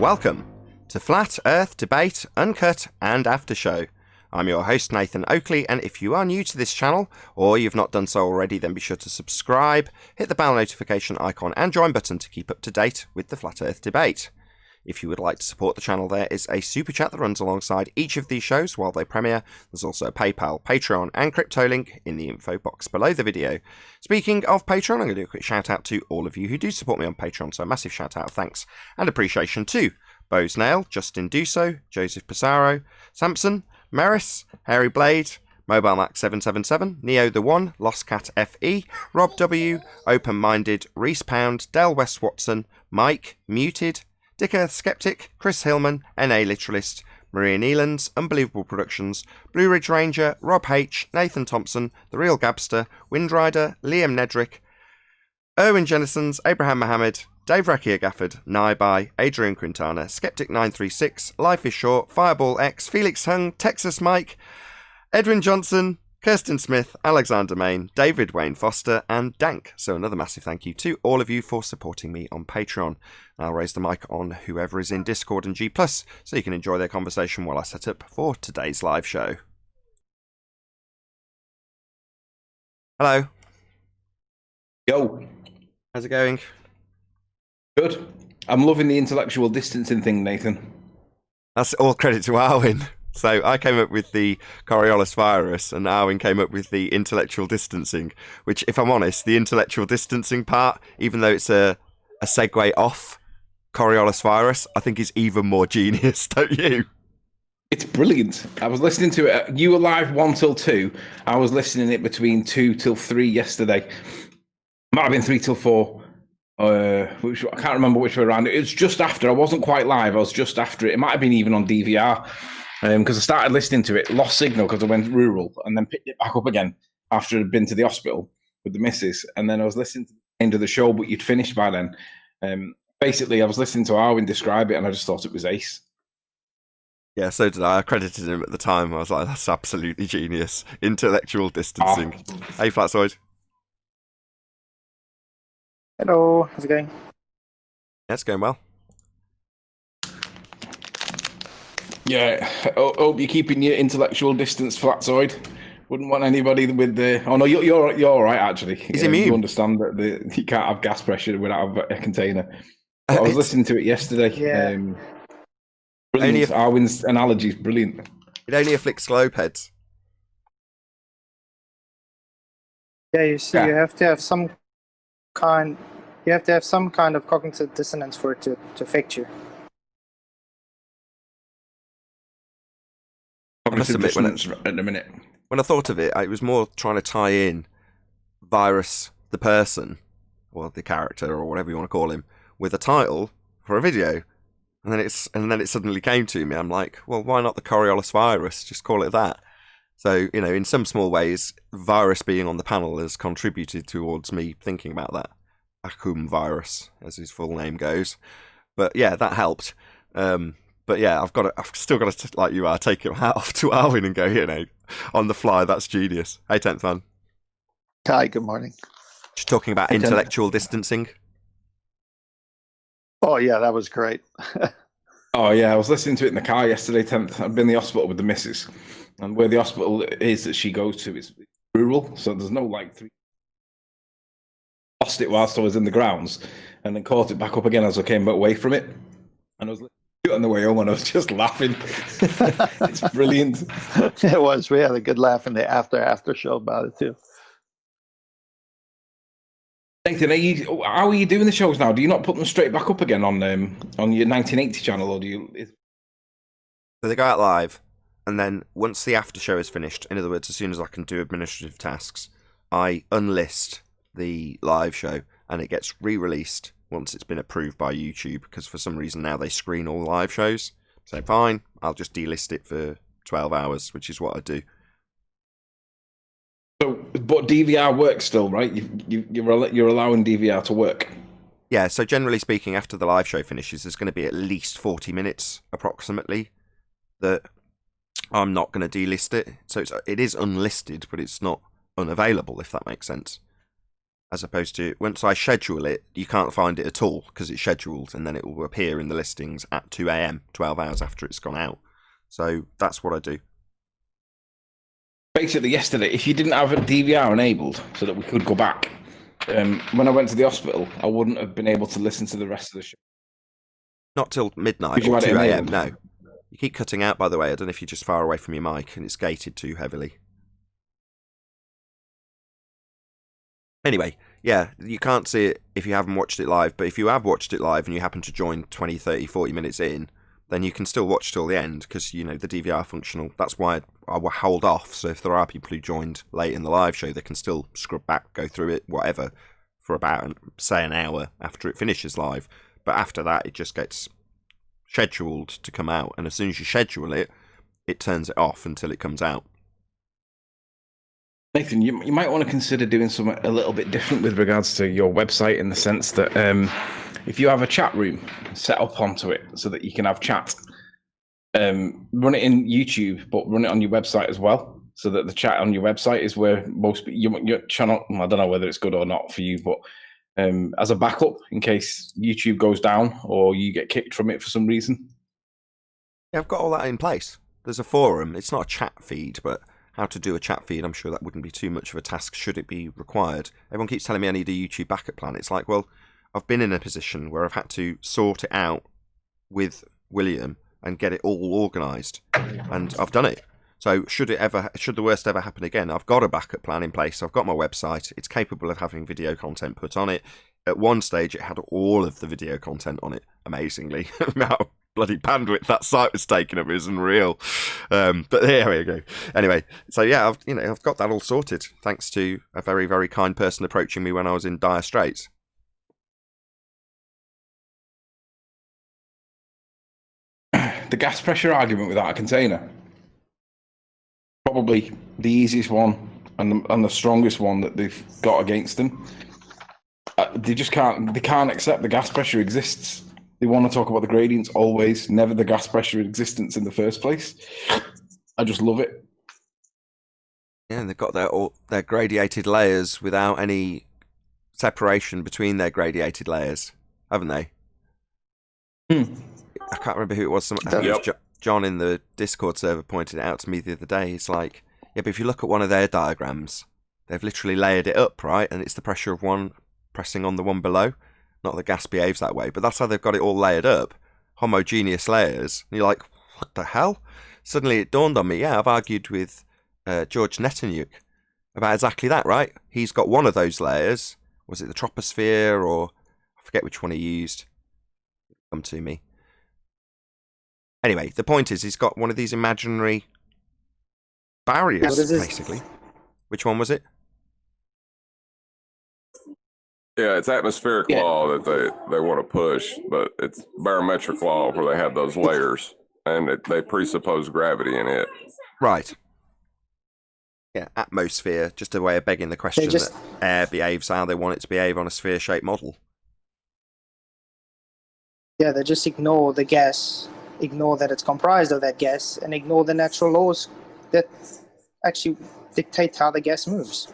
Welcome to Flat Earth Debate Uncut and After Show. I'm your host Nathan Oakley, and if you are new to this channel, or you've not done so already, then be sure to subscribe, hit the bell notification icon and join button to keep up to date with the Flat Earth Debate. If you would like to support the channel, there is a super chat that runs alongside each of these shows while they premiere. There's also a PayPal, Patreon and crypto link in the info box below the video. Speaking of Patreon, I'm going to do a quick shout out to all of you who do support me on Patreon, so a massive shout out, thanks and appreciation to Bose Nail, Justin Duso, Joseph Pissarro, Samson, Maris, Hairy Blade, Mobile Max 777, Neo the One, Lost Cat FE, Rob W, Open Minded, Reese Pound, Del West Watson, Mike, Muted, Dick Earth Skeptic, Chris Hillman, NA Literalist, Maria Neelands, Unbelievable Productions, Blue Ridge Ranger, Rob H, Nathan Thompson, The Real Gabster, Windrider, Liam Nedrick, Erwin Jennisons, Abraham Mohammed, Dave Rakia Gafford, Naibai, Adrian Quintana, Skeptic936, Life is Short, Fireball X, Felix Hung, Texas Mike, Edwin Johnson, Kirsten Smith, Alexander Main, David Wayne Foster, and Dank. So another massive thank you to all of you for supporting me on Patreon. I'll raise the mic on whoever is in Discord and G+, so you can enjoy their conversation while I set up for today's live show. Hello. Yo. How's it going? Good. I'm loving the intellectual distancing thing, Nathan. That's all credit to Arwin. So I came up with the Coriolis virus, and Arwin came up with the intellectual distancing, which, if I'm honest, the intellectual distancing part, even though it's a segue off Coriolis virus, I think is even more genius, don't you? It's brilliant. I was listening to it. You were live 1 till 2. I was listening it between 2 till 3 yesterday. Might have been 3 till 4. Which I can't remember which way around. It was just after. I wasn't quite live. I was just after it. It might have been even on DVR. Because I started listening to it, lost signal because I went rural, and then picked it back up again after I'd been to the hospital with the missus. And then I was listening to the end of the show, but you'd finished by then. Basically, I was listening to Arwin describe it, and I just thought it was ace. Yeah, so did I. I credited him at the time. I was like, that's absolutely genius. Intellectual distancing. Hey, Flatsoid. Hello, how's it going? Yeah, it's going well. Yeah, hope you're keeping your intellectual distance, Flatsoid. Wouldn't want anybody with the... Oh, no, you're all right, actually. He's immune. You understand that you can't have gas pressure without a container. But I was listening to it yesterday. Yeah. Brilliant. Arwin's analogy is brilliant. It only afflicts globe heads. Yeah, you see, you have to have some kind... You have to have some kind of cognitive dissonance for it to affect you. Cognitive dissonance at the minute. When I thought of it, it was more trying to tie in Virus, the person, or the character, or whatever you want to call him, with a title for a video. And then it suddenly came to me. I'm like, well, why not the Coriolis virus? Just call it that. So, you know, in some small ways, Virus being on the panel has contributed towards me thinking about that. Akum Virus, as his full name goes. But yeah, that helped. But yeah, I've still got to, like you are, take him hat off to Arwin and go, you know, on the fly. That's genius. Hey, 10th man. Hi, good morning. Just talking about intellectual distancing. Oh yeah, that was great. Oh yeah, I was listening to it in the car yesterday. 10th, I've been in the hospital with the missus, and where the hospital is that she goes to is rural, so there's no like three. Lost it whilst I was in the grounds, and then caught it back up again as I came away from it, and I was on the way home, and I was just laughing. It's brilliant. It was. We had a good laugh in the after show about it too. Nathan, how are you doing the shows now? Do you not put them straight back up again on your 1980 channel, or do you? So they go out live, and then once the after show is finished, in other words, as soon as I can do administrative tasks, I unlist the live show, and it gets re-released once it's been approved by YouTube, because for some reason now they screen all live shows. So fine, I'll just delist it for 12 hours, which is what I do. So, but DVR works still, right? You're allowing DVR to work. Yeah, so generally speaking, after the live show finishes, there's going to be at least 40 minutes, approximately, that I'm not going to delist it. So it is unlisted, but it's not unavailable, if that makes sense. as opposed to once I schedule it, you can't find it at all because it's scheduled, and then it will appear in the listings at 2 a.m, 12 hours after it's gone out. So that's what I do. Basically, yesterday, if you didn't have a DVR enabled so that we could go back, when I went to the hospital, I wouldn't have been able to listen to the rest of the show. Not till midnight or 2 a.m, no. You keep cutting out, by the way. I don't know if you're just far away from your mic and it's gated too heavily. Anyway, yeah, you can't see it if you haven't watched it live, but if you have watched it live and you happen to join 20, 30, 40 minutes in, then you can still watch till the end because, you know, the DVR functional. That's why I will hold off. So if there are people who joined late in the live show, they can still scrub back, go through it, whatever, for about, say, an hour after it finishes live. But after that, it just gets scheduled to come out. And as soon as you schedule it, it turns it off until it comes out. Nathan, you might want to consider doing something a little bit different with regards to your website, in the sense that if you have a chat room set up onto it so that you can have chat, run it in YouTube, but run it on your website as well, so that the chat on your website is where most your channel, I don't know whether it's good or not for you, but as a backup in case YouTube goes down or you get kicked from it for some reason. Yeah, I've got all that in place. There's a forum. It's not a chat feed, but how to do a chat feed, I'm sure that wouldn't be too much of a task should it be required. Everyone keeps telling me I need a YouTube backup plan. It's like, well, I've been in a position where I've had to sort it out with William and get it all organised, and I've done it. So should the worst ever happen again, I've got a backup plan in place. I've got my website. It's capable of having video content put on it. At one stage, it had all of the video content on it, amazingly. The amount of bloody bandwidth that site was taking up is unreal. But there we go. Anyway, so yeah, I've got that all sorted, thanks to a very, very kind person approaching me when I was in dire straits. The gas pressure argument without a container, probably the easiest one and the strongest one that they've got against them. They can't accept the gas pressure exists. They want to talk about the gradients always, never the gas pressure existence in the first place. I just love it. Yeah, and they've got their gradiated layers without any separation between their gradiated layers, haven't they? I can't remember who it was. I think it was John in the Discord server pointed it out to me the other day. It's like, yeah, but if you look at one of their diagrams, they've literally layered it up, right? And it's the pressure of one pressing on the one below. Not that gas behaves that way, but that's how they've got it all layered up. Homogeneous layers. And you're like, what the hell? Suddenly it dawned on me, yeah, I've argued with George Nathan Oakley about exactly that, right? He's got one of those layers. Was it the troposphere, or I forget which one he used. Come to me. Anyway, the point is he's got one of these imaginary barriers, basically. Which one was it? Yeah, it's atmospheric law that they want to push, but it's barometric law where they have those layers, and they presuppose gravity in it. Right. Yeah, atmosphere, just a way of begging the question that air behaves how they want it to behave on a sphere-shaped model. Yeah, they just ignore the gas, ignore that it's comprised of that gas, and ignore the natural laws that actually dictate how the gas moves.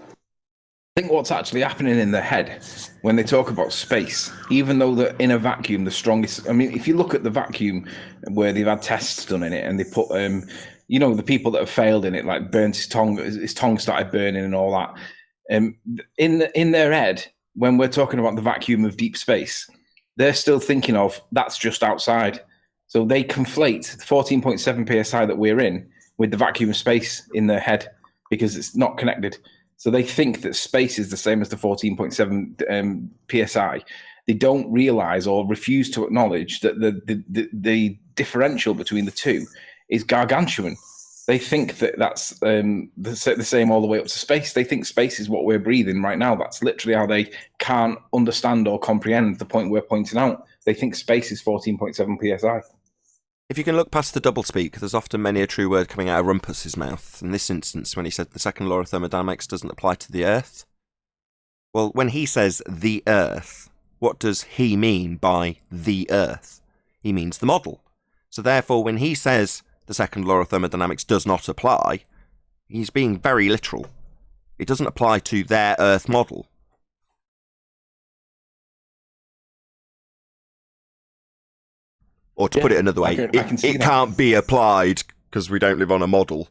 I think what's actually happening in their head when they talk about space, even though they're in a vacuum, the strongest. I mean, if you look at the vacuum where they've had tests done in it, and they put, the people that have failed in it, like burnt his tongue started burning and all that. In their head, when we're talking about the vacuum of deep space, they're still thinking of that's just outside. So they conflate the 14.7 psi that we're in with the vacuum of space in their head because it's not connected. So they think that space is the same as the 14.7 psi. They don't realize or refuse to acknowledge that the differential between the two is gargantuan. They think that that's the same all the way up to space. They think space is what we're breathing right now. That's literally how they can't understand or comprehend the point we're pointing out. They think space is 14.7 psi. If you can look past the doublespeak, there's often many a true word coming out of Rumpus's mouth. In this instance, when he said the second law of thermodynamics doesn't apply to the Earth. Well, when he says the Earth, what does he mean by the Earth? He means the model. So therefore, when he says the second law of thermodynamics does not apply, he's being very literal. It doesn't apply to their Earth model. Or to put it another way, I can see it that. can't be applied because we don't live on a model.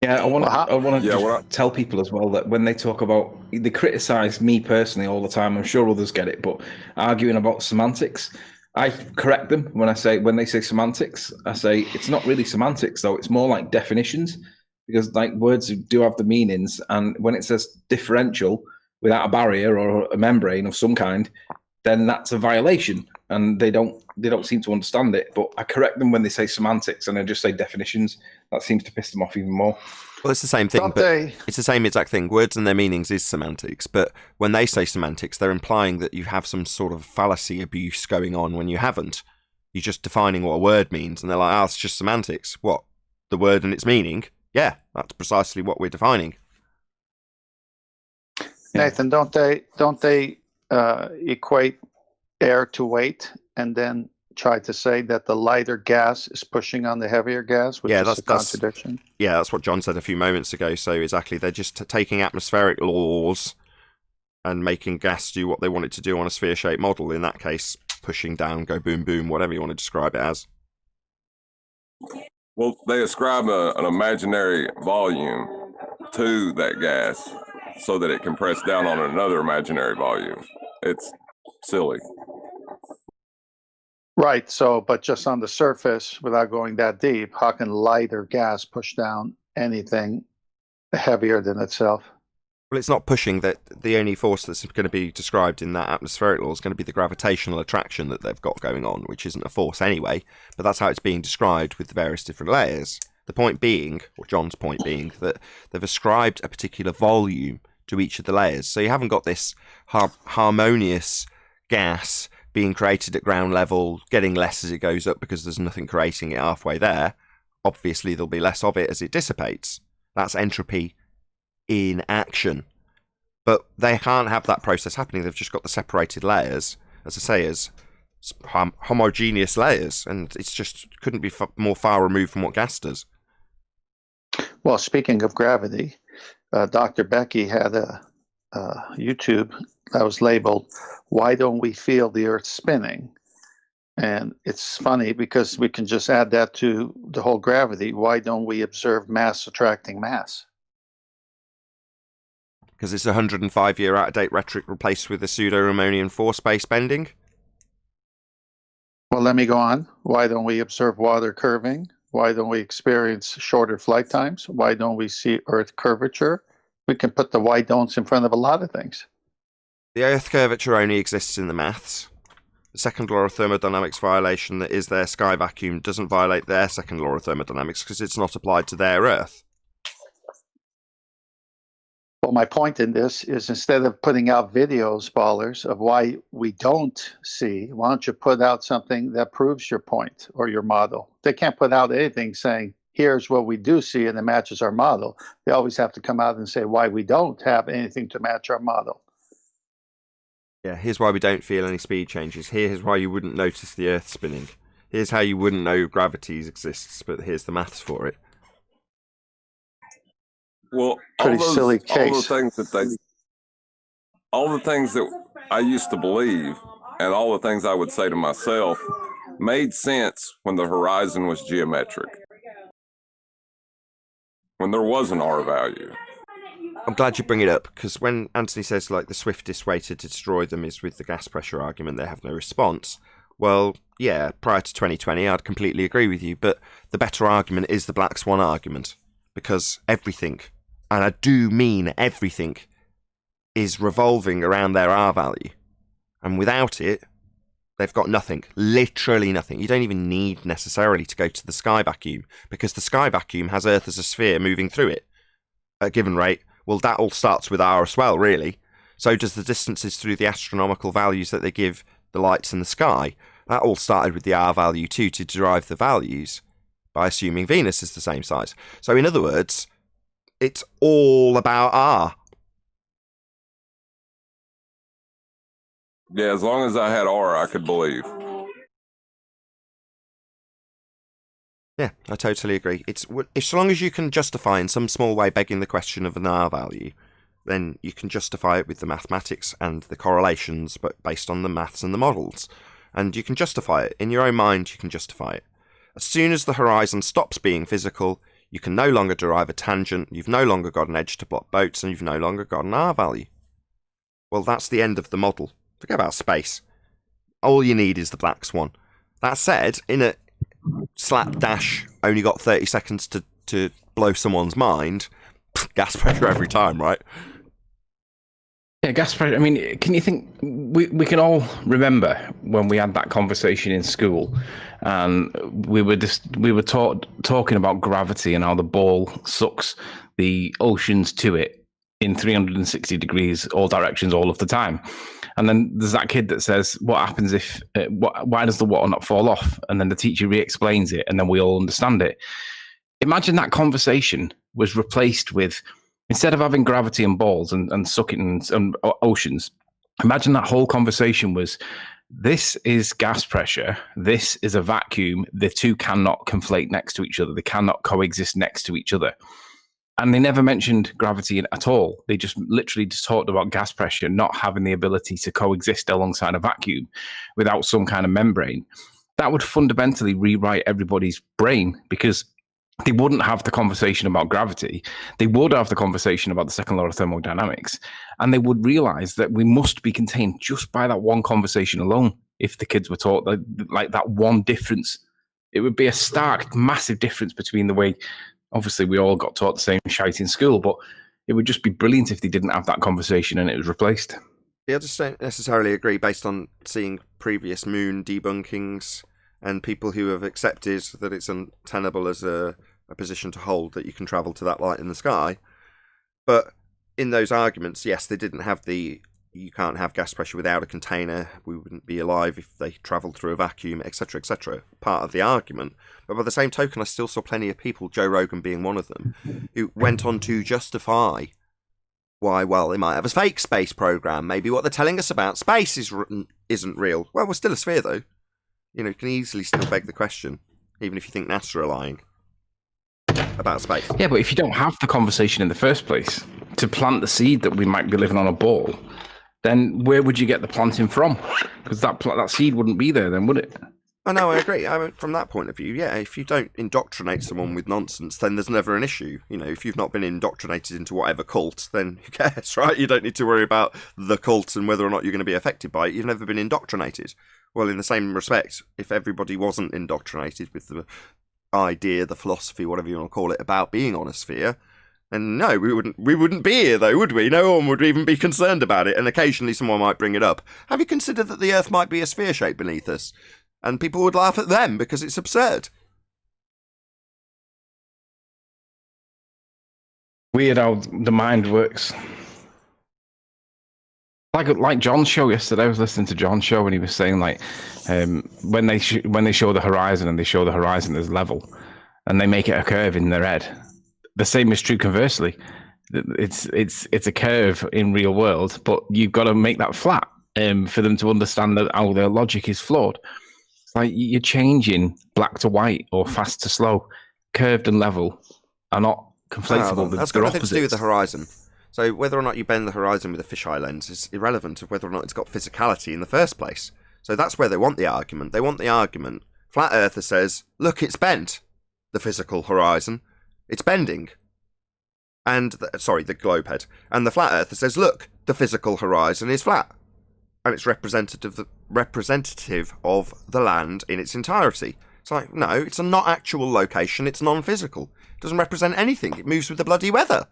Yeah, I want to Yeah, tell people as well that when they talk about, they criticize me personally all the time. I'm sure others get it, but arguing about semantics, I correct them when they say semantics. I say it's not really semantics though. It's more like definitions, because like words do have the meanings, and when it says differential without a barrier or a membrane of some kind, then that's a violation, and they don't seem to understand it. But I correct them when they say semantics, and I just say definitions. That seems to piss them off even more. Well, it's the same thing, it's the same exact thing. Words and their meanings is semantics, but when they say semantics, they're implying that you have some sort of fallacy abuse going on when you haven't. You're just defining what a word means, and they're like, it's just semantics. What? The word and its meaning? Yeah, that's precisely what we're defining. Nathan, don't they equate air to weight and then try to say that the lighter gas is pushing on the heavier gas, which is a contradiction? Yeah, that's what John said a few moments ago. So exactly, they're just taking atmospheric laws and making gas do what they want it to do on a sphere-shaped model. In that case, pushing down, go boom, boom, whatever you want to describe it as. Well, they ascribe an imaginary volume to that gas so that it can press down on another imaginary volume. It's silly. Right. So, but just on the surface, without going that deep, how can lighter gas push down anything heavier than itself? Well, it's not pushing. That the only force that's going to be described in that atmospheric law is going to be the gravitational attraction that they've got going on, which isn't a force anyway, but that's how it's being described with the various different layers. The point being, or John's point being, that they've ascribed a particular volume to each of the layers. So you haven't got this harmonious gas being created at ground level, getting less as it goes up because there's nothing creating it halfway there. Obviously, there'll be less of it as it dissipates. That's entropy in action. But they can't have that process happening. They've just got the separated layers, as I say, as homogeneous layers, and it's just couldn't be more far removed from what gas does. Well, speaking of gravity, Dr. Becky had a YouTube that was labeled, "Why Don't We Feel the Earth Spinning?" And it's funny because we can just add that to the whole gravity. Why don't we observe mass attracting mass? Because it's 105-year out-of-date rhetoric replaced with a pseudo-Ramonian force-based bending? Well, let me go on. Why don't we observe water curving? Why don't we experience shorter flight times? Why don't we see Earth curvature? We can put the why don'ts in front of a lot of things. The Earth curvature only exists in the maths. The second law of thermodynamics violation that is their sky vacuum doesn't violate their second law of thermodynamics because it's not applied to their Earth. Well, my point in this is instead of putting out videos, ballers, of why we don't see, why don't you put out something that proves your point or your model? They can't put out anything saying, here's what we do see and it matches our model. They always have to come out and say why we don't have anything to match our model. Yeah, here's why we don't feel any speed changes. Here's why you wouldn't notice the Earth spinning. Here's how you wouldn't know gravity exists, but here's the maths for it. Well, Pretty silly case. all the things that I used to believe and all the things I would say to myself made sense when the horizon was geometric, when there was an R value. I'm glad you bring it up, because when Anthony says like the swiftest way to destroy them is with the gas pressure argument, they have no response. Well, yeah, prior to 2020, I'd completely agree with you, but the better argument is the black swan argument, because everything, and I do mean everything, is revolving around their R value. And without it, they've got nothing, literally nothing. You don't even need necessarily to go to the sky vacuum, because the sky vacuum has Earth as a sphere moving through it at a given rate. Well, that all starts with R as well, really. So does the distances through the astronomical values that they give the lights in the sky. That all started with the R value too, to derive the values by assuming Venus is the same size. So in other words, it's all about R. Yeah, as long as I had R, I could believe. Yeah, I totally agree. It's as long as you can justify in some small way begging the question of an R value, then you can justify it with the mathematics and the correlations, but based on the maths and the models. and you can justify it. In your own mind, you can justify it. As soon as the horizon stops being physical, you can no longer derive a tangent, you've no longer got an edge to block boats, and you've no longer got an R value. Well, that's the end of the model. Forget about space. All you need is the black swan. That said, in a slapdash, only got 30 seconds to blow someone's mind, gas pressure every time, right? Yeah, gas pressure. I mean, can you think we can all remember when we had that conversation in school, and we were talking about gravity and how the ball sucks the oceans to it in 360 degrees, all directions, all of the time. And then there's that kid that says, "What happens if? Why does the water not fall off?" And then the teacher re-explains it, and then we all understand it. Imagine that conversation was replaced with, instead of having gravity and balls and sucking and oceans, imagine that whole conversation was, this is gas pressure, this is a vacuum, the two cannot conflate next to each other, they cannot coexist next to each other. And they never mentioned gravity at all. They just literally just talked about gas pressure not having the ability to coexist alongside a vacuum without some kind of membrane. That would fundamentally rewrite everybody's brain, because they wouldn't have the conversation about gravity. They would have the conversation about the second law of thermodynamics, and they would realize that we must be contained just by that one conversation alone. If the kids were taught like that one difference, it would be a stark, massive difference between the way, obviously we all got taught the same shite in school, but it would just be brilliant if they didn't have that conversation and it was replaced. Yeah, I just don't necessarily agree based on seeing previous moon debunkings and people who have accepted that it's untenable as a position to hold, that you can travel to that light in the sky. But in those arguments, yes, they didn't have you can't have gas pressure without a container, we wouldn't be alive if they travelled through a vacuum, etc., etc., part of the argument. But by the same token, I still saw plenty of people, Joe Rogan being one of them, who went on to justify why, well, they might have a fake space program, maybe what they're telling us about space isn't real. Well, we're still a sphere, though. You can easily still beg the question, even if you think NASA are lying about space. Yeah, but if you don't have the conversation in the first place to plant the seed that we might be living on a ball, then where would you get the planting from? Because that seed wouldn't be there then, would it? I know, I agree. From that point of view, yeah, if you don't indoctrinate someone with nonsense, then there's never an issue. If you've not been indoctrinated into whatever cult, then who cares, right? You don't need to worry about the cult and whether or not you're going to be affected by it. You've never been indoctrinated. Well, in the same respect, if everybody wasn't indoctrinated with the idea, the philosophy, whatever you want to call it, about being on a sphere, then no, we wouldn't be here, though, would we? No one would even be concerned about it, and occasionally someone might bring it up. Have you considered that the Earth might be a sphere shape beneath us? And people would laugh at them because it's absurd. Weird how the mind works. Like John's show yesterday. I was listening to John's show and he was saying when they show the horizon and they show the horizon as level and they make it a curve in their head, the same is true conversely. It's a curve in real world, but you've got to make that flat for them to understand that how their logic is flawed. It's like you're changing black to white or fast to slow. Curved and level are not conflatable. That's got nothing to do with the horizon. So whether or not you bend the horizon with a fisheye lens is irrelevant to whether or not it's got physicality in the first place. So that's where they want the argument. They want the argument. Flat Earther says, look, it's bent. The physical horizon. It's bending. And, the globe head. And the Flat Earther says, look, the physical horizon is flat. And it's representative of the land in its entirety. It's like, no, it's a not actual location. It's non-physical. It doesn't represent anything. It moves with the bloody weather.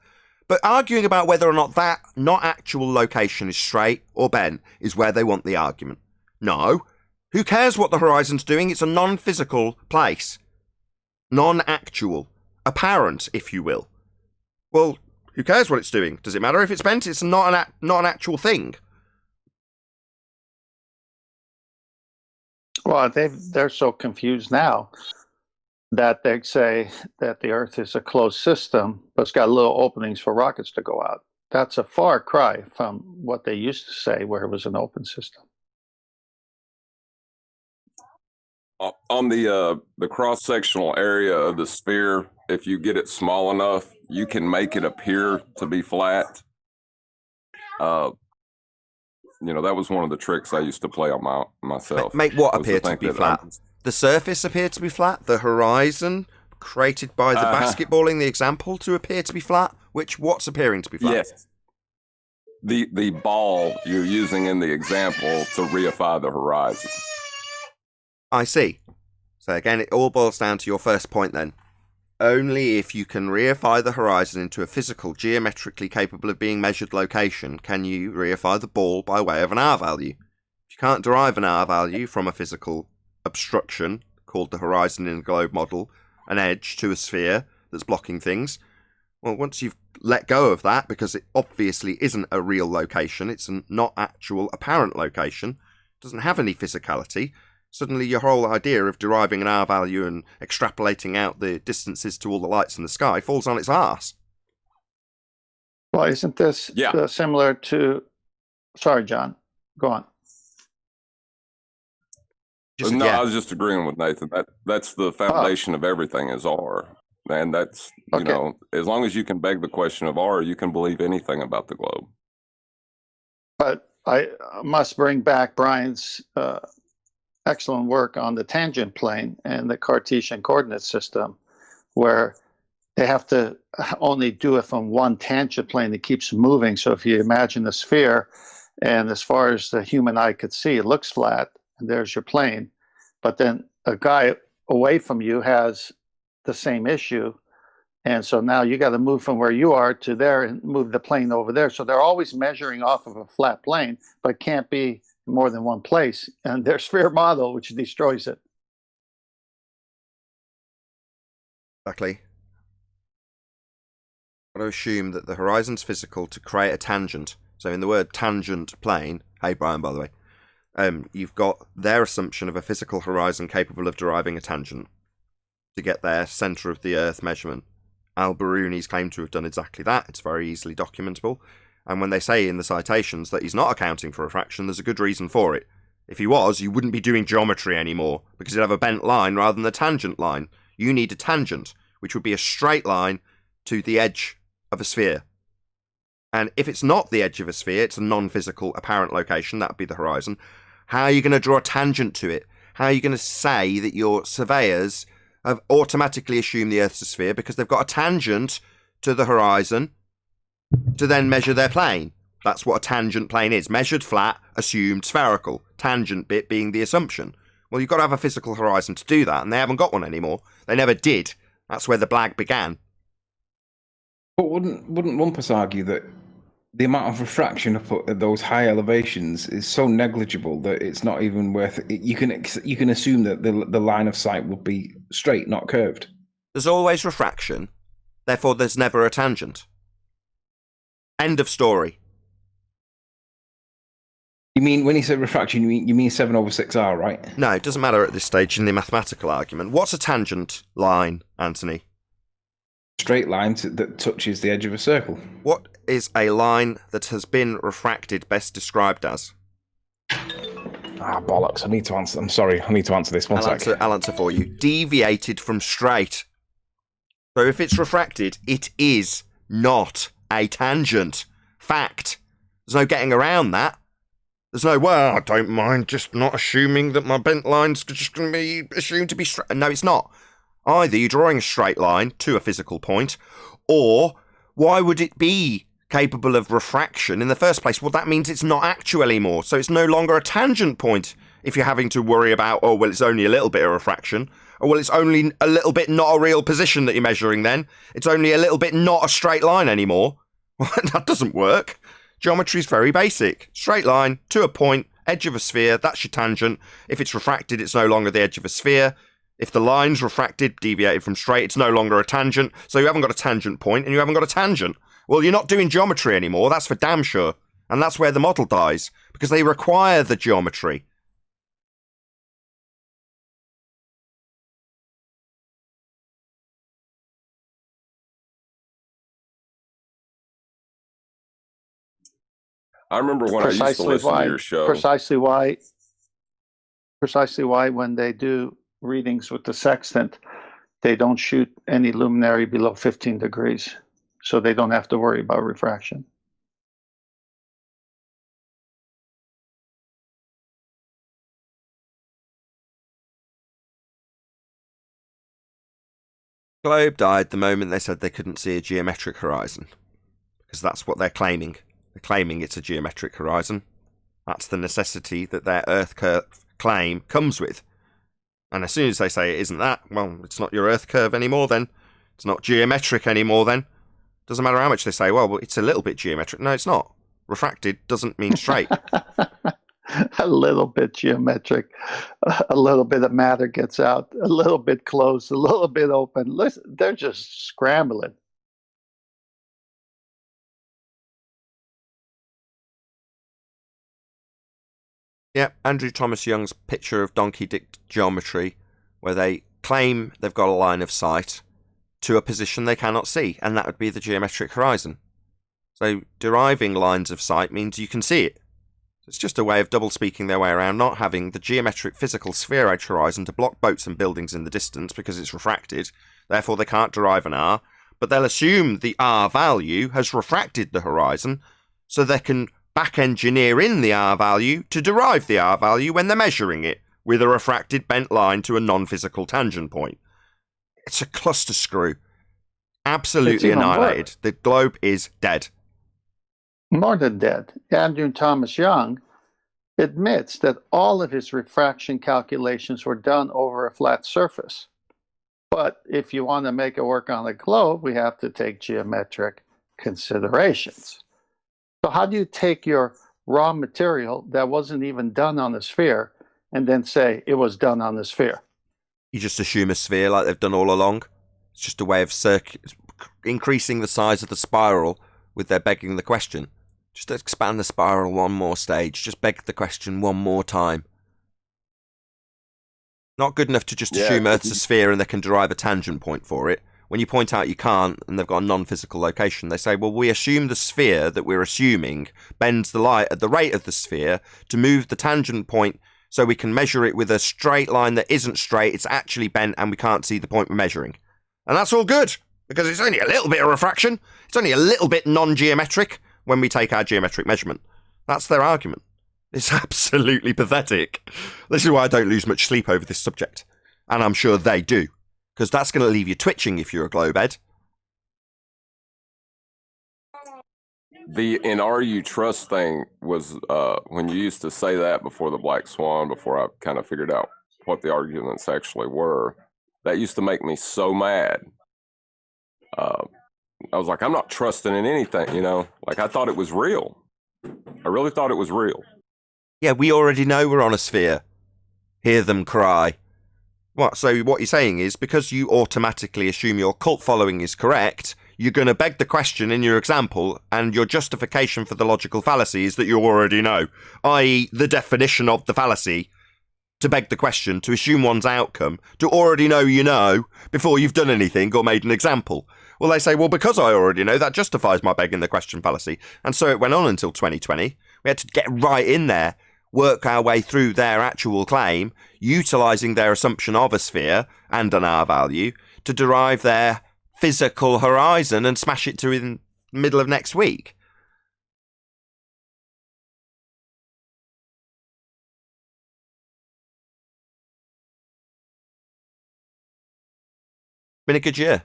But arguing about whether or not that not actual location is straight or bent is where they want the argument. No. Who cares what the horizon's doing? It's a non-physical place. Non-actual. Apparent, if you will. Well, who cares what it's doing? Does it matter if it's bent? It's not an actual thing. Well, they're so confused now that they say that the Earth is a closed system, but it's got little openings for rockets to go out. That's a far cry from what they used to say, where it was an open system. On the cross-sectional area of the sphere, if you get it small enough, you can make it appear to be flat. that was one of the tricks I used to play on myself. Make what was appear to think be that flat? The surface appeared to be flat. The horizon created by the basketballing the example to appear to be flat. What's appearing to be flat? Yes. The ball you're using in the example to reify the horizon. I see. So again, it all boils down to your first point then. Only if you can reify the horizon into a physical, geometrically capable of being measured location can you reify the ball by way of an R value. If you can't derive an R value from a physical obstruction, called the horizon in a globe model, an edge to a sphere that's blocking things, well, once you've let go of that, because it obviously isn't a real location, it's a not actual apparent location, doesn't have any physicality, suddenly your whole idea of deriving an R value and extrapolating out the distances to all the lights in the sky falls on its arse. Well, isn't this similar to... Sorry, John. Go on. I was just agreeing with Nathan. That's the foundation of everything is R. And that's, as long as you can beg the question of R, you can believe anything about the globe. But I must bring back Brian's excellent work on the tangent plane and the Cartesian coordinate system, where they have to only do it from one tangent plane that keeps moving. So if you imagine a sphere, and as far as the human eye could see, it looks flat, and there's your plane. But then a guy away from you has the same issue. And so now you got to move from where you are to there and move the plane over there. So they're always measuring off of a flat plane, but can't be more than one place, and their sphere model, which destroys it. Exactly. Got to assume that the horizon's physical to create a tangent. So in the word tangent plane, hey Brian, by the way, you've got their assumption of a physical horizon capable of deriving a tangent to get their centre of the Earth measurement. Al-Biruni's claimed to have done exactly that. It's very easily documentable. And when they say in the citations that he's not accounting for refraction, there's a good reason for it. If he was, you wouldn't be doing geometry anymore, because you'd have a bent line rather than a tangent line. You need a tangent, which would be a straight line to the edge of a sphere. And if it's not the edge of a sphere, it's a non-physical apparent location, that would be the horizon. How are you going to draw a tangent to it? How are you going to say that your surveyors have automatically assumed the Earth's a sphere because they've got a tangent to the horizon to then measure their plane? That's what a tangent plane is. Measured flat, assumed spherical. Tangent bit being the assumption. Well, you've got to have a physical horizon to do that, and they haven't got one anymore. They never did. That's where the blag began. But wouldn't Rumpus argue that the amount of refraction up at those high elevations is so negligible that it's not even worth it? You can assume that the line of sight would be straight, not curved. There's always refraction. Therefore, there's never a tangent. End of story. You mean, when you say refraction, you mean 7/6R, right? No, it doesn't matter at this stage in the mathematical argument. What's a tangent line, Anthony? Straight line that touches the edge of a circle. What is a line that has been refracted best described as? Bollocks. I need to answer. I'm sorry. I need to answer this. One sec. I'll answer for you. Deviated from straight. So if it's refracted, it is not a tangent. Fact. There's no getting around that. There's no, well, I don't mind just not assuming that my bent line's just going to be assumed to be straight. No, it's not. Either you're drawing a straight line to a physical point, or why would it be capable of refraction in the first place? Well, that means it's not actual anymore, so it's no longer a tangent point if you're having to worry about, oh, well, it's only a little bit of refraction, or, well, it's only a little bit not a real position that you're measuring then. It's only a little bit not a straight line anymore. Well, that doesn't work. Geometry is very basic. Straight line to a point, edge of a sphere, that's your tangent. If it's refracted, it's no longer the edge of a sphere. If the line's refracted, deviated from straight, it's no longer a tangent. So you haven't got a tangent point and you haven't got a tangent. Well, you're not doing geometry anymore, that's for damn sure. And that's where the model dies, because they require the geometry. I remember when I used to listen to your show. Precisely why when they do readings with the sextant, they don't shoot any luminary below 15 degrees, so they don't have to worry about refraction. Globe died the moment they said they couldn't see a geometric horizon, because that's what they're claiming. They're claiming it's a geometric horizon. That's the necessity that their Earth curve claim comes with. And as soon as they say it isn't that, well, it's not your Earth curve anymore then. It's not geometric anymore then. Doesn't matter how much they say, well, it's a little bit geometric. No, it's not. Refracted doesn't mean straight. A little bit geometric, a little bit of matter gets out, a little bit closed, a little bit open. Listen, they're just scrambling. Yeah, Andrew Thomas Young's picture of donkey-dick geometry, where they claim they've got a line of sight to a position they cannot see, and that would be the geometric horizon. So deriving lines of sight means you can see it. It's just a way of double-speaking their way around not having the geometric physical sphere-edge horizon to block boats and buildings in the distance because it's refracted, therefore they can't derive an R, but they'll assume the R value has refracted the horizon, so they can back-engineer in the R value to derive the R value when they're measuring it, with a refracted bent line to a non-physical tangent point. It's a cluster screw. Absolutely annihilated. Worse. The globe is dead. More than dead. Andrew Thomas Young admits that all of his refraction calculations were done over a flat surface. But if you want to make it work on a globe, we have to take geometric considerations. So how do you take your raw material that wasn't even done on a sphere and then say it was done on a sphere? You just assume a sphere like they've done all along. It's just a way of increasing the size of the spiral with their begging the question. Just expand the spiral one more stage. Just beg the question one more time. Not good enough to just assume Earth's a sphere and they can derive a tangent point for it. When you point out you can't and they've got a non-physical location, they say, well, we assume the sphere that we're assuming bends the light at the rate of the sphere to move the tangent point so we can measure it with a straight line that isn't straight. It's actually bent and we can't see the point we're measuring. And that's all good because it's only a little bit of refraction. It's only a little bit non-geometric when we take our geometric measurement. That's their argument. It's absolutely pathetic. This is why I don't lose much sleep over this subject. And I'm sure they do. Because that's going to leave you twitching if you're a globehead. The "in are you trust" thing was when you used to say that before the Black Swan, before I kind of figured out what the arguments actually were. That used to make me so mad. I was like, I'm not trusting in anything, you know? Like, I thought it was real. I really thought it was real. Yeah, we already know we're on a sphere. Hear them cry. What? So what you're saying is, because you automatically assume your cult following is correct, you're going to beg the question in your example, and your justification for the logical fallacy is that you already know, i.e. the definition of the fallacy, to beg the question, to assume one's outcome, to already know you know, before you've done anything or made an example. Well, they say, well, because I already know, that justifies my begging the question fallacy. And so it went on until 2020. We had to get right in there, work our way through their actual claim, utilising their assumption of a sphere and an R value to derive their physical horizon and smash it to in the middle of next week. Been a good year.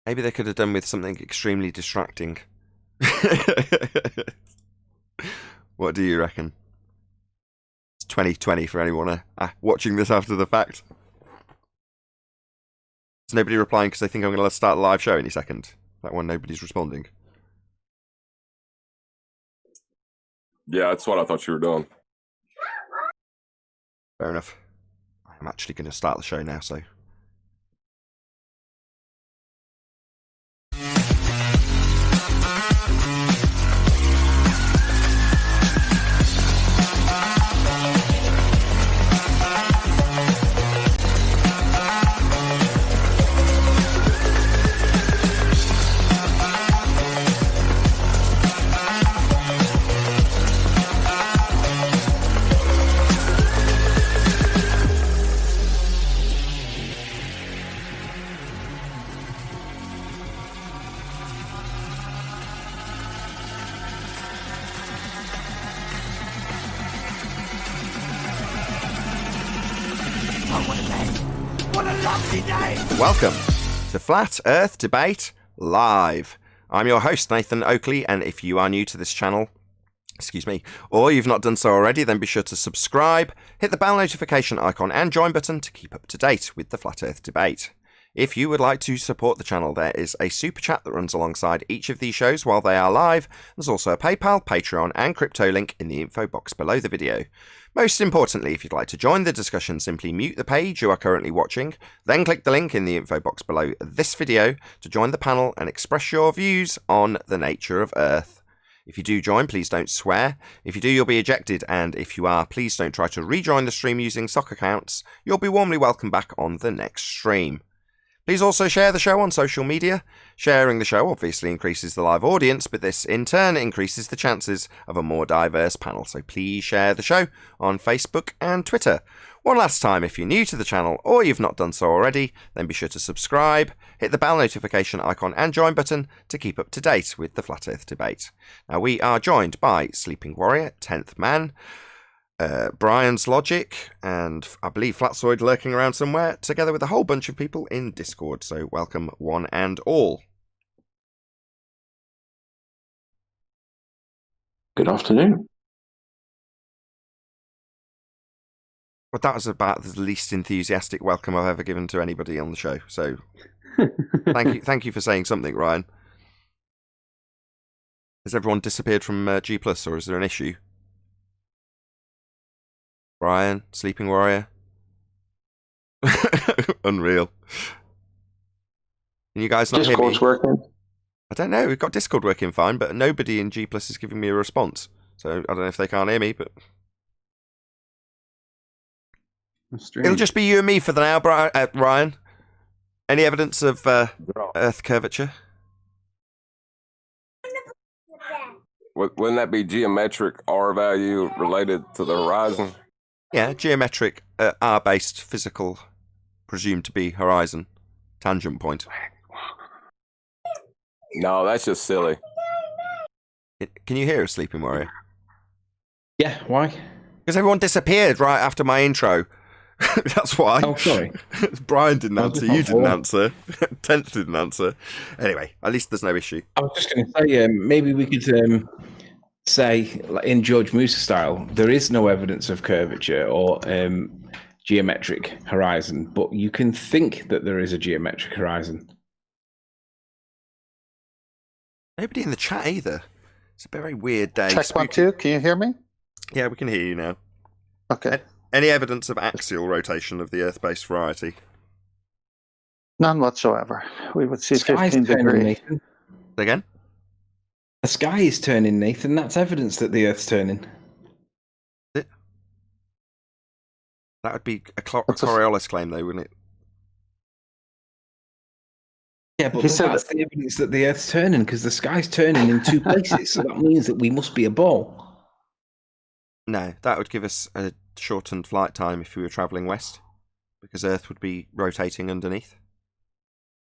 Maybe they could have done with something extremely distracting. What do you reckon? It's 2020 for anyone watching this after the fact. Is nobody replying because they think I'm going to start a live show any second? That one, nobody's responding. Yeah, that's what I thought you were doing. Fair enough. I'm actually going to start the show now, so... Welcome to Flat Earth Debate Live. I'm your host, Nathan Oakley, and if you are new to this channel, or you've not done so already, then be sure to subscribe, hit the bell notification icon and join button to keep up to date with the Flat Earth Debate. If you would like to support the channel, there is a super chat that runs alongside each of these shows while they are live. There's also a PayPal, Patreon and crypto link in the info box below the video. Most importantly, if you'd like to join the discussion, simply mute the page you are currently watching, then click the link in the info box below this video to join the panel and express your views on the nature of Earth. If you do join, please don't swear. If you do, you'll be ejected, and if you are, please don't try to rejoin the stream using sock accounts. You'll be warmly welcomed back on the next stream. Please also share the show on social media. Sharing the show obviously increases the live audience, but this in turn increases the chances of a more diverse panel. So please share the show on Facebook and Twitter. One last time, if you're new to the channel or you've not done so already, then be sure to subscribe, hit the bell notification icon and join button to keep up to date with the Flat Earth Debate. Now we are joined by Sleeping Warrior, 10th Man, Brian's Logic, and I believe Flatzoid lurking around somewhere, together with a whole bunch of people in Discord. So welcome one and all. Good afternoon. Well, that was about the least enthusiastic welcome I've ever given to anybody on the show. So thank you for saying something, Ryan. Has everyone disappeared from G+, or is there an issue? Brian, Sleeping Warrior. Unreal. Can you guys not hear me? Discord's working. I don't know. We've got Discord working fine, but nobody in G+ is giving me a response. So I don't know if they can't hear me, but it'll just be you and me for the now, Ryan. Any evidence of Earth curvature? Wouldn't that be geometric R value related to the horizon? Yeah, geometric R-based physical, presumed to be horizon, tangent point. No, that's just silly. Can you hear us, Sleeping Warrior? Yeah, why? Because everyone disappeared right after my intro. That's why. Oh, sorry. Brian didn't answer, you didn't answer, 10th didn't answer. Anyway, at least there's no issue. I was just going to say, maybe we could say, like in George Musa style, there is no evidence of curvature or geometric horizon, but you can think that there is a geometric horizon. Nobody in the chat either. It's a very weird day. Check 1, 2. Can you hear me? Yeah, we can hear you now. Okay. Any evidence of axial rotation of the Earth-based variety? None whatsoever. We would see Sky's 15 turning, degrees. Nathan. Again? The sky is turning, Nathan. That's evidence that the Earth's turning. That would be a Coriolis claim, though, wouldn't it? Yeah, but that's the evidence that the Earth's turning, because the sky's turning in two places, so that means that we must be a ball. No, that would give us a shortened flight time if we were travelling west, because Earth would be rotating underneath.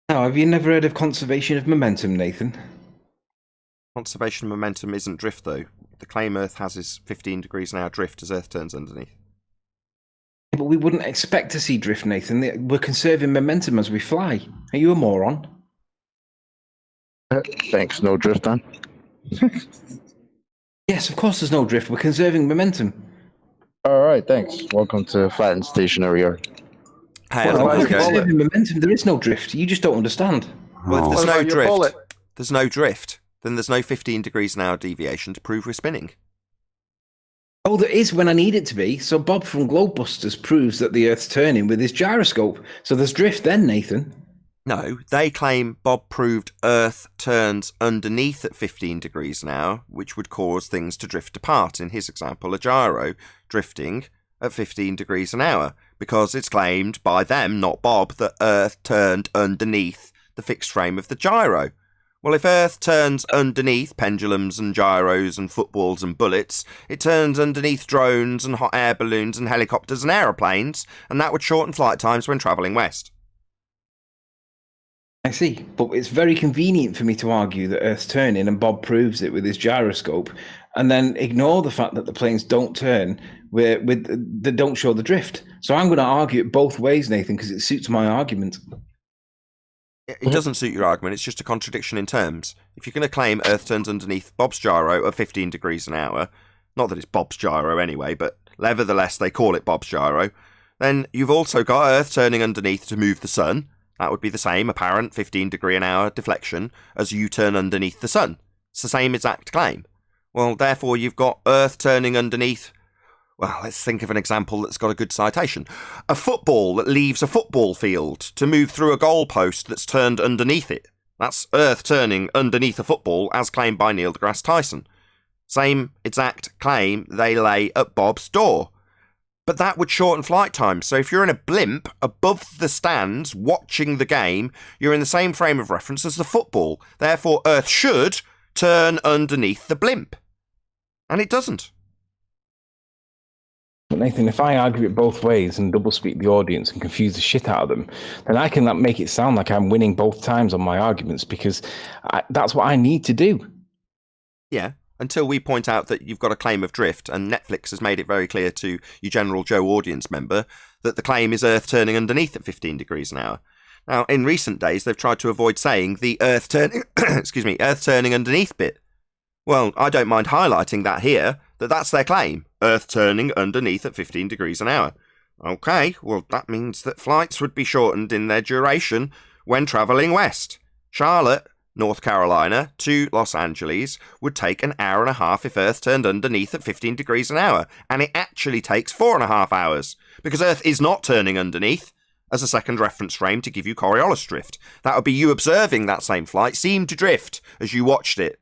Now, have you never heard of conservation of momentum, Nathan? Conservation of momentum isn't drift, though. The claim Earth has is 15 degrees an hour drift as Earth turns underneath. But we wouldn't expect to see drift, Nathan. We're conserving momentum as we fly. Are you a moron? Thanks, no drift then. Yes, of course there's no drift. We're conserving momentum. All right, thanks. Welcome to Flat and Stationary Earth. Hey, Well, how's we're it going? conserving momentum. There is no drift. You just don't understand. Well, if What about your bullet? there's no drift, then there's no 15 degrees an hour deviation to prove we're spinning. Oh, there is when I need it to be. So Bob from Globebusters proves that the Earth's turning with his gyroscope. So there's drift then, Nathan. No, they claim Bob proved Earth turns underneath at 15 degrees an hour, which would cause things to drift apart. In his example, a gyro drifting at 15 degrees an hour, because it's claimed by them, not Bob, that Earth turned underneath the fixed frame of the gyro. Well, if Earth turns underneath pendulums and gyros and footballs and bullets, it turns underneath drones and hot air balloons and helicopters and aeroplanes, and that would shorten flight times when travelling west. I see, but it's very convenient for me to argue that Earth's turning, and Bob proves it with his gyroscope, and then ignore the fact that the planes don't turn they don't show the drift. So I'm going to argue it both ways, Nathan, because it suits my argument. It doesn't suit your argument. It's just a contradiction in terms. If you're going to claim Earth turns underneath Bob's gyro at 15 degrees an hour, not that it's Bob's gyro anyway, but nevertheless they call it Bob's gyro, then you've also got Earth turning underneath to move the sun. That would be the same apparent 15 degree an hour deflection as you turn underneath the sun. It's the same exact claim. Well, therefore you've got Earth turning underneath. Well, let's think of an example that's got a good citation. A football that leaves a football field to move through a goalpost that's turned underneath it. That's Earth turning underneath a football as claimed by Neil deGrasse Tyson. Same exact claim they lay at Bob's door. But that would shorten flight time. So if you're in a blimp above the stands watching the game, you're in the same frame of reference as the football. Therefore, Earth should turn underneath the blimp. And it doesn't. But Nathan, if I argue it both ways and double speak the audience and confuse the shit out of them, then I can make it sound like I'm winning both times on my arguments because that's what I need to do. Yeah, until we point out that you've got a claim of drift, and Netflix has made it very clear to your general Joe audience member that the claim is Earth turning underneath at 15 degrees an hour. Now, in recent days, they've tried to avoid saying the Earth turning, Earth turning underneath bit. Well, I don't mind highlighting that here, that's their claim. Earth turning underneath at 15 degrees an hour. Okay, well, that means that flights would be shortened in their duration when travelling west. Charlotte, North Carolina, to Los Angeles would take an hour and a half if Earth turned underneath at 15 degrees an hour, and it actually takes 4.5 hours, because Earth is not turning underneath, as a second reference frame to give you Coriolis drift. That would be you observing that same flight seem to drift as you watched it.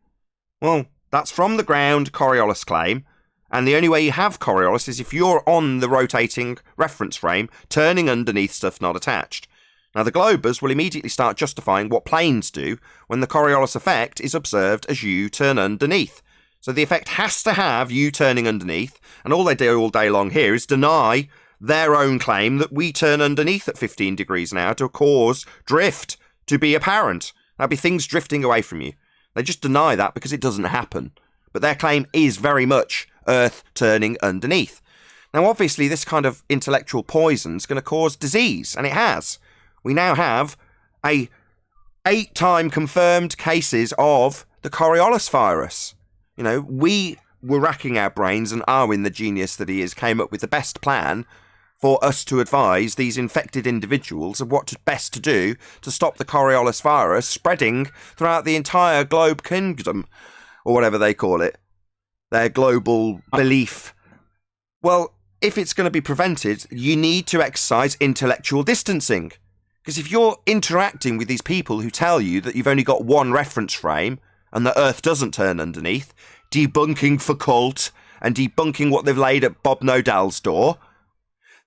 Well, that's from the ground Coriolis claim, and the only way you have Coriolis is if you're on the rotating reference frame, turning underneath stuff not attached. Now, the Globers will immediately start justifying what planes do when the Coriolis effect is observed as you turn underneath. So the effect has to have you turning underneath, and all they do all day long here is deny their own claim that we turn underneath at 15 degrees an hour to cause drift to be apparent. That'd be things drifting away from you. They just deny that because it doesn't happen. But their claim is very much Earth turning underneath. Now, obviously, this kind of intellectual poison is going to cause disease, and it has. We now have 8-time confirmed cases of the Coriolis virus. You know, we were racking our brains, and Arwin, the genius that he is, came up with the best plan for us to advise these infected individuals of what best to do to stop the Coriolis virus spreading throughout the entire globe kingdom, or whatever they call it, their global belief. Well, if it's going to be prevented, you need to exercise intellectual distancing. Because if you're interacting with these people who tell you that you've only got one reference frame and the Earth doesn't turn underneath, debunking for cult and debunking what they've laid at Bob Nodal's door,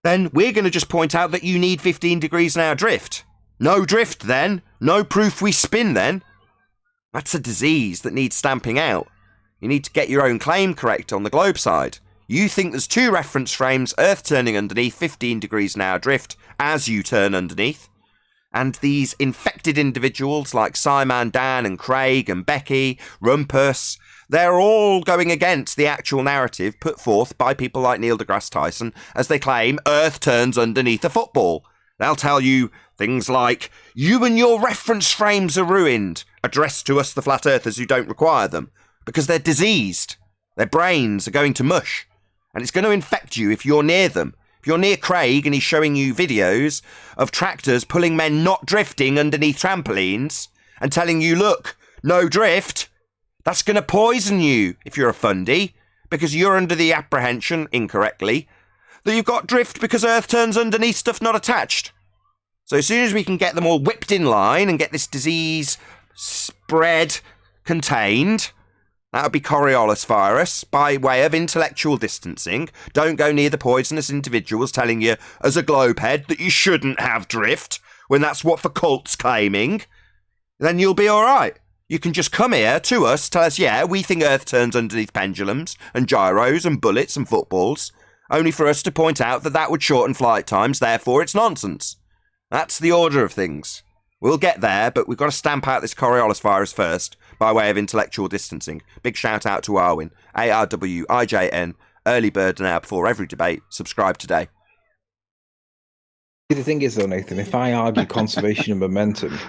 then we're going to just point out that you need 15 degrees an hour drift. No drift then. No proof we spin then. That's a disease that needs stamping out. You need to get your own claim correct on the globe side. You think there's 2 reference frames, Earth turning underneath, 15 degrees an hour drift as you turn underneath. And these infected individuals like SciManDan and Craig and Becky, Rumpus, they're all going against the actual narrative put forth by people like Neil deGrasse Tyson as they claim Earth turns underneath a football. They'll tell you things like, you and your reference frames are ruined, addressed to us the flat earthers who don't require them, because they're diseased. Their brains are going to mush, and it's going to infect you if you're near them. If you're near Craig and he's showing you videos of tractors pulling men not drifting underneath trampolines and telling you, look, no drift, that's going to poison you if you're a fundy, because you're under the apprehension, incorrectly, that you've got drift because Earth turns underneath stuff not attached. So as soon as we can get them all whipped in line and get this disease spread contained, that would be Coriolis virus, by way of intellectual distancing. Don't go near the poisonous individuals telling you, as a globehead, that you shouldn't have drift, when that's what Foucault's claiming. Then you'll be alright. You can just come here to us, tell us, yeah, we think Earth turns underneath pendulums and gyros and bullets and footballs, only for us to point out that that would shorten flight times, therefore it's nonsense. That's the order of things. We'll get there, but we've got to stamp out this Coriolis virus first by way of intellectual distancing. Big shout out to Arwin, ARWIJN, early bird now before every debate. Subscribe today. The thing is, though, Nathan, if I argue conservation of momentum,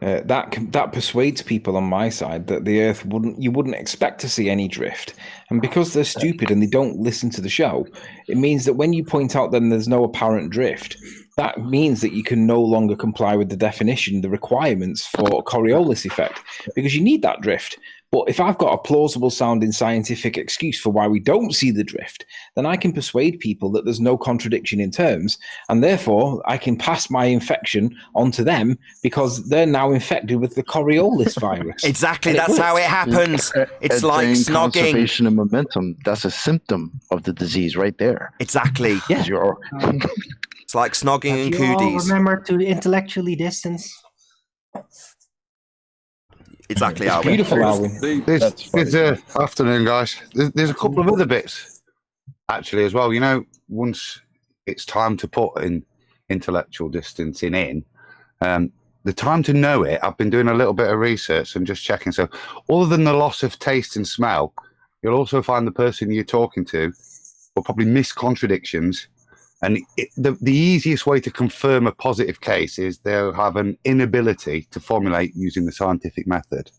that persuades people on my side that the Earth you wouldn't expect to see any drift, and because they're stupid and they don't listen to the show, it means that when you point out then there's no apparent drift, that means that you can no longer comply with the definition, the requirements for Coriolis effect, because you need that drift. But if I've got a plausible sounding scientific excuse for why we don't see the drift, then I can persuade people that there's no contradiction in terms, and therefore I can pass my infection onto them because they're now infected with the Coriolis virus. Exactly, that's how it happens. It's like snogging. Conservation of momentum, that's a symptom of the disease right there. Exactly. Yeah. It's like snogging and you all cooties. remember to intellectually distance. Exactly, It's Arwin. beautiful, Alwyn. Good afternoon, guys. There's a couple of other bits, actually, as well. You know, once it's time to put in intellectual distancing in, the time to know it, I've been doing a little bit of research and just checking. So other than the loss of taste and smell, you'll also find the person you're talking to will probably miss contradictions. And the easiest way to confirm a positive case is they'll have an inability to formulate using the scientific method.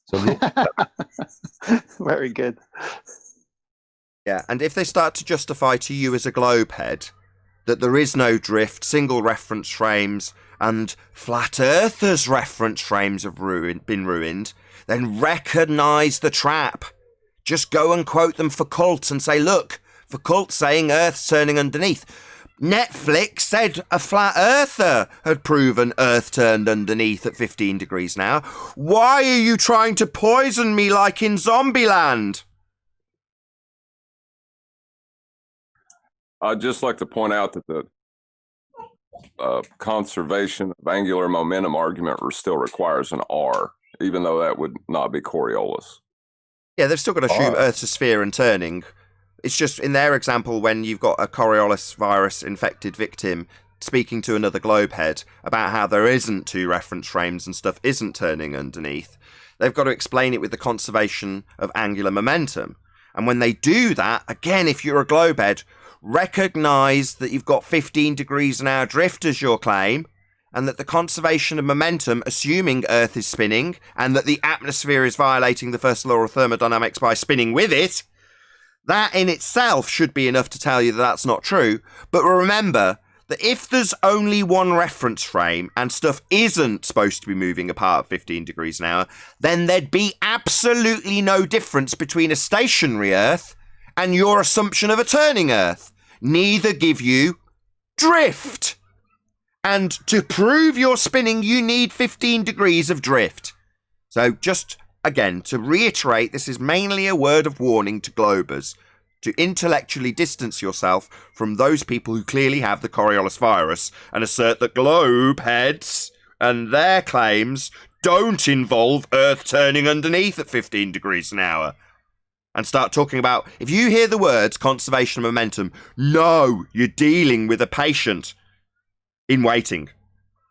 So look at that. Very good. Yeah, and if they start to justify to you as a globehead that there is no drift, single reference frames, and flat earthers' reference frames have been ruined, then recognise the trap. Just go and quote them for cult and say, look, for cult saying Earth's turning underneath. Netflix said a flat earther had proven Earth turned underneath at 15 degrees now. Why are you trying to poison me like in Zombieland? I'd just like to point out that the conservation of angular momentum argument still requires an R, even though that would not be Coriolis. Yeah, they've still got to assume Earth's a sphere and turning. It's just in their example when you've got a Coriolis virus infected victim speaking to another globehead about how there isn't two reference frames and stuff isn't turning underneath, they've got to explain it with the conservation of angular momentum. And when they do that, again, if you're a globehead, recognise that you've got 15 degrees an hour drift as your claim, and that the conservation of momentum, assuming Earth is spinning, and that the atmosphere is violating the first law of thermodynamics by spinning with it, that in itself should be enough to tell you that that's not true. But remember that if there's only one reference frame and stuff isn't supposed to be moving apart at 15 degrees an hour, then there'd be absolutely no difference between a stationary Earth and your assumption of a turning Earth. Neither give you drift. And to prove you're spinning, you need 15 degrees of drift. So just, again, to reiterate, this is mainly a word of warning to globers, to intellectually distance yourself from those people who clearly have the Coriolis virus and assert that globe heads and their claims don't involve Earth turning underneath at 15 degrees an hour. And start talking about, if you hear the words conservation of momentum, no, you're dealing with a patient in waiting,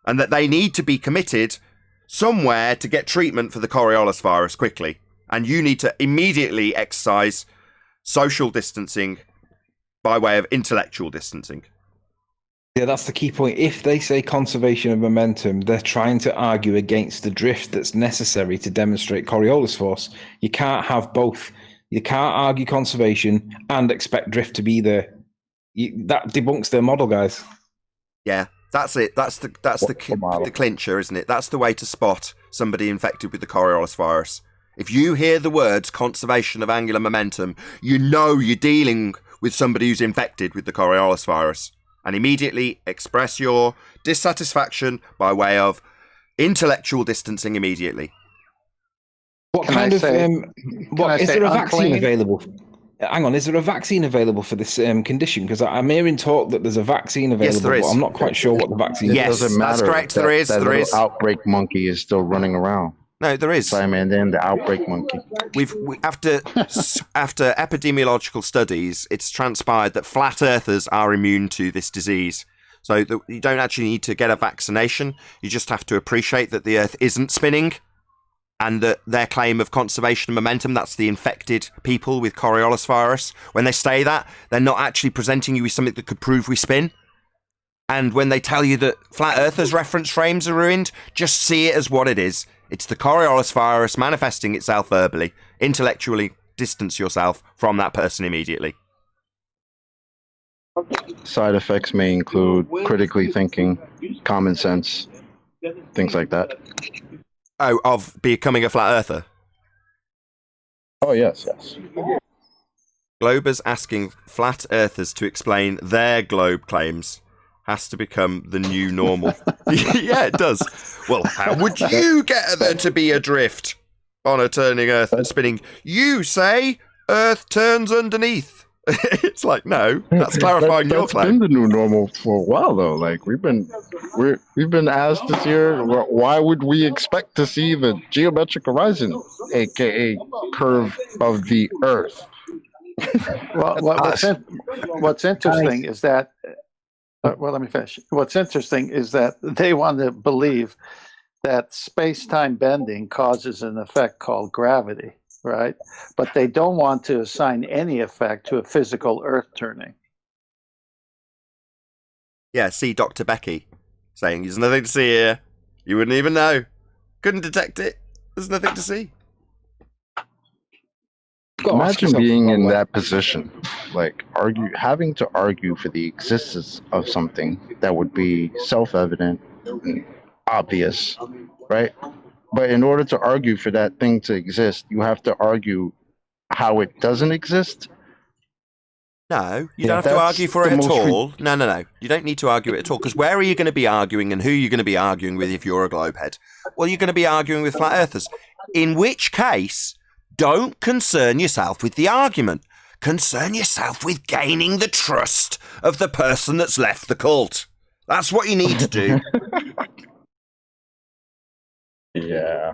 and that they need to be committed somewhere to get treatment for the Coriolis virus quickly. And you need to immediately exercise social distancing by way of intellectual distancing. Yeah, that's the key point. If they say conservation of momentum, they're trying to argue against the drift that's necessary to demonstrate Coriolis force. You can't have both. You can't argue conservation and expect drift to be there. That debunks their model, guys. Yeah, that's it. That's the clincher, isn't it? That's the way to spot somebody infected with the Coriolis virus. If you hear the words conservation of angular momentum, you know you're dealing with somebody who's infected with the Coriolis virus. And immediately express your dissatisfaction by way of intellectual distancing immediately. What Can kind I of say- is there a vaccine unclean? available? Hang on, is there a vaccine available for this condition? Because I'm hearing talk that there's a vaccine available. Yes, there is. But I'm not quite sure what the vaccine It Yes, is. doesn't that's matter. correct. There is, That there little is. Outbreak monkey is still running around. No, there is. SciManDan, the Outbreak monkey. After epidemiological studies, it's transpired that flat earthers are immune to this disease. So that you don't actually need to get a vaccination. You just have to appreciate that the Earth isn't spinning, and that their claim of conservation of momentum, that's the infected people with Coriolis virus. When they say that, they're not actually presenting you with something that could prove we spin. And when they tell you that flat earthers' reference frames are ruined, just see it as what it is. It's the Coriolis virus manifesting itself verbally. Intellectually distance yourself from that person immediately. Side effects may include critically thinking, common sense, things like that. Oh, of becoming a flat earther? Oh, yes, yes. Globers asking flat earthers to explain their globe claims has to become the new normal. Yeah, it does. Well, how would you get there to be adrift on a turning Earth and spinning? You say Earth turns underneath. It's like, no, that's clarifying your claim. That's been the new normal for a while, though. Like we've been asked this year, why would we expect to see the geometric horizon, aka curve of the Earth? Well, what's interesting is that. Well, let me finish. What's interesting is that they want to believe that space-time bending causes an effect called gravity, right? But they don't want to assign any effect to a physical Earth turning. Yeah, see Dr. Becky saying, there's nothing to see here. You wouldn't even know. Couldn't detect it. There's nothing to see. Imagine being in that position, like having to argue for the existence of something that would be self-evident and obvious, right? But in order to argue for that thing to exist, you have to argue how it doesn't exist. No, you don't have to argue for it at all. No. You don't need to argue it at all, because where are you going to be arguing, and who are you going to be arguing with if you're a globehead? Well, you're going to be arguing with flat earthers. In which case, don't concern yourself with the argument. Concern yourself with gaining the trust of the person that's left the cult. That's what you need to do. Yeah.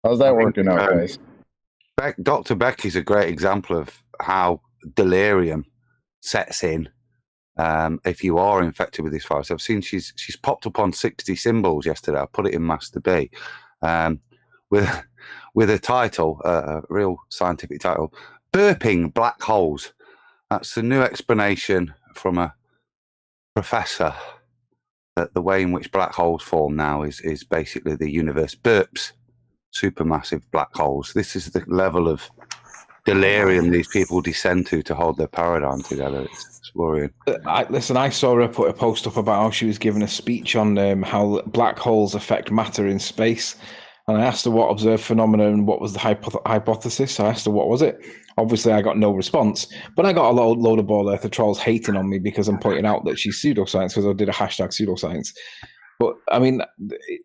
How's that working out, guys? Dr. Becky's a great example of how delirium sets in if you are infected with this virus. I've seen she's popped up on 60 symbols yesterday. I put it in Master B with a title, a real scientific title, Burping Black Holes. That's the new explanation from a professor that the way in which black holes form now is basically the universe burps supermassive black holes. This is the level of delirium these people descend to hold their paradigm together. It's worrying. Listen, I saw her put a post up about how she was giving a speech on how black holes affect matter in space. And I asked her what observed phenomenon and what was the hypothesis. I asked her what was it. Obviously, I got no response, but I got a load of ball earther trolls hating on me because I'm pointing out that she's pseudoscience because I did a hashtag pseudoscience. But I mean,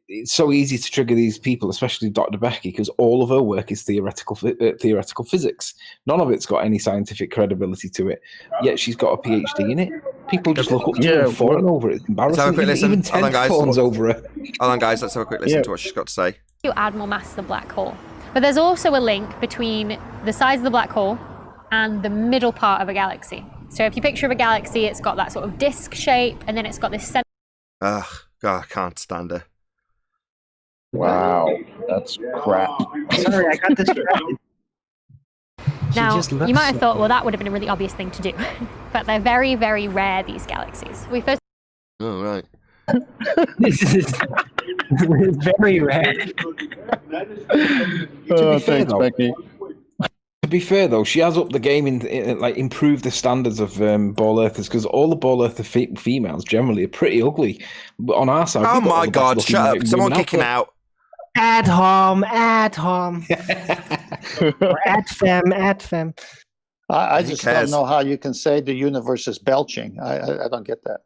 it's so easy to trigger these people, especially Dr. Becky, because all of her work is theoretical physics. None of it's got any scientific credibility to it. Yet she's got a PhD in it. People just look up to her and fawn over it. It's embarrassing. Even 10 fawns over her. Hold on, guys. Let's have a quick listen to what she's got to say. You add more mass to the black hole. But there's also a link between the size of the black hole and the middle part of a galaxy. So if you picture a galaxy, it's got that sort of disc shape, and then it's got this center. Ugh, God, I can't stand her. Wow, that's crap. Sorry, I got distracted. Now, you might have thought, well, that would have been a really obvious thing to do. But they're very, very rare, these galaxies. We first... Oh, right. This is very rare. Oh, thanks, Becky. To be fair, though, she has upped the game in like improved the standards of ball earthers, because all the ball earther females generally are pretty ugly. But on our side, oh my God! Shut up! Someone kick him out. Ad hom. Or ad fem. I just don't know how you can say the universe is belching. I don't get that.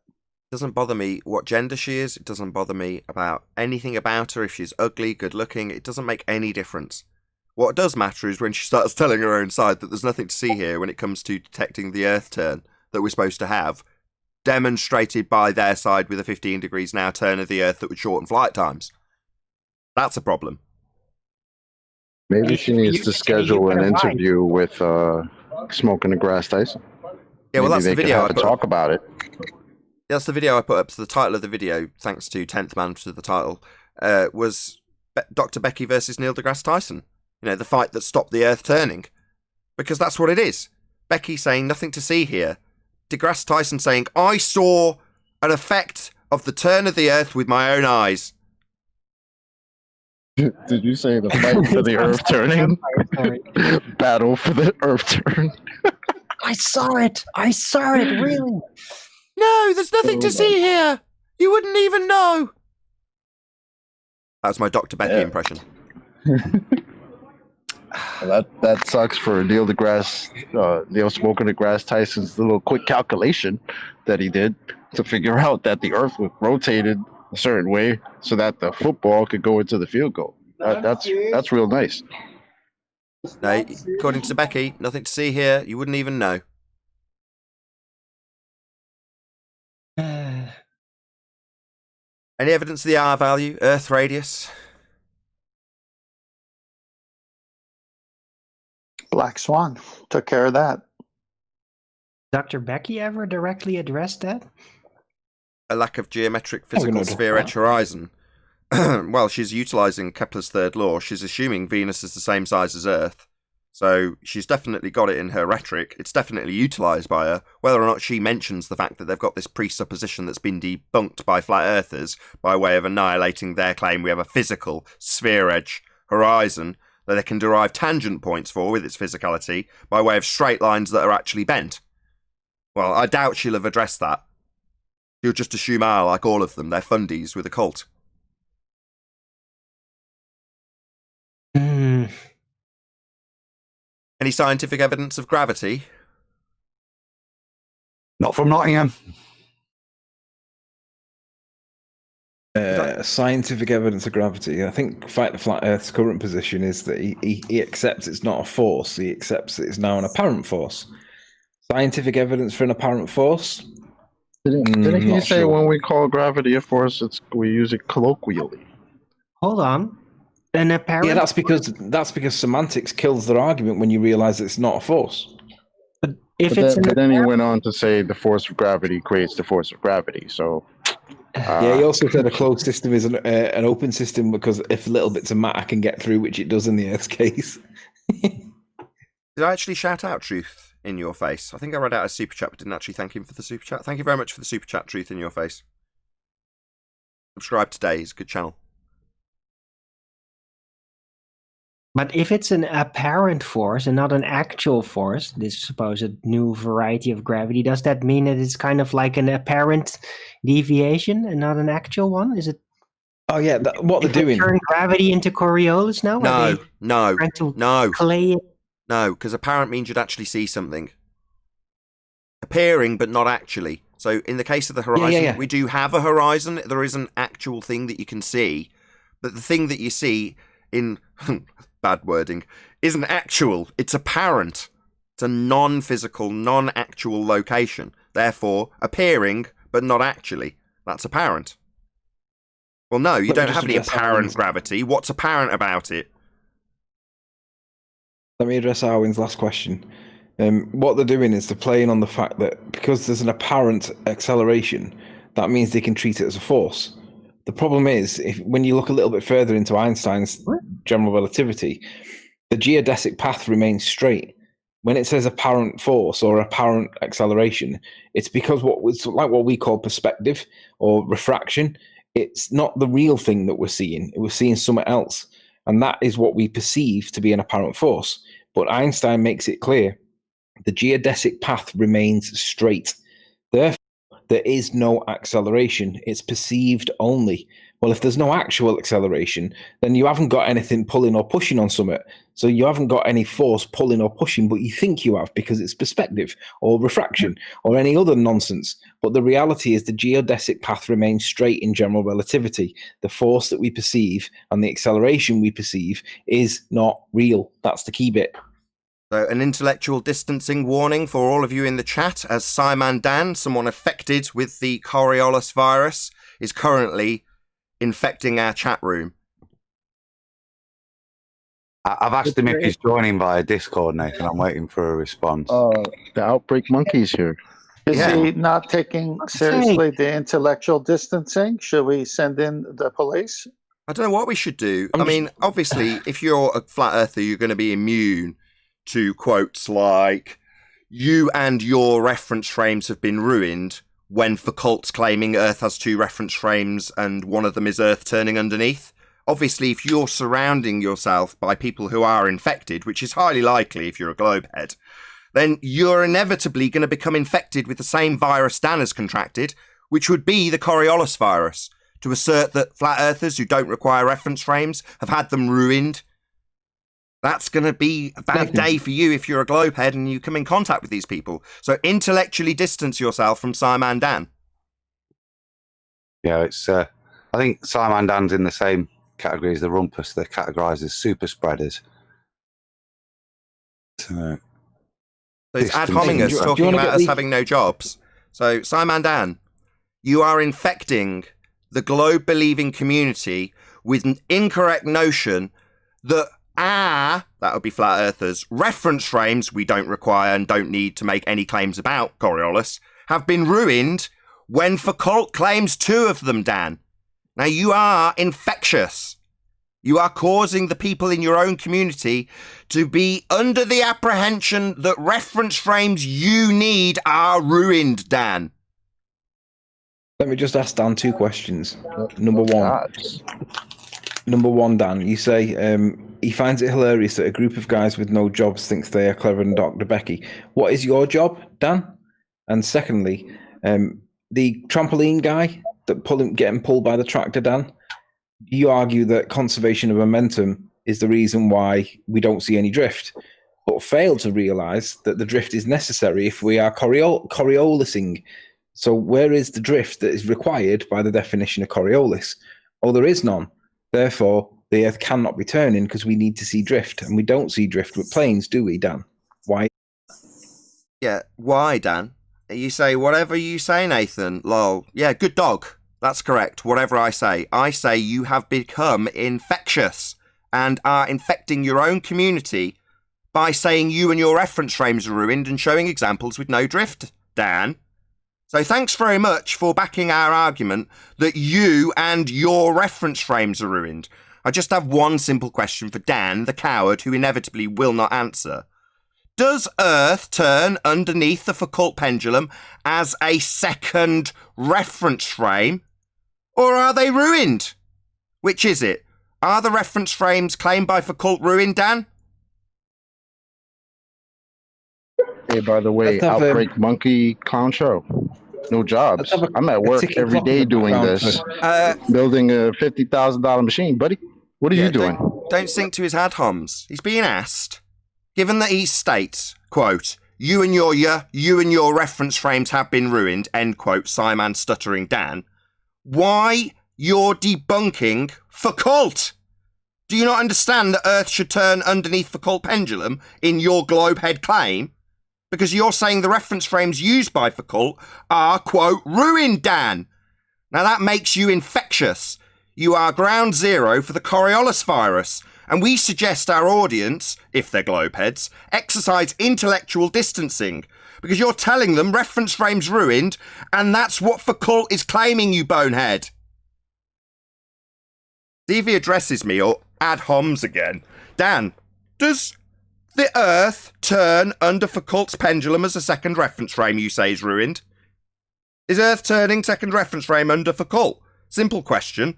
It doesn't bother me what gender she is. It doesn't bother me about anything about her. If she's ugly, good looking, it doesn't make any difference. What does matter is when she starts telling her own side that there's nothing to see here when it comes to detecting the Earth turn that we're supposed to have, demonstrated by their side with a 15 degrees now turn of the Earth that would shorten flight times. That's a problem. Maybe she needs to schedule an interview with Smoking the Grass Tyson. Yeah, well, that's the video. To talk about it. That's the video I put up. So the title of the video, thanks to 10th Man to the title, was Dr. Becky versus Neil deGrasse Tyson. You know, the fight that stopped the Earth turning. Because that's what it is. Becky saying nothing to see here. deGrasse Tyson saying, I saw an effect of the turn of the Earth with my own eyes. Did you say the fight for the Earth turning? Battle for the Earth turn. I saw it, really. No, there's nothing to see here. You wouldn't even know. That's my Dr. Becky impression. That sucks for Neil Smoker deGrasse Tyson's little quick calculation that he did to figure out that the Earth was rotated a certain way so that the football could go into the field goal. That's real nice. No, according to Becky, nothing to see here. You wouldn't even know. Any evidence of the R value, Earth radius? Black Swan took care of that. Dr. Becky ever directly addressed that? A lack of geometric physical sphere edge horizon. Well, she's utilising Kepler's third law. She's assuming Venus is the same size as Earth. So she's definitely got it in her rhetoric. It's definitely utilised by her. Whether or not she mentions the fact that they've got this presupposition that's been debunked by flat earthers by way of annihilating their claim we have a physical sphere edge horizon that they can derive tangent points for with its physicality by way of straight lines that are actually bent. Well, I doubt she'll have addressed that. She'll just assume, like all of them, they're fundies with a cult. Any scientific evidence of gravity? Not from Nottingham. Scientific evidence of gravity. I think Fight the Flat Earth's current position is that he accepts it's not a force. He accepts that it's now an apparent force. Scientific evidence for an apparent force? Didn't he say when we call gravity a force, we use it colloquially? Hold on. An apparent. Yeah, that's because semantics kills their argument when you realize it's not a force. But then he went on to say the force of gravity creates the force of gravity. So yeah, he also said a closed system is an open system because if little bits of matter can get through, which it does in the Earth's case. Did I actually shout out truth in your face? I think I read out a super chat, but didn't actually thank him for the super chat. Thank you very much for the super chat, truth in your face. Subscribe today, it's a good channel. But if it's an apparent force and not an actual force, this supposed new variety of gravity, does that mean that it's kind of like an apparent deviation and not an actual one? Is it? Oh yeah, what they're doing? Turn gravity into Coriolis now? No. Clay it? No, because apparent means you'd actually see something. Appearing, but not actually. So in the case of the horizon, we do have a horizon. There is an actual thing that you can see, but the thing that you see in bad wording isn't actual. It's apparent. It's a non-physical, non-actual location. Therefore, appearing, but not actually. That's apparent. Well, no, you don't have any apparent gravity. What's apparent about it? Let me address Arwin's last question. What they're doing is they're playing on the fact that because there's an apparent acceleration, that means they can treat it as a force. The problem is, when you look a little bit further into Einstein's general relativity, the geodesic path remains straight. When it says apparent force or apparent acceleration, it's because what we call perspective or refraction. It's not the real thing that we're seeing. We're seeing something else. And that is what we perceive to be an apparent force. But Einstein makes it clear the geodesic path remains straight. Therefore, there is no acceleration. It's perceived only. Well, if there's no actual acceleration, then you haven't got anything pulling or pushing on something. So you haven't got any force pulling or pushing, but you think you have because it's perspective or refraction or any other nonsense. But the reality is the geodesic path remains straight in general relativity. The force that we perceive and the acceleration we perceive is not real. That's the key bit. So an intellectual distancing warning for all of you in the chat, as SciManDan, someone affected with the Coriolis virus, is currently infecting our chat room. I've asked him if he's joining via Discord, Nathan. I'm waiting for a response. The Outbreak monkey's here. Is Yeah. he not taking seriously the intellectual distancing? Should we send in the police? I don't know what we should do. I'm I mean, obviously, if you're a flat earther, you're going to be immune to quotes like, you and your reference frames have been ruined, when Foucault's claiming Earth has two reference frames and one of them is Earth turning underneath. Obviously, if you're surrounding yourself by people who are infected, which is highly likely if you're a globehead, then you're inevitably going to become infected with the same virus Dan has contracted, which would be the Coriolis virus. To assert that flat earthers who don't require reference frames have had them ruined, that's going to be a bad day for you if you're a globehead and you come in contact with these people. So intellectually distance yourself from SciManDan. Yeah, it's. I think SciManDan's in the same category as the Rumpus. They're categorised as super spreaders. So it's ad homing us, talking about us having no jobs. So SciManDan, you are infecting the globe-believing community with an incorrect notion that that would be flat earthers, reference frames we don't require and don't need to make any claims about, Coriolis, have been ruined when Foucault claims two of them, Dan. Now, you are infectious. You are causing the people in your own community to be under the apprehension that reference frames you need are ruined, Dan. Let me just ask Dan two questions. Number one, Dan, you say he finds it hilarious that a group of guys with no jobs thinks they are cleverer than Dr. Becky. What is your job, Dan? And secondly, the trampoline guy that getting pulled by the tractor, Dan, you argue that conservation of momentum is the reason why we don't see any drift, but fail to realise that the drift is necessary if we are Coriolising. So where is the drift that is required by the definition of Coriolis? Oh, there is none. Therefore, the Earth cannot be turning because we need to see drift, and we don't see drift with planes, do we, Dan? Why? Yeah, why, Dan? You say whatever you say, Nathan. Lol. Yeah, good dog. That's correct. Whatever I say you have become infectious and are infecting your own community by saying you and your reference frames are ruined and showing examples with no drift, Dan. So thanks very much for backing our argument that you and your reference frames are ruined. I just have one simple question for Dan, the coward, who inevitably will not answer. Does Earth turn underneath the Foucault pendulum as a second reference frame? Or are they ruined? Which is it? Are the reference frames claimed by Foucault ruined, Dan? Hey, by the way, Outbreak Monkey Clown Show. No jobs. I'm at work every day doing this. Building a $50,000 machine, buddy. What are you doing? Don't sink to his ad homs. He's being asked. Given that he states, quote, you and your reference frames have been ruined, end quote, Simon Stuttering Dan, why you're debunking Foucault? Do you not understand that Earth should turn underneath Foucault pendulum in your globehead claim? Because you're saying the reference frames used by Foucault are, quote, ruined, Dan. Now that makes you infectious. You are ground zero for the Coriolis virus. And we suggest our audience, if they're globeheads, exercise intellectual distancing. Because you're telling them reference frames ruined, and that's what Foucault is claiming, you bonehead. See if he addresses me or ad homs again. Dan, does the Earth turn under Foucault's pendulum as a second reference frame you say is ruined? Is Earth turning second reference frame under Foucault? Simple question.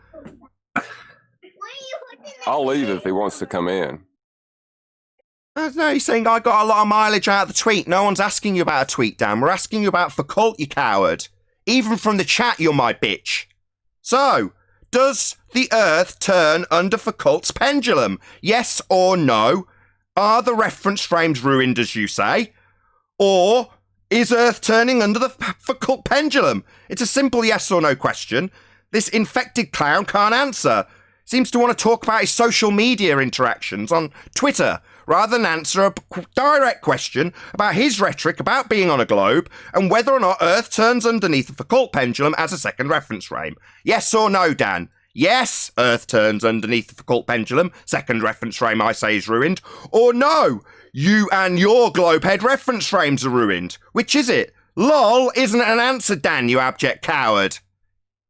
I'll leave if he wants to come in. No, he's saying I got a lot of mileage out of the tweet. No one's asking you about a tweet, Dan. We're asking you about Foucault, you coward. Even from the chat, you're my bitch. So, does the Earth turn under Foucault's pendulum? Yes or no? Are the reference frames ruined, as you say? Or is Earth turning under the Foucault pendulum? It's a simple yes or no question. This infected clown can't answer. Seems to want to talk about his social media interactions on Twitter, rather than answer a direct question about his rhetoric about being on a globe and whether or not Earth turns underneath the Foucault pendulum as a second reference frame. Yes or no, Dan? Yes, Earth turns underneath the Foucault pendulum, second reference frame I say is ruined. Or no, you and your globehead reference frames are ruined. Which is it? LOL isn't an answer, Dan, you abject coward.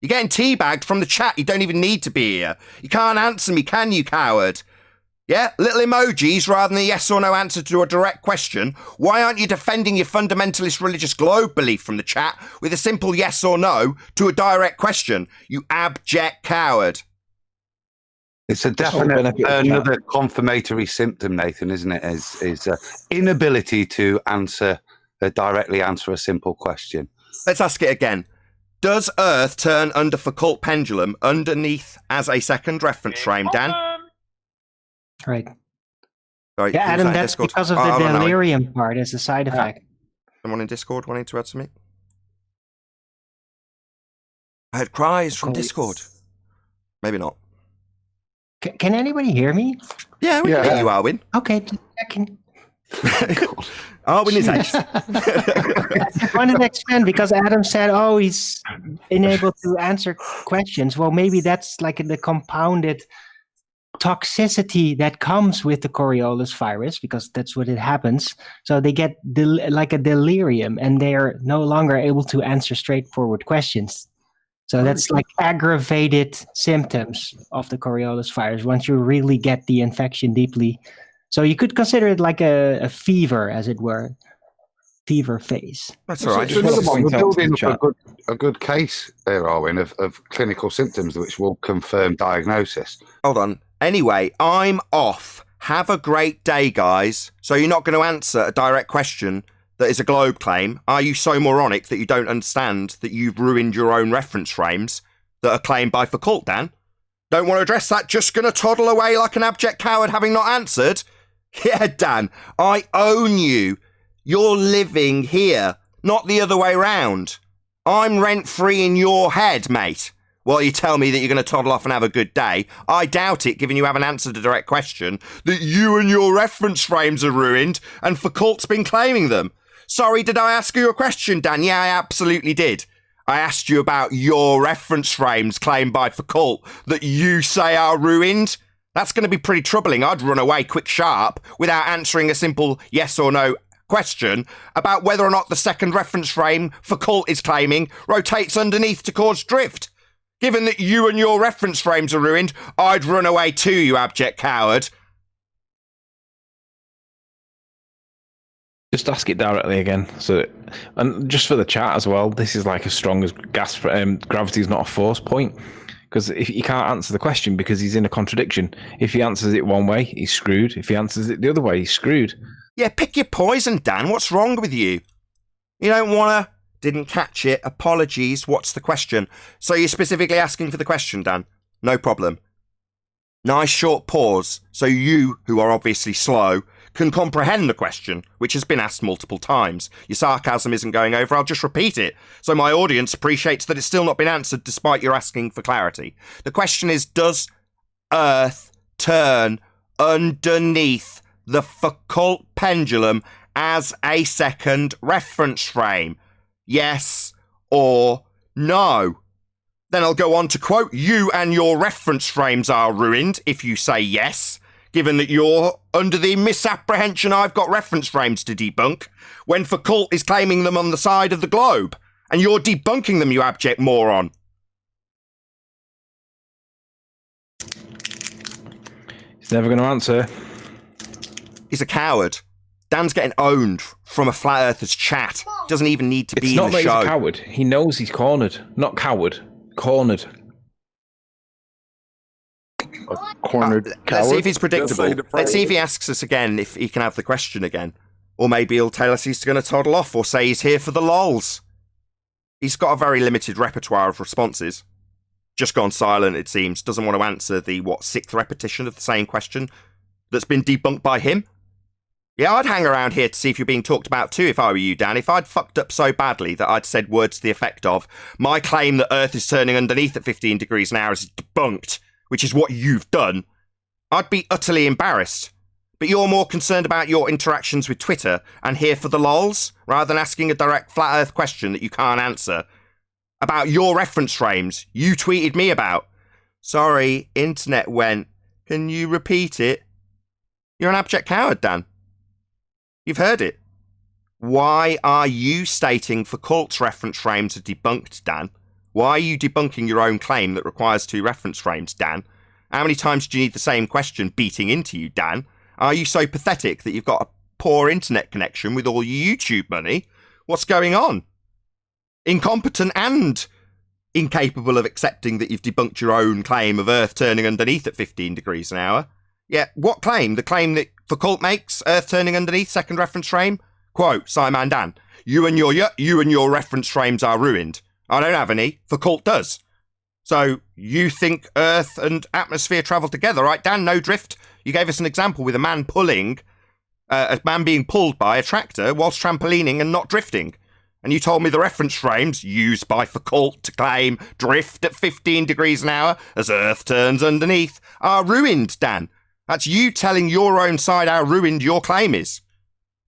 You're getting teabagged from the chat. You don't even need to be here. You can't answer me, can you, coward? Yeah, little emojis rather than a yes or no answer to a direct question. Why aren't you defending your fundamentalist religious globe belief from the chat with a simple yes or no to a direct question? You abject coward. It's a definite another confirmatory symptom, Nathan, isn't it? Is inability to directly answer a simple question. Let's ask it again. Does Earth turn under Foucault pendulum underneath as a second reference frame, Dan? Right. Sorry, Yeah, Adam, that's Discord? because of the delirium part as a side effect. Someone in Discord wanting to add something? I heard cries from Discord. Maybe not. Can anybody hear me? Yeah, we can hear you, Arwin. Okay, just checking. Arwin is ace. I wanted to expand because Adam said, oh, he's unable to answer questions. Well, maybe that's like the compounded toxicity that comes with the Coriolis virus, because that's what it happens. So they get like a delirium and they are no longer able to answer straightforward questions. So that's like aggravated symptoms of the Coriolis virus once you really get the infection deeply. So you could consider it like a fever, as it were. Fever phase. That's all right. We're building up a good case there, Arwin, of clinical symptoms which will confirm diagnosis. Hold on. Anyway, I'm off. Have a great day, guys. So you're not going to answer a direct question that is a globe claim? Are you so moronic that you don't understand that you've ruined your own reference frames that are claimed by Foucault, Dan? Don't want to address that, just going to toddle away like an abject coward having not answered? Yeah, Dan, I own you. You're living here, not the other way round. I'm rent-free in your head, mate. While you tell me that you're going to toddle off and have a good day, I doubt it, given you haven't answered a direct question, that you and your reference frames are ruined and Foucault's been claiming them. Sorry, did I ask you a question, Dan? Yeah, I absolutely did. I asked you about your reference frames claimed by Foucault that you say are ruined. That's going to be pretty troubling. I'd run away quick sharp without answering a simple yes or no question about whether or not the second reference frame Foucault is claiming rotates underneath to cause drift. Given that you and your reference frames are ruined, I'd run away too, you abject coward. Just ask it directly again. And just for the chat as well, this is like as strong as gas. Gravity is not a force point, because if he can't answer the question because he's in a contradiction. If he answers it one way, he's screwed. If he answers it the other way, he's screwed. Yeah, pick your poison, Dan. What's wrong with you? You don't want to... Didn't catch it. Apologies. What's the question? So you're specifically asking for the question, Dan? No problem. Nice short pause, so you, who are obviously slow, can comprehend the question, which has been asked multiple times. Your sarcasm isn't going over, I'll just repeat it, so my audience appreciates that it's still not been answered despite your asking for clarity. The question is, does Earth turn underneath the Foucault pendulum as a second reference frame? Yes or no? Then I'll go on to quote, you and your reference frames are ruined if you say yes, given that you're under the misapprehension I've got reference frames to debunk, when Foucault is claiming them on the side of the globe, and you're debunking them, you abject moron. He's never going to answer. He's a coward. Dan's getting owned from a flat earthers chat. Doesn't even need to be in the show. It's not that he's a coward. He knows he's cornered. Not coward. Cornered. A cornered coward? Let's see if he's predictable. Let's see if he asks us again, if he can have the question again. Or maybe he'll tell us he's going to toddle off or say he's here for the lols. He's got a very limited repertoire of responses. Just gone silent, it seems. Doesn't want to answer the, sixth repetition of the same question that's been debunked by him. Yeah, I'd hang around here to see if you're being talked about too if I were you, Dan. If I'd fucked up so badly that I'd said words to the effect of, my claim that Earth is turning underneath at 15 degrees an hour is debunked, which is what you've done, I'd be utterly embarrassed. But you're more concerned about your interactions with Twitter and here for the lols, rather than asking a direct flat Earth question that you can't answer. About your reference frames you tweeted me about. Sorry, internet went. Can you repeat it? You're an abject coward, Dan. You've heard it. why are you stating Foucault's reference frames are debunked, Dan? Why are you debunking your own claim that requires 2 reference frames, Dan? How many times do you need the same question beating into you, Dan? Are you so pathetic that you've got a poor internet connection with all your YouTube money? What's going on? Incompetent and incapable of accepting that you've debunked your own claim of Earth turning underneath at 15 degrees an hour. Yeah, what claim? The claim that Foucault makes, Earth turning underneath, second reference frame? Quote, SciManDan, you and your reference frames are ruined. I don't have any. Foucault does. So you think Earth and atmosphere travel together, right, Dan? No drift. You gave us an example with a man being pulled by a tractor whilst trampolining and not drifting. And you told me the reference frames used by Foucault to claim drift at 15 degrees an hour as Earth turns underneath are ruined, Dan. That's you telling your own side how ruined your claim is.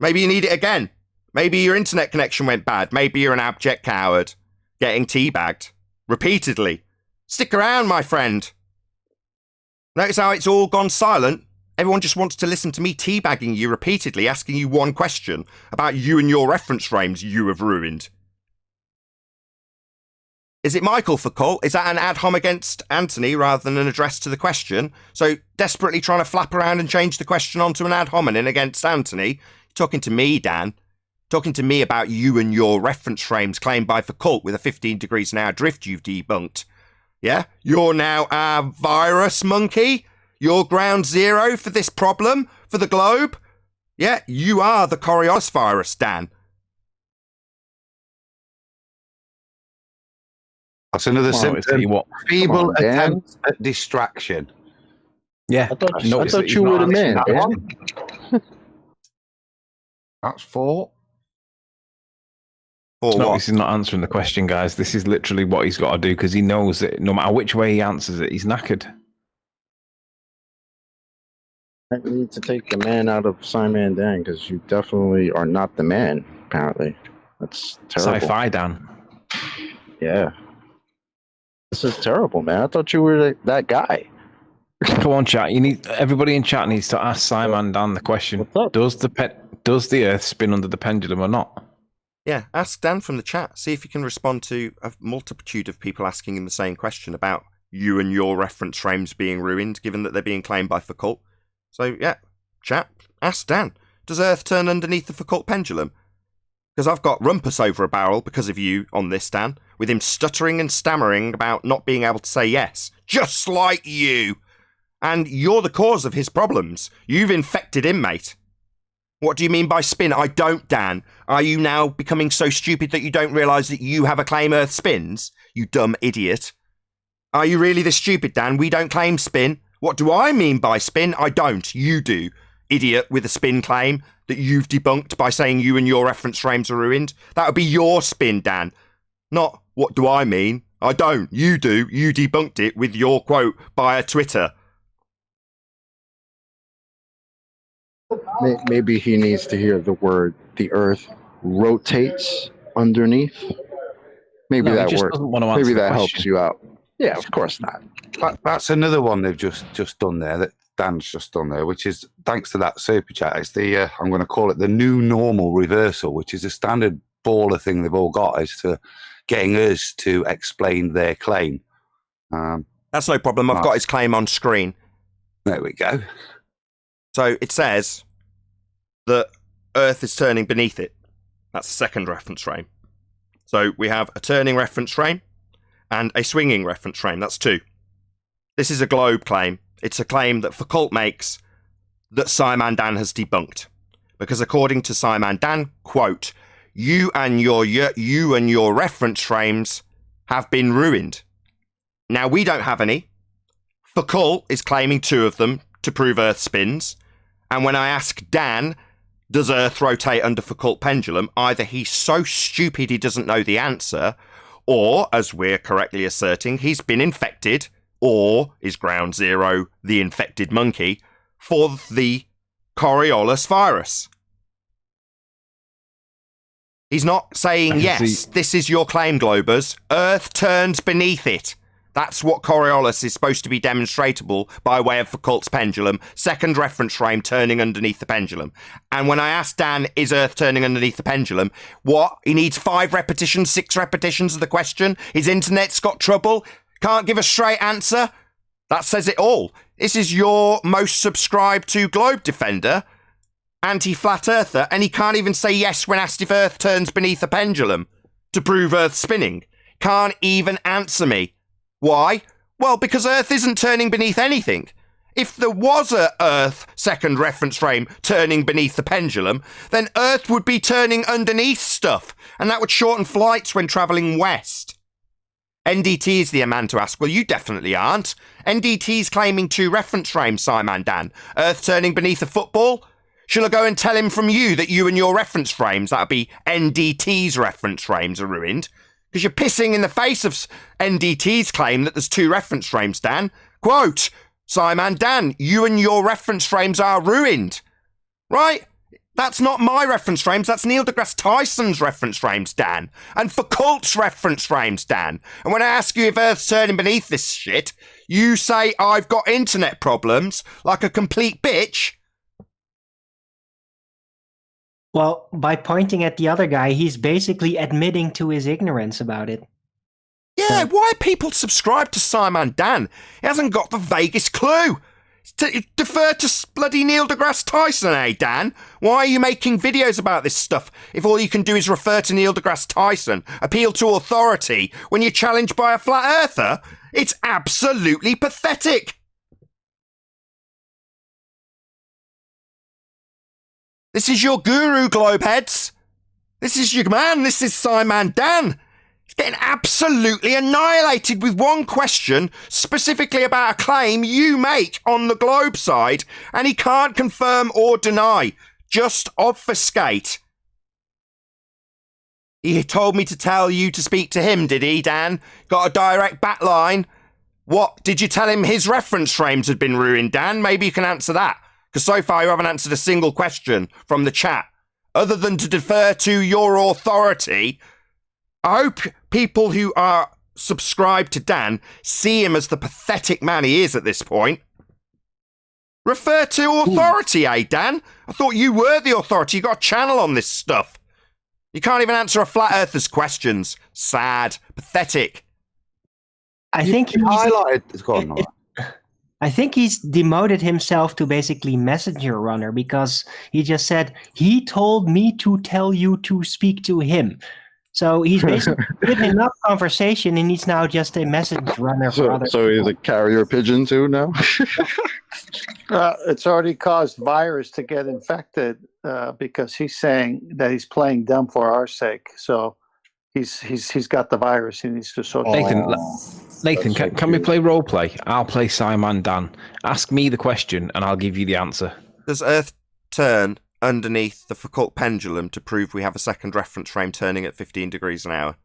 Maybe you need it again. Maybe your internet connection went bad. Maybe you're an abject coward getting teabagged repeatedly. Stick around, my friend. Notice how it's all gone silent? Everyone just wants to listen to me teabagging you repeatedly, asking you one question about you and your reference frames you have ruined. Is it Michael Foucault? Is that an ad hom against Anthony rather than an address to the question? So desperately trying to flap around and change the question onto an ad hominem against Anthony? You're talking to me, Dan. Talking to me about you and your reference frames claimed by Foucault with a 15 degrees an hour drift you've debunked. Yeah? You're now our virus monkey? You're ground zero for this problem? For the globe? Yeah, you are the Coriolis virus, Dan. That's another symptom. Feeble attempt at distraction. Yeah, I thought you were the man. That's 4. No, this is not answering the question, guys. This is literally what he's got to do because he knows that no matter which way he answers it, he's knackered. I need to take the man out of SciManDan because you definitely are not the man, apparently. That's terrible. Sci-fi, Dan. Yeah. This is terrible, man. I thought you were that guy. Come on, chat. Everybody in chat needs to ask SciManDan the question: does the Earth spin under the pendulum or not? Yeah, ask Dan from the chat. See if you can respond to a multitude of people asking him the same question about you and your reference frames being ruined, given that they're being claimed by Foucault. So yeah, chat. Ask Dan. Does Earth turn underneath the Foucault pendulum? Because I've got rumpus over a barrel because of you on this, Dan, with him stuttering and stammering about not being able to say yes. Just like you. And you're the cause of his problems. You've infected him, mate. What do you mean by spin? I don't, Dan. Are you now becoming so stupid that you don't realise that you have a claim Earth spins? You dumb idiot. Are you really this stupid, Dan? We don't claim spin. What do I mean by spin? I don't. You do. Idiot with a spin claim that you've debunked by saying you and your reference frames are ruined. That would be your spin, Dan. Not, what do I mean? I don't. You do. You debunked it with your quote via Twitter. Maybe he needs to hear the word, the Earth rotates underneath. Maybe that works. Maybe that helps you out. Yeah, of course not. That's another one they've just done there, that Dan's just done there, which is, thanks to that super chat, it's the, I'm going to call it the new normal reversal, which is a standard baller thing they've all got, is to getting us to explain their claim. That's no problem. I've got his claim on screen. There we go. So it says that Earth is turning beneath it. That's the second reference frame. So we have a turning reference frame and a swinging reference frame. That's 2. This is a globe claim. It's a claim that Foucault makes that SciManDan has debunked. Because according to SciManDan, quote, you and your reference frames have been ruined. Now, we don't have any. Foucault is claiming 2 of them to prove Earth spins. And when I ask Dan, does Earth rotate under Foucault pendulum, either he's so stupid he doesn't know the answer, or, as we're correctly asserting, he's been infected, or is ground zero the infected monkey, for the Coriolis virus. He's not saying, yes, this is your claim, Globers. Earth turns beneath it. That's what Coriolis is supposed to be demonstratable by way of Foucault's pendulum, second reference frame turning underneath the pendulum. And when I asked Dan, is Earth turning underneath the pendulum? What? He needs 5 repetitions, 6 repetitions of the question? His internet's got trouble? Can't give a straight answer? That says it all. This is your most subscribed to Globe Defender, anti-flat earther, and he can't even say yes when asked if Earth turns beneath a pendulum to prove Earth spinning. Can't even answer me. Why? Well, because Earth isn't turning beneath anything. If there was a Earth second reference frame turning beneath the pendulum, then Earth would be turning underneath stuff, and that would shorten flights when travelling west. NDT is the man to ask. Well, you definitely aren't. NDT's claiming 2 reference frames, SciManDan. Earth turning beneath a football? Shall I go and tell him from you that you and your reference frames, that'll be NDT's reference frames, are ruined? Because you're pissing in the face of NDT's claim that there's 2 reference frames, Dan. Quote, SciManDan, you and your reference frames are ruined. Right? That's not my reference frames, that's Neil deGrasse Tyson's reference frames, Dan. And Foucault's reference frames, Dan. And when I ask you if Earth's turning beneath this shit, you say I've got internet problems, like a complete bitch. Well, by pointing at the other guy, he's basically admitting to his ignorance about it. Yeah, why people subscribe to SciManDan? He hasn't got the vaguest clue. Defer to bloody Neil deGrasse Tyson, eh, Dan? Why are you making videos about this stuff if all you can do is refer to Neil deGrasse Tyson, appeal to authority when you're challenged by a flat earther? It's absolutely pathetic. This is your guru, Globeheads. This is your man. This is SciManDan. He's getting absolutely annihilated with one question, specifically about a claim you make on the Globe side, and he can't confirm or deny, just obfuscate. He told me to tell you to speak to him, did he, Dan? Got a direct bat line? What, did you tell him his reference frames had been ruined, Dan? Maybe you can answer that, because so far you haven't answered a single question from the chat, other than to defer to your authority. I hope people who are subscribed to Dan see him as the pathetic man he is at this point. Refer to authority, eh, Dan? I thought you were the authority. You got a channel on this stuff. You can't even answer a flat earther's questions. Sad. Pathetic. I think he's highlighted. Go on, Noah. I think he's demoted himself to basically messenger runner, because he just said, he told me to tell you to speak to him. So he's basically with enough conversation, and he's now just a message runner for other So he's people. a carrier pigeon too now? It's already caused virus to get infected because he's saying that he's playing dumb for our sake. So he's got the virus. He needs to sort. Nathan, can we play role play? I'll play SciManDan. Ask me the question, and I'll give you the answer. Does Earth turn underneath the Foucault pendulum to prove we have a second reference frame turning at 15 degrees an hour?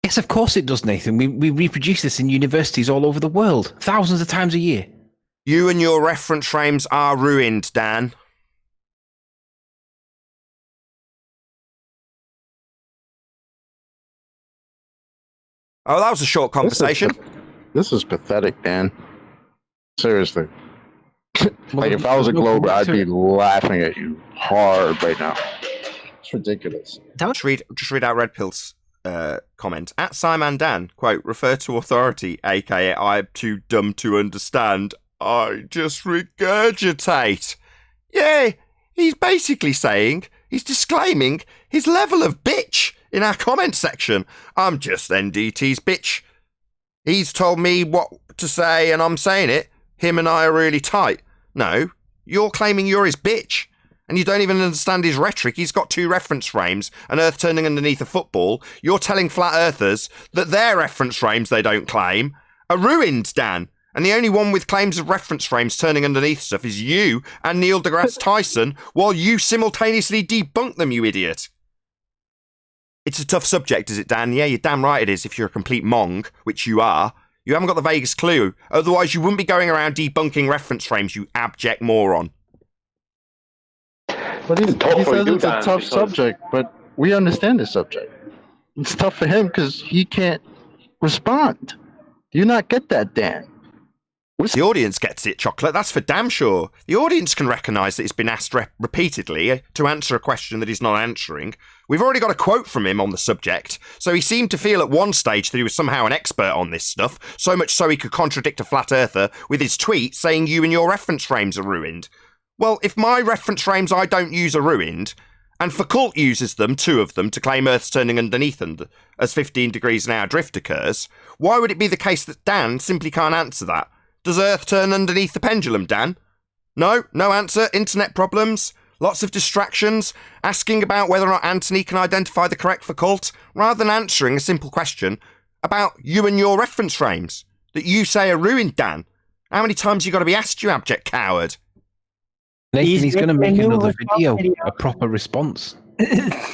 Yes, of course it does, Nathan. We reproduce this in universities all over the world, thousands of times a year. You and your reference frames are ruined, Dan. Oh, that was a short conversation. This is pathetic, Dan. Seriously. Like, if I was a Globe, I'd be laughing at you hard right now. It's ridiculous. Just read out Red Pill's comment. At SciManDan, quote, refer to authority, aka I'm too dumb to understand. I just regurgitate. Yeah, he's basically saying, he's disclaiming his level of bitch in our comment section. I'm just NDT's bitch. He's told me what to say and I'm saying it. Him and I are really tight. No, you're claiming you're his bitch. And you don't even understand his rhetoric. He's got 2 reference frames, an Earth turning underneath a football. You're telling flat earthers that their reference frames they don't claim are ruined, Dan. And the only one with claims of reference frames turning underneath stuff is you and Neil deGrasse Tyson, while you simultaneously debunk them, you idiot. It's a tough subject, is it, Dan? Yeah, you're damn right it is if you're a complete mong, which you are. You haven't got the vaguest clue. Otherwise, you wouldn't be going around debunking reference frames, you abject moron. But he says it's a tough subject, but we understand the subject. It's tough for him because he can't respond. Do you not get that, Dan? The audience gets it, Chocolate. That's for damn sure. The audience can recognise that he's been asked repeatedly to answer a question that he's not answering. We've already got a quote from him on the subject, so he seemed to feel at one stage that he was somehow an expert on this stuff, so much so he could contradict a flat earther with his tweet saying you and your reference frames are ruined. Well, if my reference frames I don't use are ruined, and Foucault uses them, 2 of them, to claim Earth's turning underneath as 15 degrees an hour drift occurs, why would it be the case that Dan simply can't answer that? Does Earth turn underneath the pendulum, Dan? No answer. Internet problems, lots of distractions, asking about whether or not Anthony can identify the correct Foucault, rather than answering a simple question about you and your reference frames that you say are ruined, Dan. How many times you got to be asked, you abject coward? Nathan, he's going to make another video, a proper response.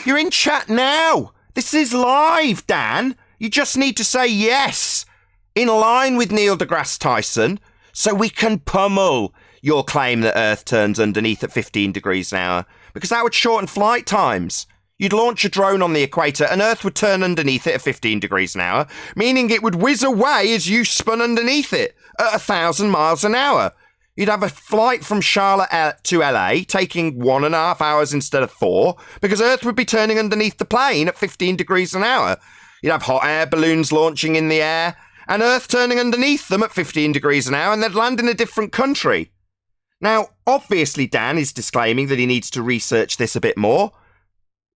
You're in chat now. This is live, Dan. You just need to say yes, in line with Neil deGrasse Tyson, so we can pummel your claim that Earth turns underneath at 15 degrees an hour, because that would shorten flight times. You'd launch a drone on the equator and Earth would turn underneath it at 15 degrees an hour, meaning it would whiz away as you spun underneath it at 1,000 miles an hour. You'd have a flight from Charlotte to LA, taking 1.5 hours instead of 4, because Earth would be turning underneath the plane at 15 degrees an hour. You'd have hot air balloons launching in the air, and Earth turning underneath them at 15 degrees an hour, and they'd land in a different country. Now, obviously Dan is disclaiming that he needs to research this a bit more,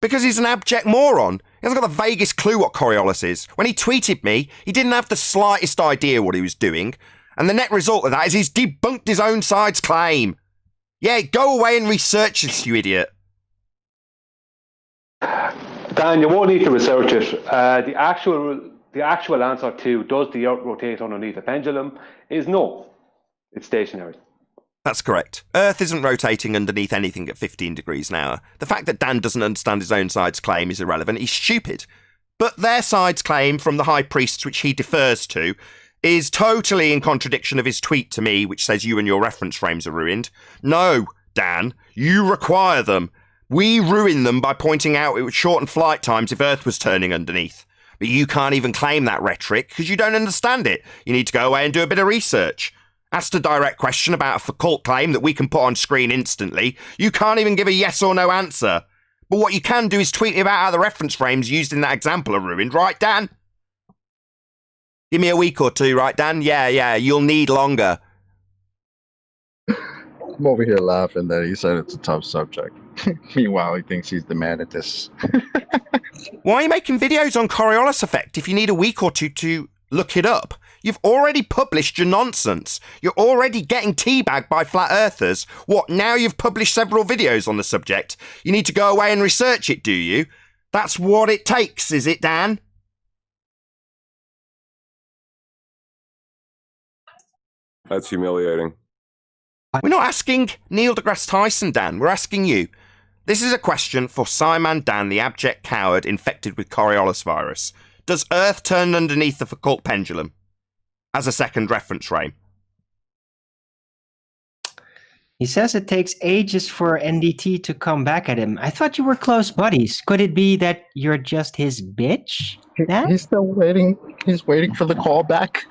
because he's an abject moron. He hasn't got the vaguest clue what Coriolis is. When he tweeted me, he didn't have the slightest idea what he was doing, and the net result of that is he's debunked his own side's claim. Yeah, go away and research this, you idiot. Dan, you won't need to research it. The actual answer to does the Earth rotate underneath a pendulum is no. It's stationary. That's correct. Earth isn't rotating underneath anything at 15 degrees an hour. The fact that Dan doesn't understand his own side's claim is irrelevant. He's stupid. But their side's claim from the high priests, which he defers to, is totally in contradiction of his tweet to me, which says you and your reference frames are ruined. No, Dan, you require them. We ruin them by pointing out it would shorten flight times if Earth was turning underneath. But you can't even claim that rhetoric because you don't understand it. You need to go away and do a bit of research. Asked a direct question about a Foucault claim that we can put on screen instantly, you can't even give a yes or no answer. But what you can do is tweet about how the reference frames used in that example are ruined, right, Dan? Give me a week or 2, right, Dan? Yeah, you'll need longer. I'm over here laughing that he said it's a tough subject. Meanwhile, he thinks he's the man at this. Why are you making videos on Coriolis effect if you need a week or 2 to look it up? You've already published your nonsense. You're already getting teabagged by flat earthers. What, now you've published several videos on the subject? You need to go away and research it, do you? That's what it takes, is it, Dan? That's humiliating. We're not asking Neil deGrasse Tyson, Dan. We're asking you. This is a question for SciManDan, the abject coward infected with Coriolis virus. Does Earth turn underneath the Foucault pendulum as a second reference frame? He says it takes ages for NDT to come back at him. I thought you were close buddies. Could it be that you're just his bitch? Dan? He's still waiting. He's waiting for the call back.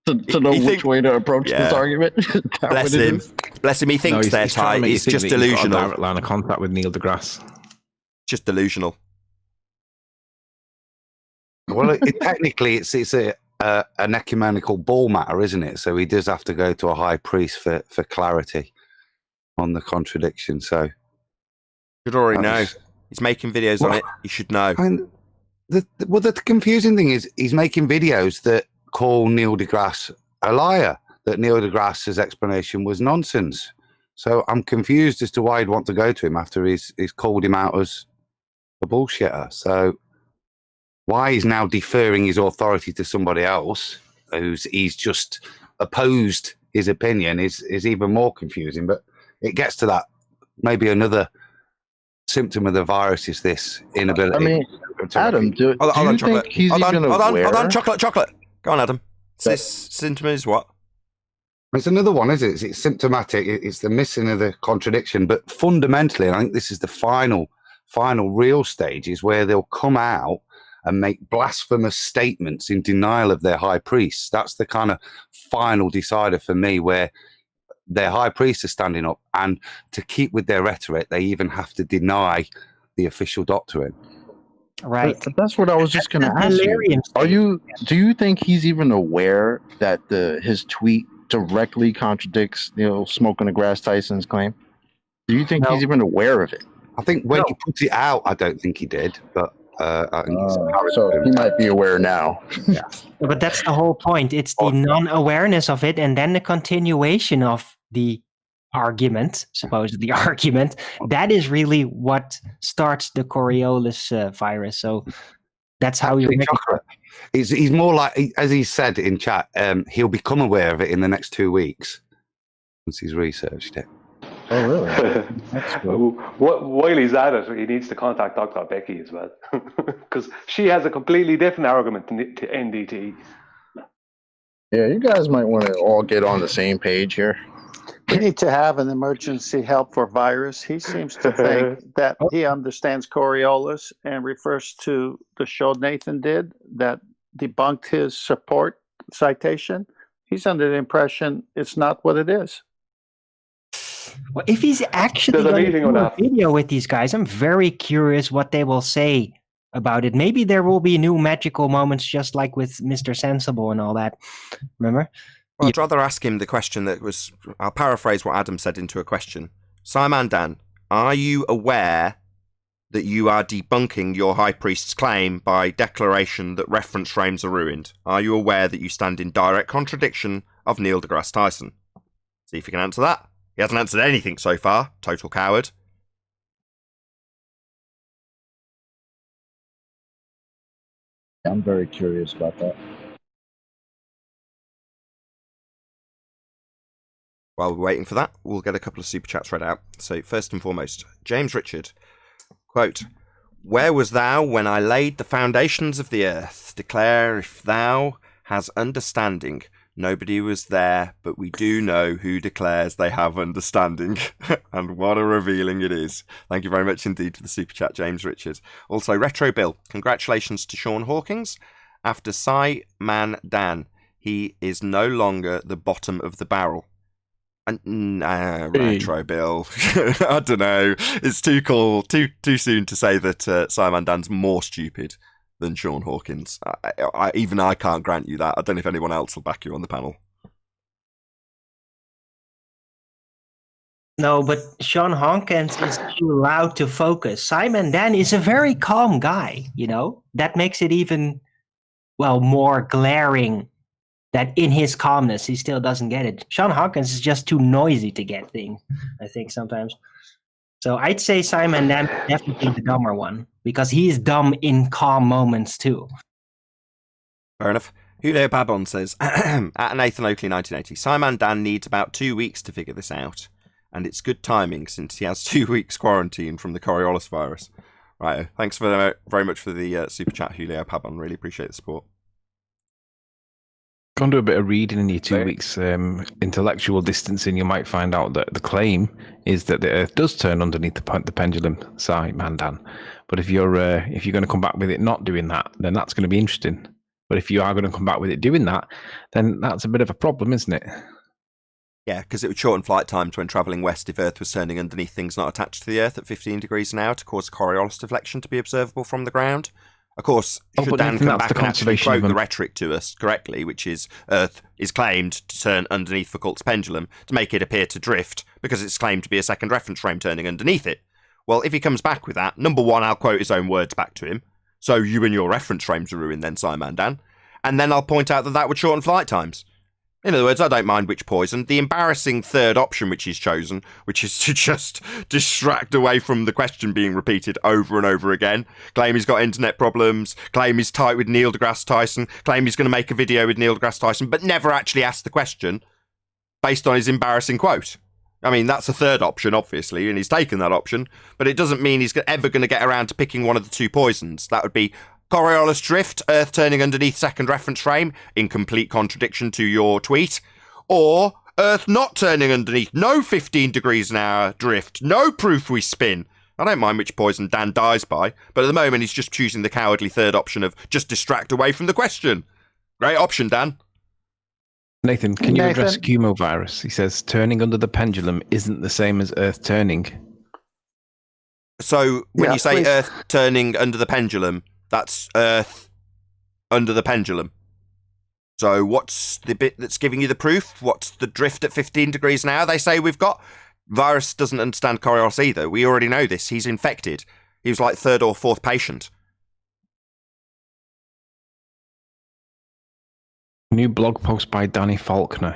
To know which way to approach this argument. Bless him. Bless him. He thinks they're tight. It's just delusional. Direct line of contact with Neil deGrasse. Just delusional. Well, technically, it's an ecumenical ball matter, isn't it? So he does have to go to a high priest for clarity on the contradiction. So you'd already know. He's making videos on it. You should know. I mean, the confusing thing is he's making videos that call Neil deGrasse a liar, that Neil deGrasse's explanation was nonsense. So I'm confused as to why he'd want to go to him after he's called him out as a bullshitter. So why he's now deferring his authority to somebody else he's just opposed his opinion is even more confusing. But it gets to that. Maybe another symptom of the virus is this inability. I mean, Adam, do you think he's even aware? Hold on, chocolate. Go on, Adam. This symptom is what? It's another one, isn't it? It's symptomatic. It's the missing of the contradiction. But fundamentally, I think this is the final real stage, is where they'll come out and make blasphemous statements in denial of their high priest. That's the kind of final decider for me, where their high priest is standing up, and to keep with their rhetoric, they even have to deny the official doctrine. Right. But that's what I was just going to ask you. Do you think he's even aware that his tweet directly contradicts Smoking the Grass Tyson's claim? Do you think he's even aware of it? I think when he put it out, I don't think he did, but I think so he might be aware now. Yeah. But that's the whole point. It's the non-awareness of it, and then the continuation of the argument, supposedly argument. That is really what starts the Coriolis virus. So that's how you make it. He's more like, as he said in chat, he'll become aware of it in the next 2 weeks once he's researched it. Oh, really? That's cool. While he's at it, he needs to contact Dr. Becky as well, because she has a completely different argument to NDT. Yeah, you guys might want to all get on the same page here. We need to have an emergency help for virus. He seems to think that he understands Coriolis and refers to the show Nathan did that debunked his support citation. He's under the impression it's not what it is. Well, if he's actually going to do a video with these guys, I'm very curious what they will say about it. Maybe there will be new magical moments, just like with Mr. Sensible and all that. Remember? Well, I'd rather ask him the question that was, I'll paraphrase what Adam said into a question. SciManDan, are you aware that you are debunking your high priest's claim by declaration that reference frames are ruined? Are you aware that you stand in direct contradiction of Neil deGrasse Tyson? See if you can answer that. He hasn't answered anything so far. Total coward. I'm very curious about that. While we're waiting for that, we'll get a couple of super chats read out. So first and foremost, James Richard, quote, "Where was thou when I laid the foundations of the earth? Declare if thou has understanding. Nobody was there, but we do know who declares they have understanding." And what a revealing it is. Thank you very much indeed for the super chat, James Richard. Also, Retro Bill, congratulations to Sean Hawkins. After SciManDan, he is no longer the bottom of the barrel. Retro Bill. I don't know. It's too cool, too soon to say that SciManDan's more stupid than Sean Hawkins. Even I can't grant you that. I don't know if anyone else will back you on the panel. No, but Sean Hawkins is too loud to focus. SciManDan is a very calm guy, That makes it even, more glaring that in his calmness, he still doesn't get it. Sean Hawkins is just too noisy to get things, I think, sometimes. So I'd say SciManDan is definitely the dumber one, because he's dumb in calm moments too. Fair enough. Julio Babon says, at Nathan Oakley 1980, SciManDan needs about 2 weeks to figure this out. And it's good timing since he has 2 weeks quarantine from the Coriolis virus. Right, thanks very much for the super chat, Julio Babon. Really appreciate the support. Go and do a bit of reading in your 2 weeks intellectual distancing. You might find out that the claim is that the Earth does turn underneath the pendulum, SciManDan. But if you're going to come back with it not doing that, then that's going to be interesting. But if you are going to come back with it doing that, then that's a bit of a problem, isn't it? Yeah, because it would shorten flight times when travelling west if Earth was turning underneath things not attached to the Earth at 15 degrees an hour to cause a Coriolis deflection to be observable from the ground. Of course, should Dan come back and actually quote the rhetoric to us correctly, which is Earth is claimed to turn underneath Foucault's pendulum to make it appear to drift because it's claimed to be a second reference frame turning underneath it. Well, if he comes back with that, number one, I'll quote his own words back to him. So you and your reference frames are ruined then, SciManDan. And then I'll point out that would shorten flight times. In other words, I don't mind which poison. The embarrassing third option which he's chosen, which is to just distract away from the question being repeated over and over again, claim he's got internet problems, claim he's tight with Neil deGrasse Tyson, claim he's going to make a video with Neil deGrasse Tyson, but never actually ask the question based on his embarrassing quote. I mean, that's a third option, obviously, and he's taken that option, but it doesn't mean he's ever going to get around to picking one of the two poisons. That would be Coriolis drift, Earth turning underneath second reference frame, in complete contradiction to your tweet, or Earth not turning underneath, no 15 degrees an hour drift, no proof we spin. I don't mind which poison Dan dies by, but at the moment he's just choosing the cowardly third option of just distract away from the question. Great option, Dan. Nathan, can you address Cumovirus? He says turning under the pendulum isn't the same as Earth turning. So when you say Earth turning under the pendulum, that's Earth under the pendulum. So what's the bit that's giving you the proof? What's the drift at 15 degrees an hour they say we've got? Virus doesn't understand Coriolis either. We already know this. He's infected. He was like third or fourth patient. New blog post by Danny Faulkner.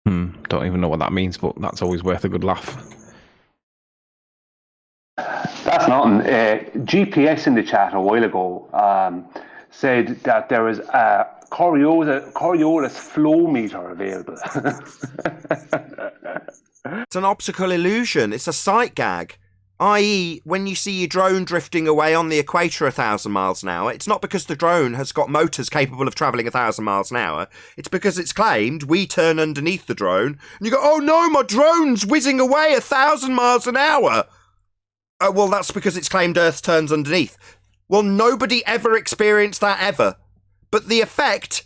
Don't even know what that means, but that's always worth a good laugh. That's nothing. GPS in the chat a while ago said that there is a Coriolis flow meter available. It's an optical illusion. It's a sight gag. I.e., when you see your drone drifting away on the equator 1,000 miles an hour, it's not because the drone has got motors capable of travelling 1,000 miles an hour. It's because it's claimed we turn underneath the drone, and you go, oh no, my drone's whizzing away 1,000 miles an hour. Well, that's because it's claimed Earth turns underneath. Well, nobody ever experienced that ever. But the effect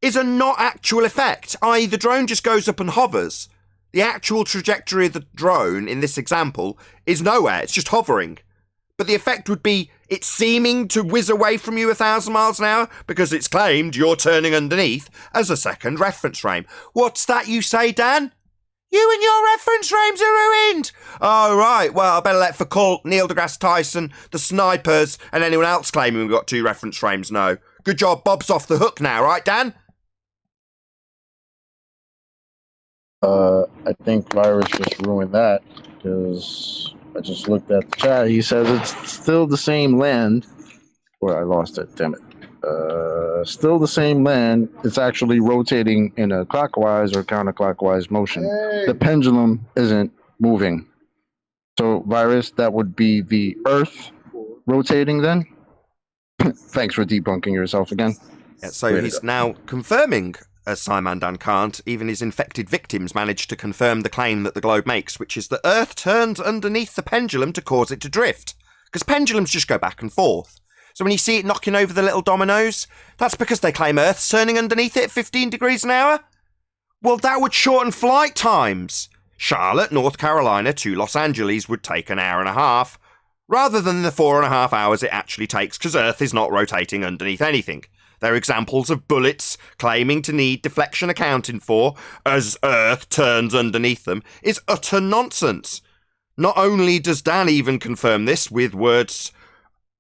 is a not actual effect, i.e. the drone just goes up and hovers. The actual trajectory of the drone in this example is nowhere, it's just hovering. But the effect would be it's seeming to whiz away from you 1,000 miles an hour because it's claimed you're turning underneath as a second reference frame. What's that you say, Dan? You and your reference frames are ruined! Oh, right, well, I better let Foucault, Neil deGrasse Tyson, the snipers, and anyone else claiming we've got 2 reference frames know. Good job, Bob's off the hook now, right, Dan? I think Virus just ruined that because I just looked at the chat. He says it's still the same land. Where I lost it, damn it. Still the same land. It's actually rotating in a clockwise or counterclockwise motion. The pendulum isn't moving. So, Virus, that would be the Earth rotating then? Thanks for debunking yourself again. Yeah, so he's now confirming, as SciManDan can't, even his infected victims managed to confirm the claim that the globe makes, which is that Earth turns underneath the pendulum to cause it to drift. Because pendulums just go back and forth. So when you see it knocking over the little dominoes, that's because they claim Earth's turning underneath it at 15 degrees an hour? Well, that would shorten flight times. Charlotte, North Carolina to Los Angeles would take an hour and a half, rather than the 4.5 hours it actually takes because Earth is not rotating underneath anything. They're examples of bullets claiming to need deflection accounting for as Earth turns underneath them is utter nonsense. Not only does Dan even confirm this with words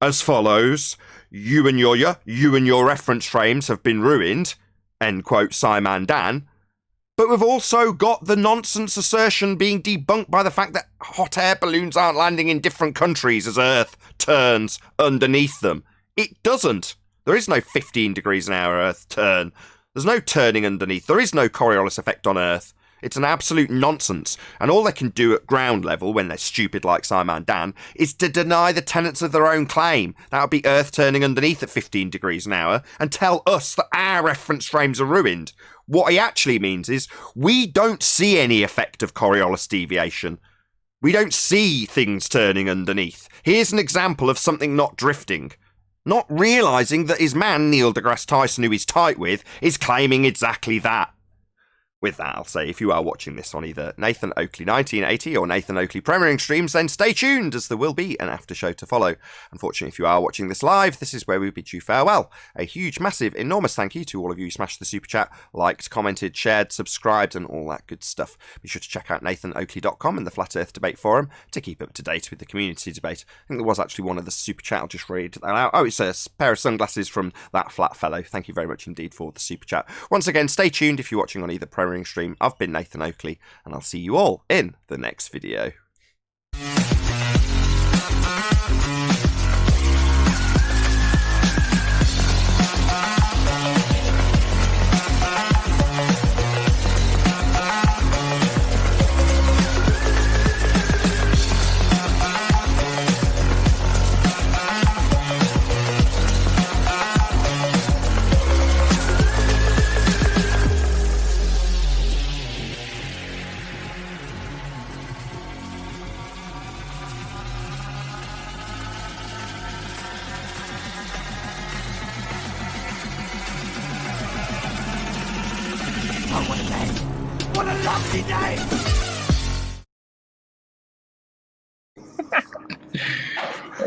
as follows, you and your reference frames have been ruined, end quote SciManDan, but we've also got the nonsense assertion being debunked by the fact that hot air balloons aren't landing in different countries as Earth turns underneath them. It doesn't. There is no 15 degrees an hour Earth turn. There's no turning underneath. There is no Coriolis effect on Earth. It's an absolute nonsense. And all they can do at ground level, when they're stupid like SciManDan, is to deny the tenets of their own claim. That would be Earth turning underneath at 15 degrees an hour, and tell us that our reference frames are ruined. What he actually means is, we don't see any effect of Coriolis deviation. We don't see things turning underneath. Here's an example of something not drifting. Not realising that his man, Neil deGrasse Tyson, who he's tight with, is claiming exactly that. With that, I'll say, if you are watching this on either Nathan Oakley 1980 or Nathan Oakley premiering streams, then stay tuned, as there will be an after show to follow. Unfortunately, if you are watching this live, this is where we bid you farewell. A huge, massive, enormous thank you to all of you who smashed the super chat, liked, commented, shared, subscribed, and all that good stuff. Be sure to check out nathanoakley.com and the Flat Earth Debate Forum to keep up to date with the community debate. I think there was actually one of the super chat. I'll just read that out. Oh, it's a pair of sunglasses from that flat fellow. Thank you very much indeed for the super chat. Once again, stay tuned if you're watching on either premiering stream. I've been Nathan Oakley, and I'll see you all in the next video.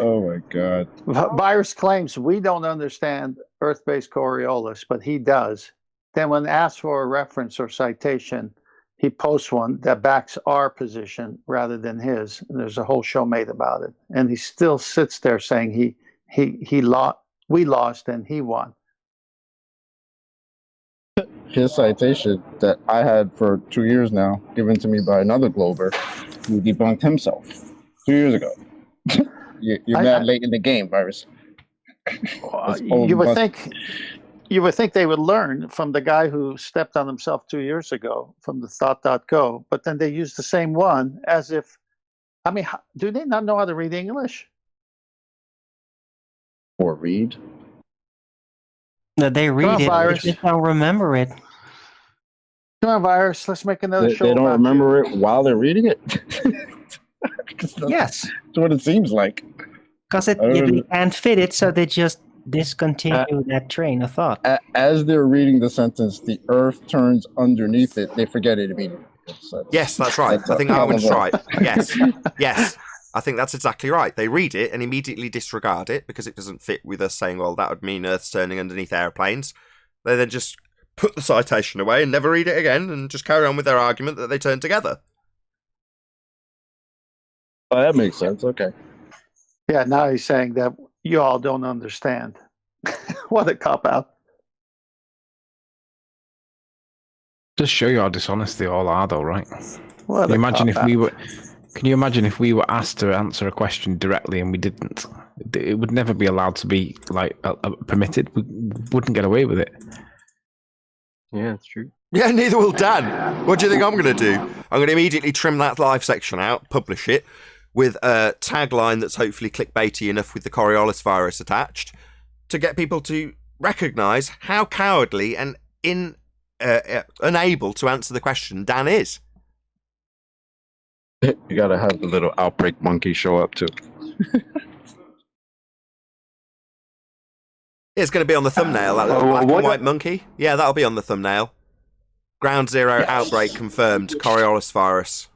Oh my God. Virus claims we don't understand Earth-based Coriolis, but he does. Then when asked for a reference or citation, he posts one that backs our position rather than his. And there's a whole show made about it. And he still sits there saying we lost and he won. His citation that I had for 2 years now, given to me by another Glober, who debunked himself 2 years ago. You're mad late in the game, Virus. You would think they would learn from the guy who stepped on himself 2 years ago from the thought.go, but then they use the same one as if, I mean, do they not know how to read English? Or read? No, they read it, Virus. they just don't remember it. Come on, Virus, let's make another show. They don't remember it while they're reading it? Yes. That's what it seems like. Because they can't fit it, so they just discontinue that train of thought. As they're reading the sentence, the earth turns underneath it, they forget it immediately. Yes, that's right. I think Arwen's right. Yes. Yes. I think that's exactly right. They read it and immediately disregard it because it doesn't fit with us saying, well, that would mean Earth's turning underneath airplanes. They then just put the citation away and never read it again and just carry on with their argument that they turn together. Oh, that makes sense. Okay. Yeah, now he's saying that you all don't understand. What a cop-out. Just show you how dishonest they all are, though, right? What Can you imagine if we were asked to answer a question directly and we didn't? It would never be allowed to be permitted. We wouldn't get away with it. Yeah, that's true. Yeah, neither will Dan. What do you think I'm going to do? I'm going to immediately trim that live section out, publish it, with a tagline that's hopefully clickbaity enough with the Coriolis virus attached to get people to recognise how cowardly and unable to answer the question Dan is. You gotta have the little Outbreak monkey show up too. It's going to be on the thumbnail, that little black and white monkey. Yeah, that'll be on the thumbnail. Ground Zero Outbreak confirmed, Coriolis virus.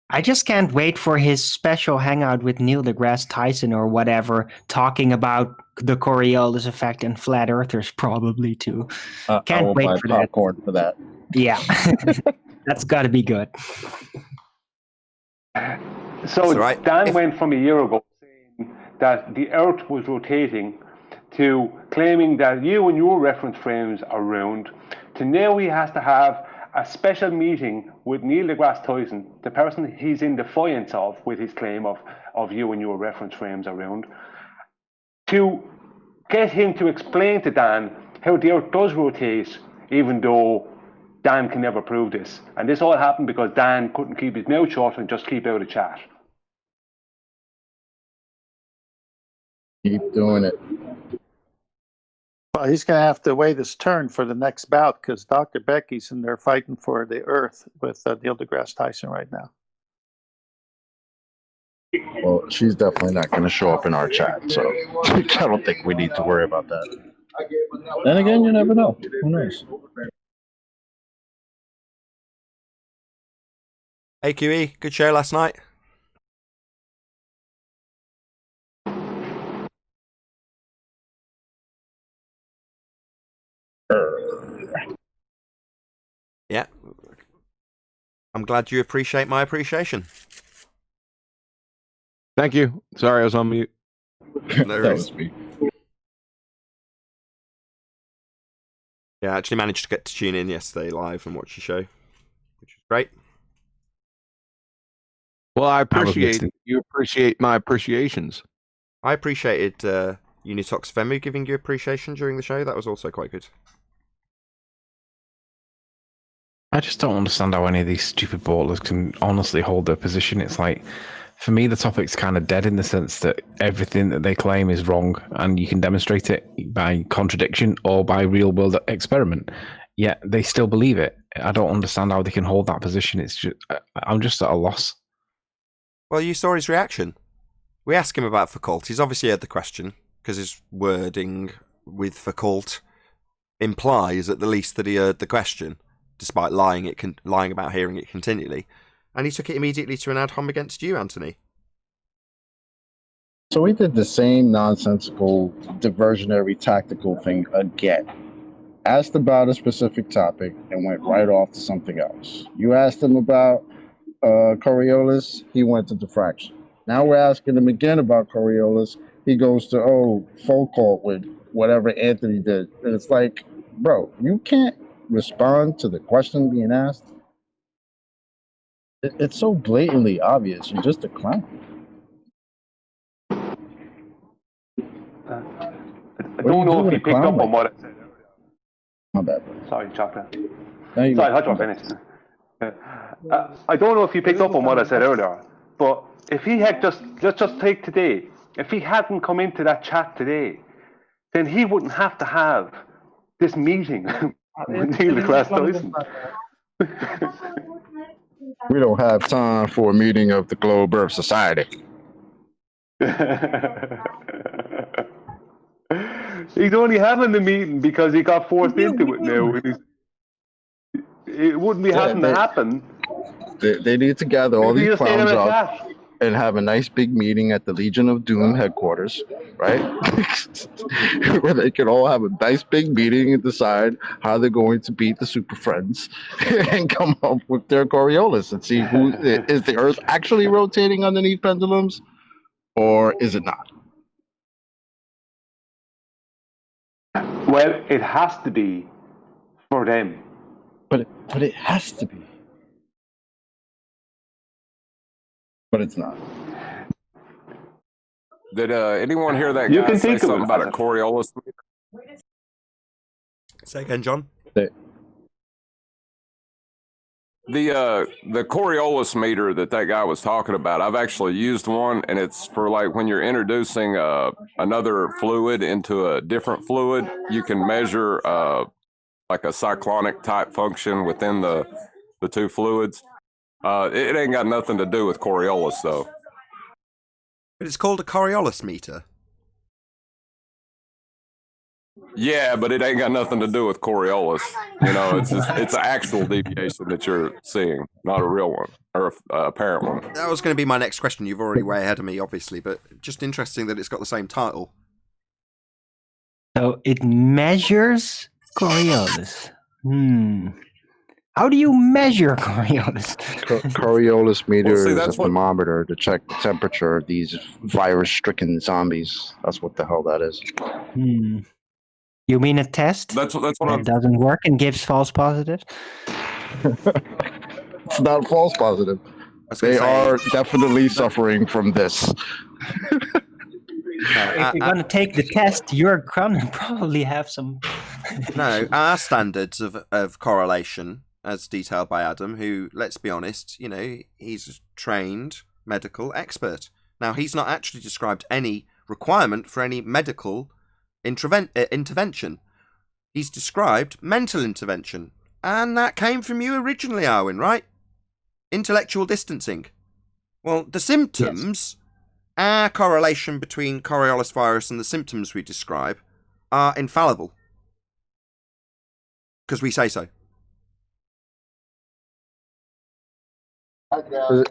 I just can't wait for his special hangout with Neil deGrasse Tyson or whatever, talking about the Coriolis effect and flat earthers probably too. Can't wait for that. Popcorn for that. Yeah, that's got to be good. So right. Dan went from a year ago saying that the Earth was rotating to claiming that you and your reference frames are round, to now he has to have a special meeting with Neil deGrasse Tyson, the person he's in defiance of with his claim of you and your reference frames are round, to get him to explain to Dan how the Earth does rotate, even though Dan can never prove this. And this all happened because Dan couldn't keep his mouth shut and just keep out of chat. Keep doing it. Well, he's going to have to wait his turn for the next bout because Dr. Becky's in there fighting for the Earth with Neil deGrasse Tyson right now. Well, she's definitely not going to show up in our chat, so I don't think we need to worry about that. Then again, you never know. Who knows? Hey QE, good show last night. Yeah. I'm glad you appreciate my appreciation. Thank you. Sorry, I was on mute. No worries. Yeah, I actually managed to get to tune in yesterday live and watch your show, which was great. Well, I appreciate you appreciate my appreciations. I appreciated Unitox Vemu giving you appreciation during the show. That was also quite good. I just don't understand how any of these stupid ballers can honestly hold their position. It's like, for me, the topic's kind of dead in the sense that everything that they claim is wrong, and you can demonstrate it by contradiction or by real-world experiment. Yet they still believe it. I don't understand how they can hold that position. It's just, I'm just at a loss. Well, you saw his reaction. We asked him about Foucault. He's obviously heard the question because his wording with Foucault implies, at the least, that he heard the question. despite lying about hearing it continually. And he took it immediately to an ad hom against you, Anthony. So we did the same nonsensical, diversionary, tactical thing again. Asked about a specific topic and went right off to something else. You asked him about Coriolis, he went to diffraction. Now we're asking him again about Coriolis. He goes to, Foucault with whatever Anthony did. And it's like, bro, you can't respond to the question being asked. It's so blatantly obvious. You're just a clown. I don't know if you picked up on what I said earlier. My bad. Sorry, Chocolate. Sorry, how'd you finish? I don't know if you picked up on what I said earlier, but if he had let's just take today, if he hadn't come into that chat today, then he wouldn't have to have this meeting with Neil deGrasse Tyson. We don't have time for a meeting of the Globe Earth Society. He's only having the meeting because he got forced into it now. It wouldn't be having to happen. They need to gather all these clowns up and have a nice big meeting at the Legion of Doom headquarters, right? Where they can all have a nice big meeting and decide how they're going to beat the Super Friends and come up with their Coriolis and see who is the Earth actually rotating underneath pendulums, or is it not? Well, it has to be for them. But it has to be. But it's not. Did anyone hear that guy say something about a Coriolis meter? Say again, John. The Coriolis meter that guy was talking about, I've actually used one, and it's for like when you're introducing another fluid into a different fluid, you can measure like a cyclonic type function within the two fluids. It ain't got nothing to do with Coriolis, though. But it's called a Coriolis meter. Yeah, but it ain't got nothing to do with Coriolis. You know, it's an actual deviation that you're seeing, not a real one or a apparent one. That was going to be my next question. You've already way ahead of me, obviously, but just interesting that it's got the same title. So it measures Coriolis. How do you measure Coriolis? Coriolis meter is a thermometer to check the temperature of these virus-stricken zombies. That's what the hell that is. You mean a test? That's what that doesn't work and gives false positives? It's not false positive. They are definitely suffering from this. If you're going to take the test, you're going to probably have some... No, our standards of correlation, as detailed by Adam, who, let's be honest, he's a trained medical expert. Now, he's not actually described any requirement for any medical intervention. He's described mental intervention. And that came from you originally, Arwin, right? Intellectual distancing. Well, the symptoms, our correlation between Coriolis virus and the symptoms we describe are infallible. Because we say so.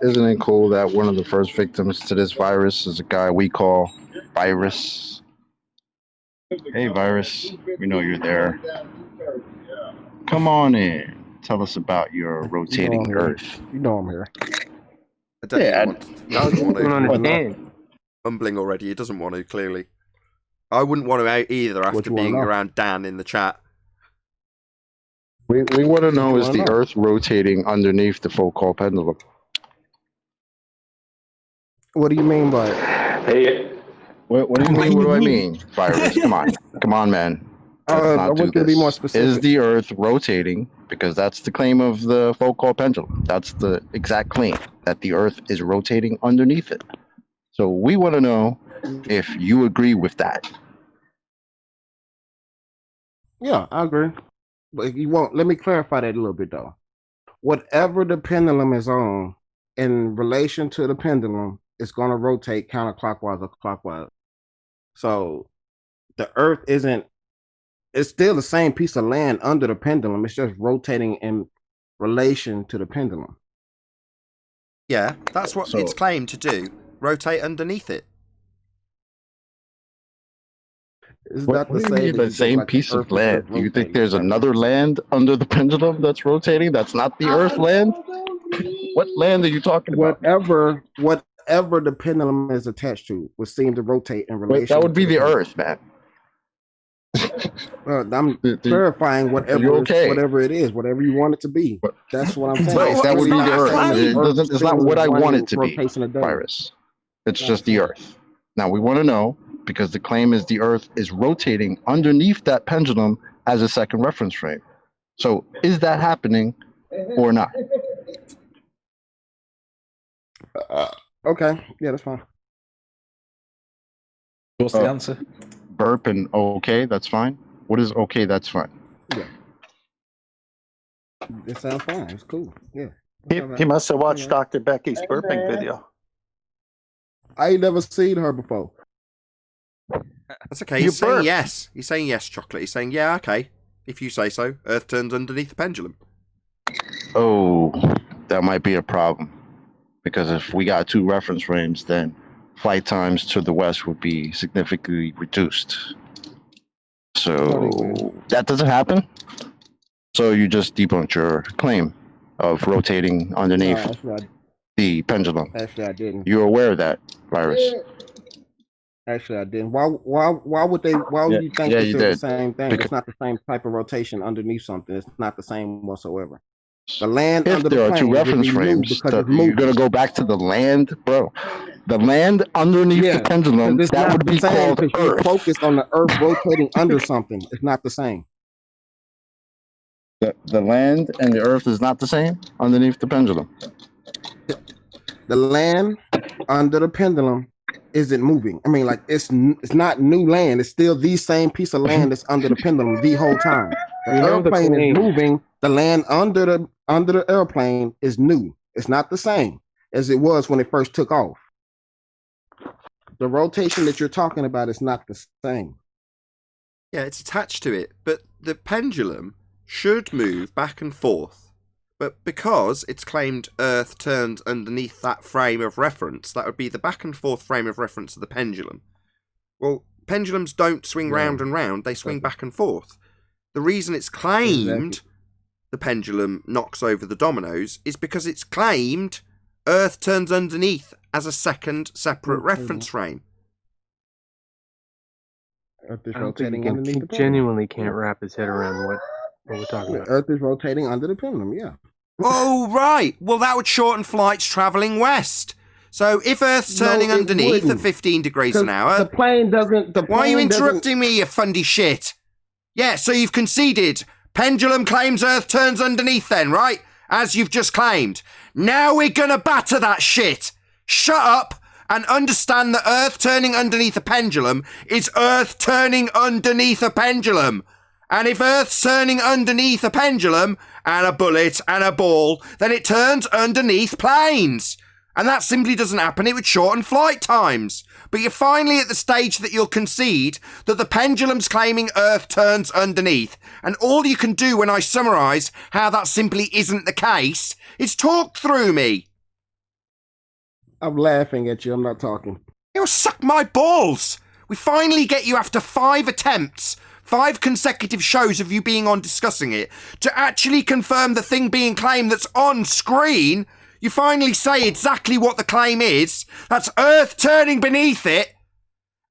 Isn't it cool that one of the first victims to this virus is a guy we call Virus? Hey, Virus, we know you're there. Come on in. Tell us about your rotating Earth. You know I'm here. I don't want to. Mumbling already. He doesn't want to, clearly. I wouldn't want to out either after being around Dan in the chat. We want to know, is the Earth rotating underneath the Foucault pendulum? What do you mean by it? Hey. What do you mean? What do I mean? Virus, come on, man. I want to be more specific. Is the Earth rotating? Because that's the claim of the Foucault pendulum. That's the exact claim, that the Earth is rotating underneath it. So we want to know if you agree with that. Yeah, I agree. But if you want, let me clarify that a little bit, though. Whatever the pendulum is on, in relation to the pendulum, it's going to rotate counterclockwise or clockwise. So the Earth it's still the same piece of land under the pendulum. It's just rotating in relation to the pendulum. Yeah, that's what it's claimed to do. Rotate underneath it. What do you mean the same piece of land? Do you think there's another land under the pendulum that's rotating? That's not the Earth land? What land are you talking about? Whatever the pendulum is attached to would seem to rotate in relation. Wait, that would be the Earth, man. Well, I'm clarifying whatever it is, whatever you want it to be. That's what I'm saying. But that would be the Earth. It's not what I want it to be, Virus. It's just the Earth. Now we want to know, because the claim is the Earth is rotating underneath that pendulum as a second reference frame. So is that happening or not? Okay, yeah, that's fine. What's the answer? Burp and okay, that's fine. What is okay, that's fine? Yeah. It sounds fine. It's cool. Yeah. He must have watched Dr. Becky's burping video. I ain't never seen her before. That's okay. He's saying yes. He's saying yes, Chocolate. He's saying, yeah, okay. If you say so, Earth turns underneath the pendulum. Oh, that might be a problem. Because if we got two reference frames, then flight times to the west would be significantly reduced. So that doesn't happen. So you just debunked your claim of rotating underneath the pendulum. Actually, I didn't. You're aware of that, Virus? Actually, I didn't. Why would they? Why would you think it's the same thing? It's not the same type of rotation underneath something. It's not the same whatsoever. The land if under there the are two reference frames, you're gonna go back to the land, bro. The land underneath the pendulum, that would be called Earth. You're focused on the Earth rotating under something. It's not the same. The land and the Earth is not the same underneath the pendulum. The land under the pendulum isn't moving. I mean, like it's not new land. It's still the same piece of land that's under the pendulum the whole time. The airplane is moving. The land under the airplane is new. It's not the same as it was when it first took off. The rotation that you're talking about is not the same. Yeah, it's attached to it, but the pendulum should move back and forth. But because it's claimed Earth turns underneath that frame of reference, that would be the back and forth frame of reference of the pendulum. Well, pendulums don't swing round and round, they swing back and forth. The reason it's claimed the pendulum knocks over the dominoes is because it's claimed Earth turns underneath as a second separate reference frame. Earth is I don't rotating think underneath he the pendulum. genuinely can't wrap his head around what we're talking about. Earth is rotating under the pendulum, yeah. Oh, right. Well, that would shorten flights travelling west. So if Earth's turning underneath at 15 degrees an hour... The plane doesn't... Why are you interrupting me, you fundy shit? Yeah, so you've conceded. Pendulum claims Earth turns underneath then, right? As you've just claimed. Now we're gonna batter that shit. Shut up and understand that Earth turning underneath a pendulum is Earth turning underneath a pendulum. And if Earth's turning underneath a pendulum and a bullet and a ball, then it turns underneath planes. And that simply doesn't happen. It would shorten flight times. But you're finally at the stage that you'll concede that the pendulum's claiming Earth turns underneath. And all you can do when I summarise how that simply isn't the case is talk through me. I'm laughing at you. I'm not talking. You'll suck my balls. We finally get you after 5 attempts, 5 consecutive shows of you being on discussing it, to actually confirm the thing being claimed that's on screen. You finally say exactly what the claim is. That's Earth turning beneath it.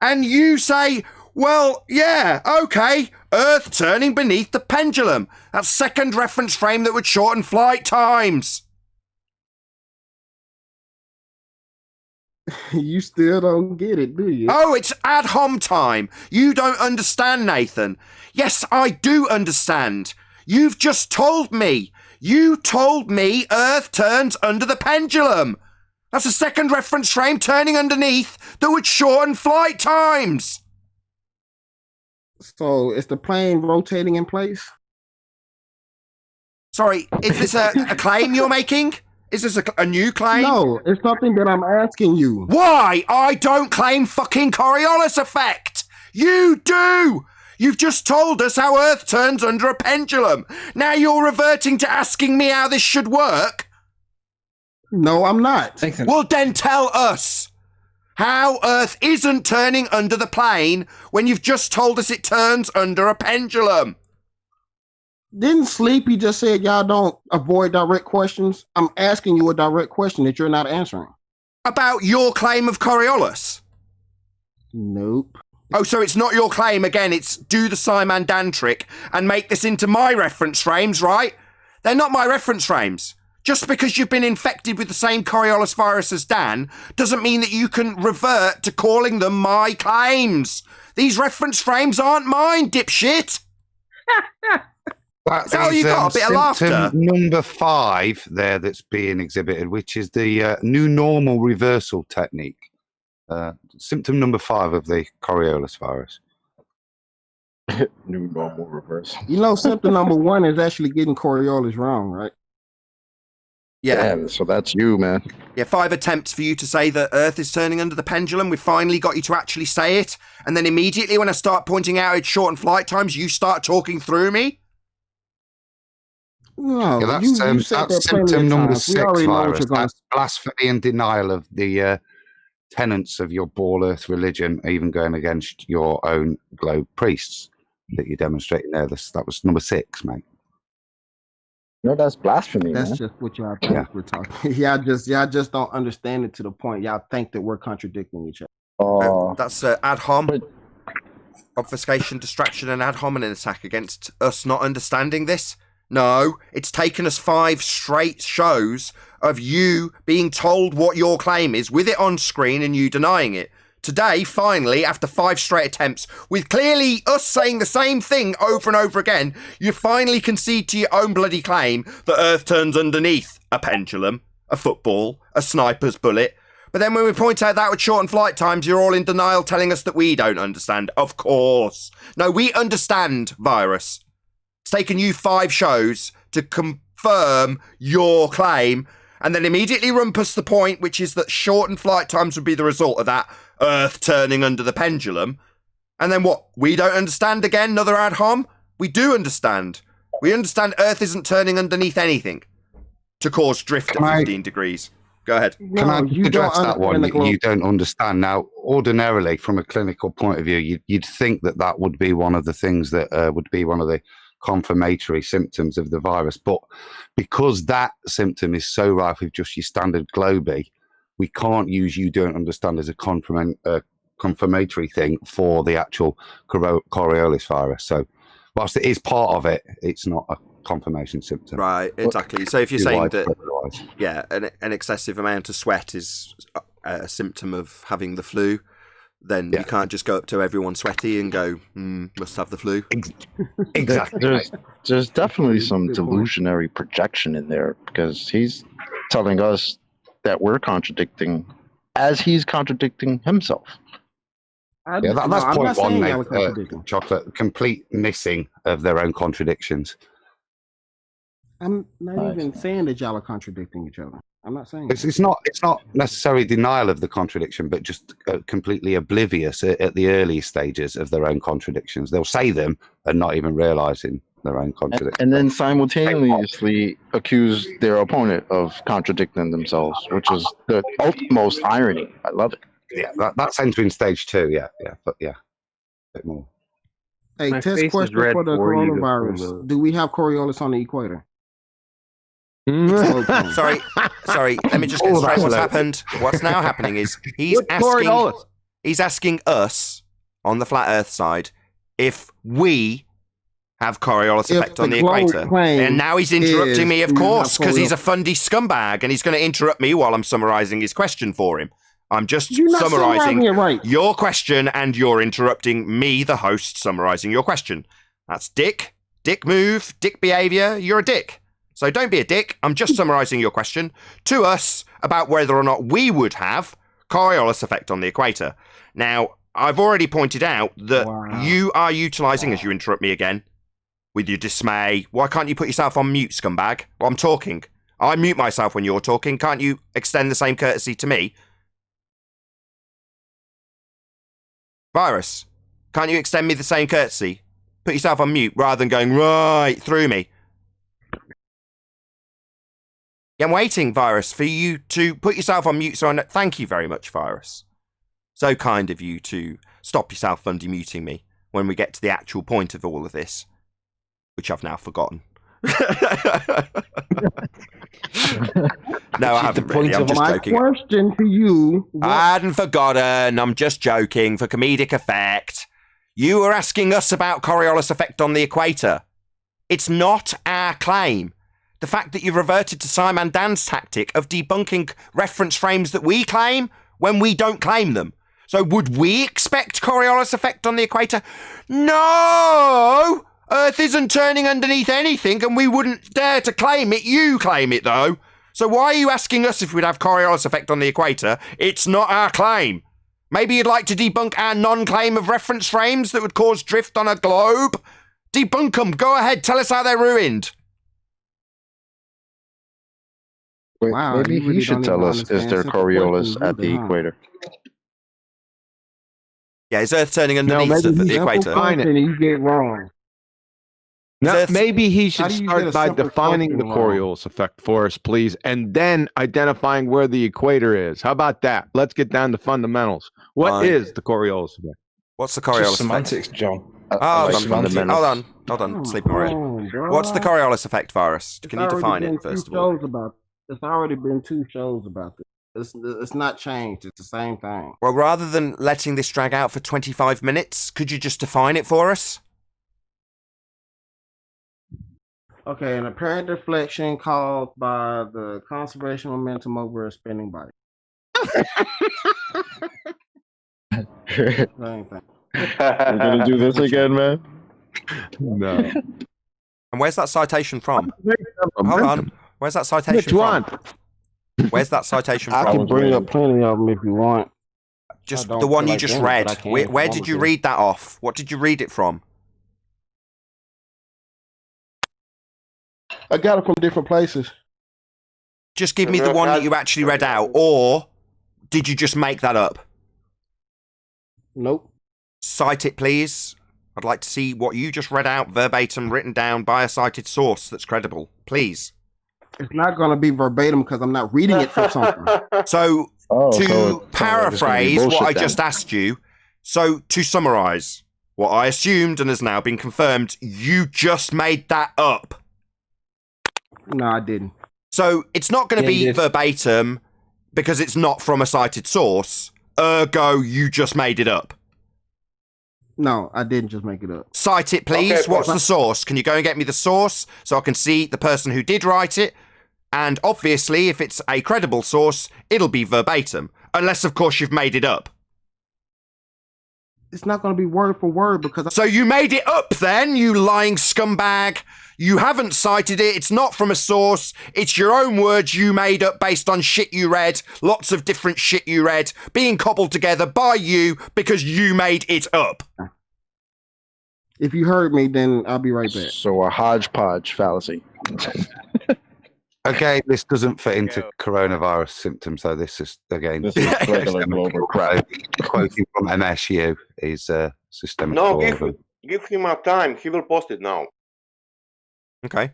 And you say, well, yeah, okay, Earth turning beneath the pendulum. That's second reference frame that would shorten flight times. You still don't get it, do you? Oh, it's ad hom time. You don't understand, Nathan. Yes, I do understand. You've just told me. You told me Earth turns under the pendulum. That's a second reference frame turning underneath that would shorten flight times. So is the plane rotating in place? Sorry, is this a claim you're making? Is this a new claim? No, it's something that I'm asking you. Why? I don't claim fucking Coriolis effect. You do. You've just told us how Earth turns under a pendulum. Now you're reverting to asking me how this should work? No, I'm not. Well, then tell us how Earth isn't turning under the plane when you've just told us it turns under a pendulum. Didn't Sleepy just said y'all don't avoid direct questions? I'm asking you a direct question that you're not answering. About your claim of Coriolis? Nope. Oh, so it's not your claim again, it's do the SciManDan trick and make this into my reference frames, right? They're not my reference frames. Just because you've been infected with the same Coriolis virus as Dan doesn't mean that you can revert to calling them my claims. These reference frames aren't mine, dipshit. That So you got a bit of laughter. Symptom number 5 there that's being exhibited, which is the new normal reversal technique. Symptom number 5 of the Coriolis virus. New normal reversal. You know, symptom number 1 is actually getting Coriolis wrong, right? Yeah. Damn, so that's you, man. Yeah, 5 attempts for you to say that Earth is turning under the pendulum. We finally got you to actually say it. And then immediately when I start pointing out its shortened flight times, you start talking through me. No, Yeah, that's you said that's that plenty symptom of number times. We 6 already know what virus. you're gonna That's blasphemy and denial of the tenets of your ball earth religion, even going against your own globe priests that you're demonstrating there. That was number 6, mate. No, that's blasphemy, That's man. just what y'all think we're talking. y'all just don't understand it to the point y'all think that we're contradicting each other. Oh, That's ad hom. Obfuscation, distraction, and ad hominem attack against us not understanding this. No, it's taken us 5 straight shows of you being told what your claim is, with it on screen and you denying it. Today, finally, after 5 straight attempts, with clearly us saying the same thing over and over again, you finally concede to your own bloody claim that Earth turns underneath a pendulum, a football, a sniper's bullet. But then when we point out that with shortened flight times, you're all in denial, telling us that we don't understand. Of course. No, we understand, virus. It's taken you 5 shows to confirm your claim and then immediately rumpus the point, which is that shortened flight times would be the result of that Earth turning under the pendulum. And then what? We don't understand again? Another ad hom? We do understand. We understand Earth isn't turning underneath anything to cause drift at 15 degrees. Go ahead. Can I address that one? You don't understand. Now, ordinarily, from a clinical point of view, you'd think that that would be one of the things that would be one of the confirmatory symptoms of the virus. But because that symptom is so rife with just your standard globy, we can't use you don't understand as a confirmatory thing for the actual Coriolis virus. So whilst it is part of it, it's not a confirmation symptom. Right, exactly. So if you're saying that, yeah, an excessive amount of sweat is a symptom of having the flu, then you can't just go up to everyone sweaty and go, must have the flu. Exactly. There's definitely some delusionary projection in there, because he's telling us that we're contradicting as he's contradicting himself. That's point 1, mate. Chocolate, complete missing of their own contradictions. I'm not even saying that y'all are contradicting each other. I'm not saying it's not necessarily denial of the contradiction, but just completely oblivious at the early stages of their own contradictions. They'll say them and not even realizing their own contradiction. And then simultaneously accuse their opponent of contradicting themselves, which is the utmost irony. I love it. Yeah, that's entering stage 2. Yeah, but a bit more. Hey, test question for the coronavirus. Do we have Coriolis on the equator? Sorry. Let me just get straight. What's happened? What's now happening is he's asking us on the flat Earth side if we have Coriolis effect on the equator, and now he's interrupting me, of course, because he's a fundy scumbag, and he's going to interrupt me while I'm summarising his question for him. I'm just summarising your question, and you're interrupting me, the host, summarising your question. That's dick move, dick behaviour. You're a dick. So don't be a dick. I'm just summarising your question to us about whether or not we would have Coriolis effect on the equator. Now, I've already pointed out that you are utilising, as you interrupt me again, with your dismay. Why can't you put yourself on mute, scumbag? Well, I'm talking. I mute myself when you're talking. Can't you extend the same courtesy to me? Virus, can't you extend me the same courtesy put yourself on mute rather than going right through me. Yeah, I'm waiting, Virus, for you to put yourself on mute. So thank you very much, Virus. So kind of you to stop yourself from demuting me when we get to the actual point of all of this, which I've now forgotten. No, I haven't really. I'm just joking. My question to you... I hadn't forgotten. I'm just joking for comedic effect. You were asking us about Coriolis effect on the equator. It's not our claim. The fact that you reverted to SciManDan's tactic of debunking reference frames that we claim when we don't claim them. So would we expect Coriolis effect on the equator? No! Earth isn't turning underneath anything and we wouldn't dare to claim it. You claim it, though. So why are you asking us if we'd have Coriolis effect on the equator? It's not our claim. Maybe you'd like to debunk our non-claim of reference frames that would cause drift on a globe? Debunk them. Go ahead. Tell us how they're ruined. Wait, Wow, maybe you really he should don't tell even us, is understand there simple Coriolis questions at the either, huh? equator? Yeah, is Earth turning underneath the equator? You get wrong. Now, maybe he should How do you get start a by simple defining the question wrong? Coriolis effect for us, please, and then identifying where the equator is. How about that? Let's get down to fundamentals. What is the Coriolis effect? What's the Coriolis effect? Semantics, John. Hold on, sleeping already. What's the Coriolis effect, Virus? Can you define it first of all? It's already been 2 shows about this. It's not changed. It's the same thing. Well, rather than letting this drag out for 25 minutes, could you just define it for us? Okay, an apparent deflection caused by the conservation momentum over a spinning body. Same thing. We're gonna do this again, man? No. And where's that citation from? Hold on. Where's that citation Which one? from? Where's that citation I from? can bring up plenty of them if you want. Just I don't the one feel you like just doing it, read. but I can Where if you did want you me to. read that off? What did you read it from? I got it from different places. Just give me the one that you actually read out, or did you just make that up? Nope. Cite it, please. I'd like to see what you just read out verbatim, written down by a cited source that's credible. Please. It's not going to be verbatim because I'm not reading it from something. So, to paraphrase what I just asked you, so to summarize, what I assumed and has now been confirmed, you just made that up. No, I didn't. So, it's not going to be verbatim because it's not from a cited source. Ergo, you just made it up. No, I didn't just make it up. Cite it, please. Okay, What's the source? Can you go and get me the source so I can see the person who did write it? And obviously, if it's a credible source, it'll be verbatim. Unless, of course, you've made it up. It's not going to be word for word because... So you made it up then, you lying scumbag. You haven't cited it. It's not from a source. It's your own words you made up based on shit you read. Lots of different shit you read being cobbled together by you because you made it up. If you heard me, then I'll be right back. So a hodgepodge fallacy. Okay, this doesn't fit into coronavirus symptoms, though. This is, again, This is regular global crowd. Quoting from MSU is systemic. No, give him a time. He will post it now. Okay.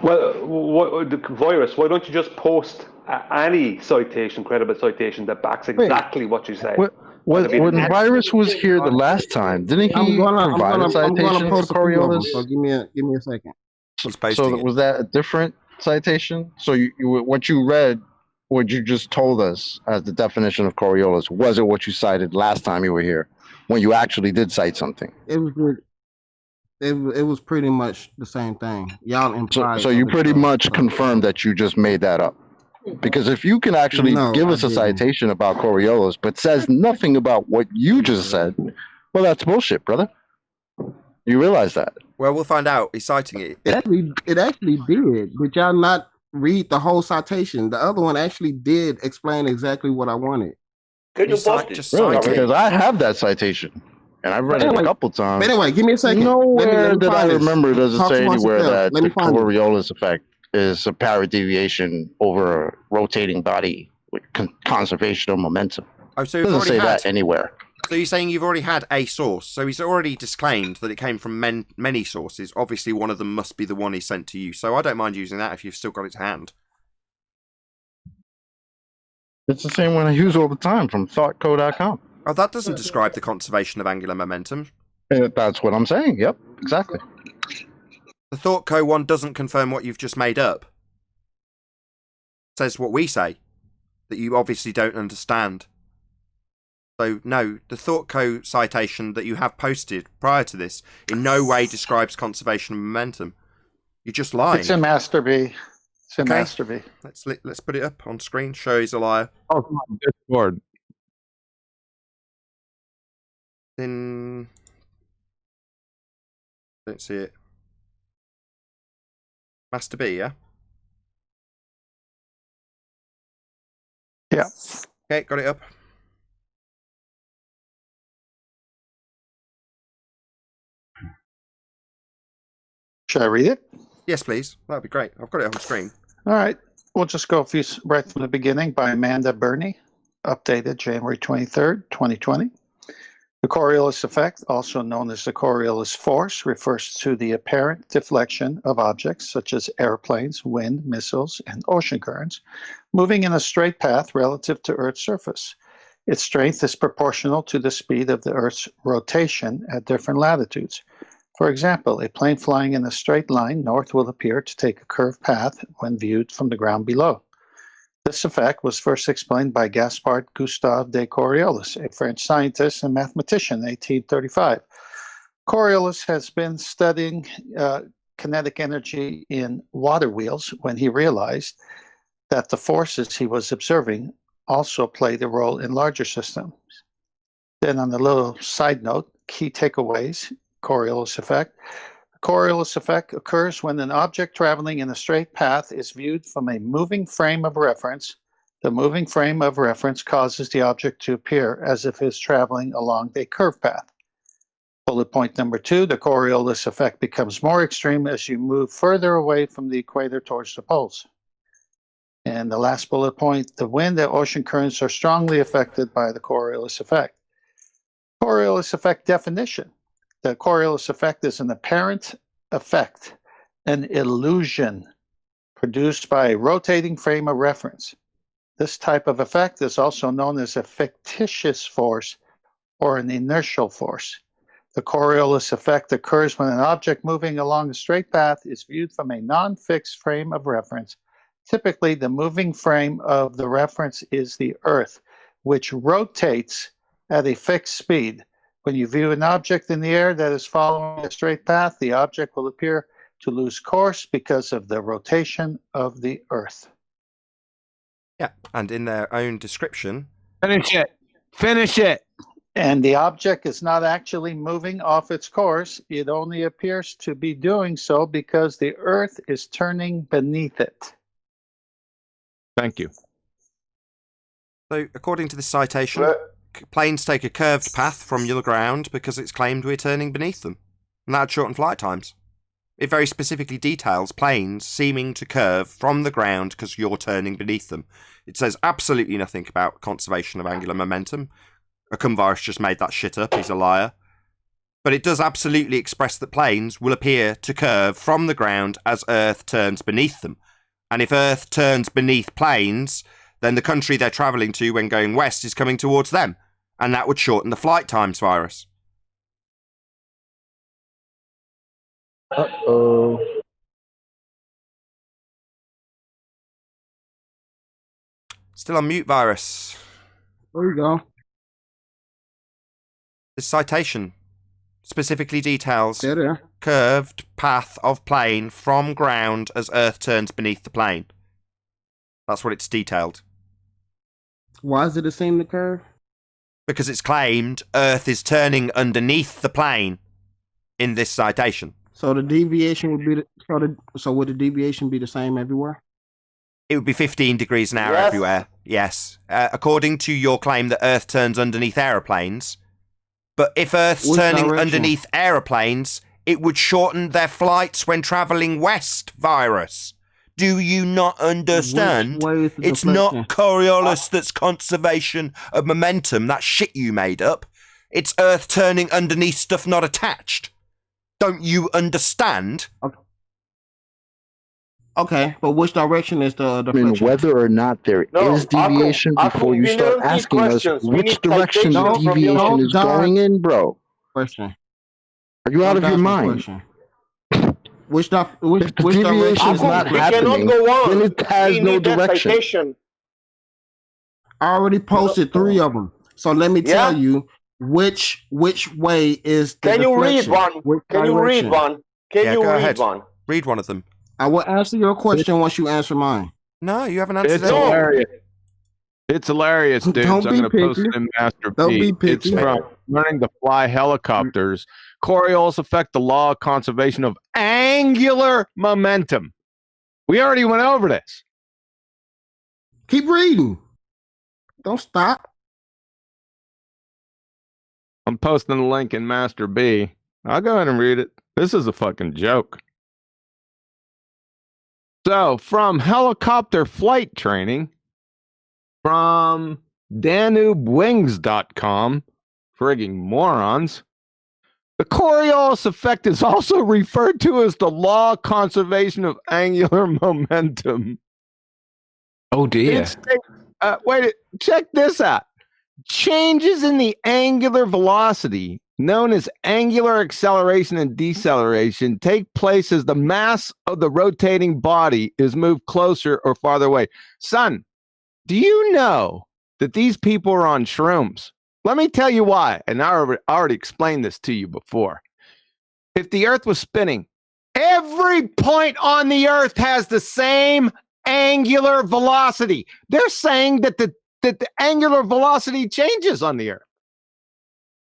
Well, the virus, why don't you just post any citation, credible citation that backs exactly what you say? When Virus was here the last time, didn't he provide a citation for Coriolis? So give me a second. So was that a different citation? So what you read, what you just told us as the definition of Coriolis, was it what you cited last time you were here, when you actually did cite something? It was pretty much the same thing. Y'all implied. So you pretty much confirmed that you just made that up. Because if you can actually give us a citation about Coriolis, but says nothing about what you just said, well, that's bullshit, brother. You realize that? Well, we'll find out. He's citing it. It actually did, but y'all not read the whole citation. The other one actually did explain exactly what I wanted. Can you post it? Really? Because I have that citation, and I've read it a couple times. But anyway, give me a second. Nowhere that I remember does it say anywhere that the Coriolis effect is a power deviation over a rotating body with conservation of momentum. Oh, so it doesn't say that anywhere. So you're saying you've already had a source. So he's already disclaimed that it came from many sources. Obviously, one of them must be the one he sent to you. So I don't mind using that if you've still got it to hand. It's the same one I use all the time from thoughtco.com. Oh, that doesn't describe the conservation of angular momentum. That's what I'm saying. Yep, exactly. The ThoughtCo one doesn't confirm what you've just made up. It says what we say, that you obviously don't understand. So, no, the ThoughtCo citation that you have posted prior to this in no way describes conservation of momentum. You're just lying. It's in Master B. It's in Master B. Let's put it up on screen. Show he's a liar. Oh, come on, Discord. Don't see it. Master B, yeah? Yeah. Okay, got it up. Should I read it? Yes, please. That'd be great. I've got it on screen. All right. We'll just go right from the beginning by Amanda Burney, updated January 23rd, 2020. The Coriolis effect, also known as the Coriolis force, refers to the apparent deflection of objects such as airplanes, wind, missiles, and ocean currents, moving in a straight path relative to Earth's surface. Its strength is proportional to the speed of the Earth's rotation at different latitudes. For example, a plane flying in a straight line north will appear to take a curved path when viewed from the ground below. This effect was first explained by Gaspard Gustave de Coriolis, a French scientist and mathematician in 1835. Coriolis has been studying kinetic energy in water wheels when he realized that the forces he was observing also played a role in larger systems. Then on a little side note, key takeaways, Coriolis effect. The Coriolis effect occurs when an object traveling in a straight path is viewed from a moving frame of reference. The moving frame of reference causes the object to appear as if it is traveling along a curved path. Bullet point number 2, the Coriolis effect becomes more extreme as you move further away from the equator towards the poles. And the last bullet point, the wind and ocean currents are strongly affected by the Coriolis effect. Coriolis effect definition. The Coriolis effect is an apparent effect, an illusion produced by a rotating frame of reference. This type of effect is also known as a fictitious force or an inertial force. The Coriolis effect occurs when an object moving along a straight path is viewed from a non-fixed frame of reference. Typically, the moving frame of the reference is the Earth, which rotates at a fixed speed. When you view an object in the air that is following a straight path, the object will appear to lose course because of the rotation of the Earth. Yeah, and in their own description... Finish it! Finish it! And the object is not actually moving off its course. It only appears to be doing so because the Earth is turning beneath it. Thank you. So, according to this citation... planes take a curved path from the ground because it's claimed we're turning beneath them, and that would shorten flight times. It very specifically details planes seeming to curve from the ground because you're turning beneath them. It says absolutely nothing about conservation of angular momentum. Akumvirus just made that shit up, he's a liar. But it does absolutely express that planes will appear to curve from the ground as Earth turns beneath them. And if Earth turns beneath planes, then the country they're travelling to when going west is coming towards them. And that would shorten the flight times, Virus. Uh-oh. Still on mute, Virus. There you go. This citation specifically details curved path of plane from ground as Earth turns beneath the plane. That's what it's detailed. Why is it the same to curve? Because it's claimed Earth is turning underneath the plane in this citation. So the deviation would be so would the deviation be the same everywhere? It would be 15 degrees an hour everywhere. Yes, according to your claim that Earth turns underneath aeroplanes. But if Earth's turning underneath aeroplanes, it would shorten their flights when travelling west, Virus. Do you not understand? It's not Coriolis that's conservation of momentum, that shit you made up. It's Earth turning underneath stuff not attached. Don't you understand? Okay, but which direction is the I mean, deflection? whether or not there is deviation before you start asking us which direction the deviation is going in, bro. Question. Are you out of your mind? Which If the deviation is not happening, then it has no direction. I already posted 3 of them. So let me tell you which way is the Can you read deflection? one? Can you read one? Can you go read ahead. one? Read one of them. I will answer your question once you answer mine. No, you haven't answered It's it. hilarious. It's hilarious, dudes. Don't I'm be going to post picky. it in Master Don't P. be picky. It's from learning to fly helicopters. Coriolis affect the law of conservation of angular momentum. We already went over this. Keep reading. Don't stop. I'm posting the link in Master B. I'll go ahead and read it. This is a fucking joke. So, from helicopter flight training, from DanubeWings.com, frigging morons, the Coriolis effect is also referred to as the law of conservation of angular momentum. Oh dear. Wait, check this out. Changes in the angular velocity, known as angular acceleration and deceleration, take place as the mass of the rotating body is moved closer or farther away. Son, do you know that these people are on shrooms? Let me tell you why, and I already explained this to you before. If the Earth was spinning, every point on the Earth has the same angular velocity. They're saying that the angular velocity changes on the Earth.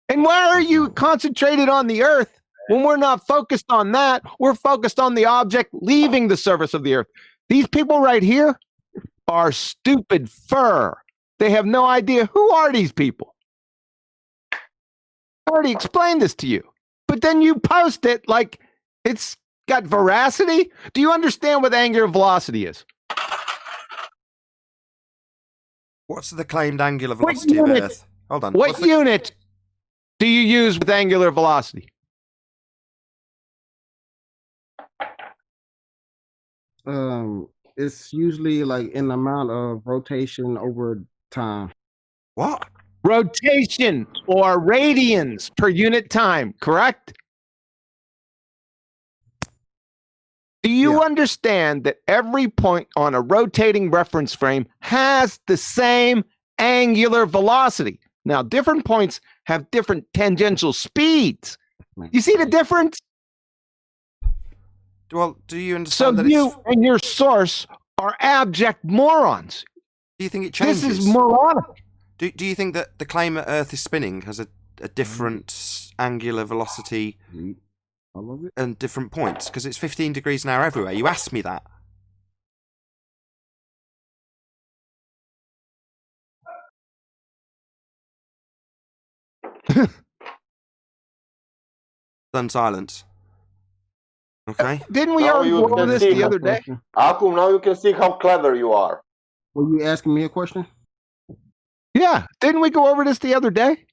And why are you concentrated on the Earth when we're not focused on that? We're focused on the object leaving the surface of the Earth. These people right here are stupid fur. They have no idea. Who are these people? I already explained this to you. But then you post it like it's got veracity. Do you understand what angular velocity is? What's the claimed angular velocity of Earth? Hold on. What unit do you use with angular velocity? It's usually like in the amount of rotation over time. What? Rotation or radians per unit time, correct? Do you understand that every point on a rotating reference frame has the same angular velocity? Now, different points have different tangential speeds. You see the difference? Well, do you understand So that you and your source are abject morons. Do you think it changes? This is moronic. Do you think that the claim that Earth is spinning has a different angular velocity and different points? Because it's 15 degrees an hour everywhere. You asked me that. Done silence. Okay. Didn't we Now already you go over can this see the other day? Akum, now you can see how clever you are. Were you asking me a question? Yeah. Didn't we go over this the other day?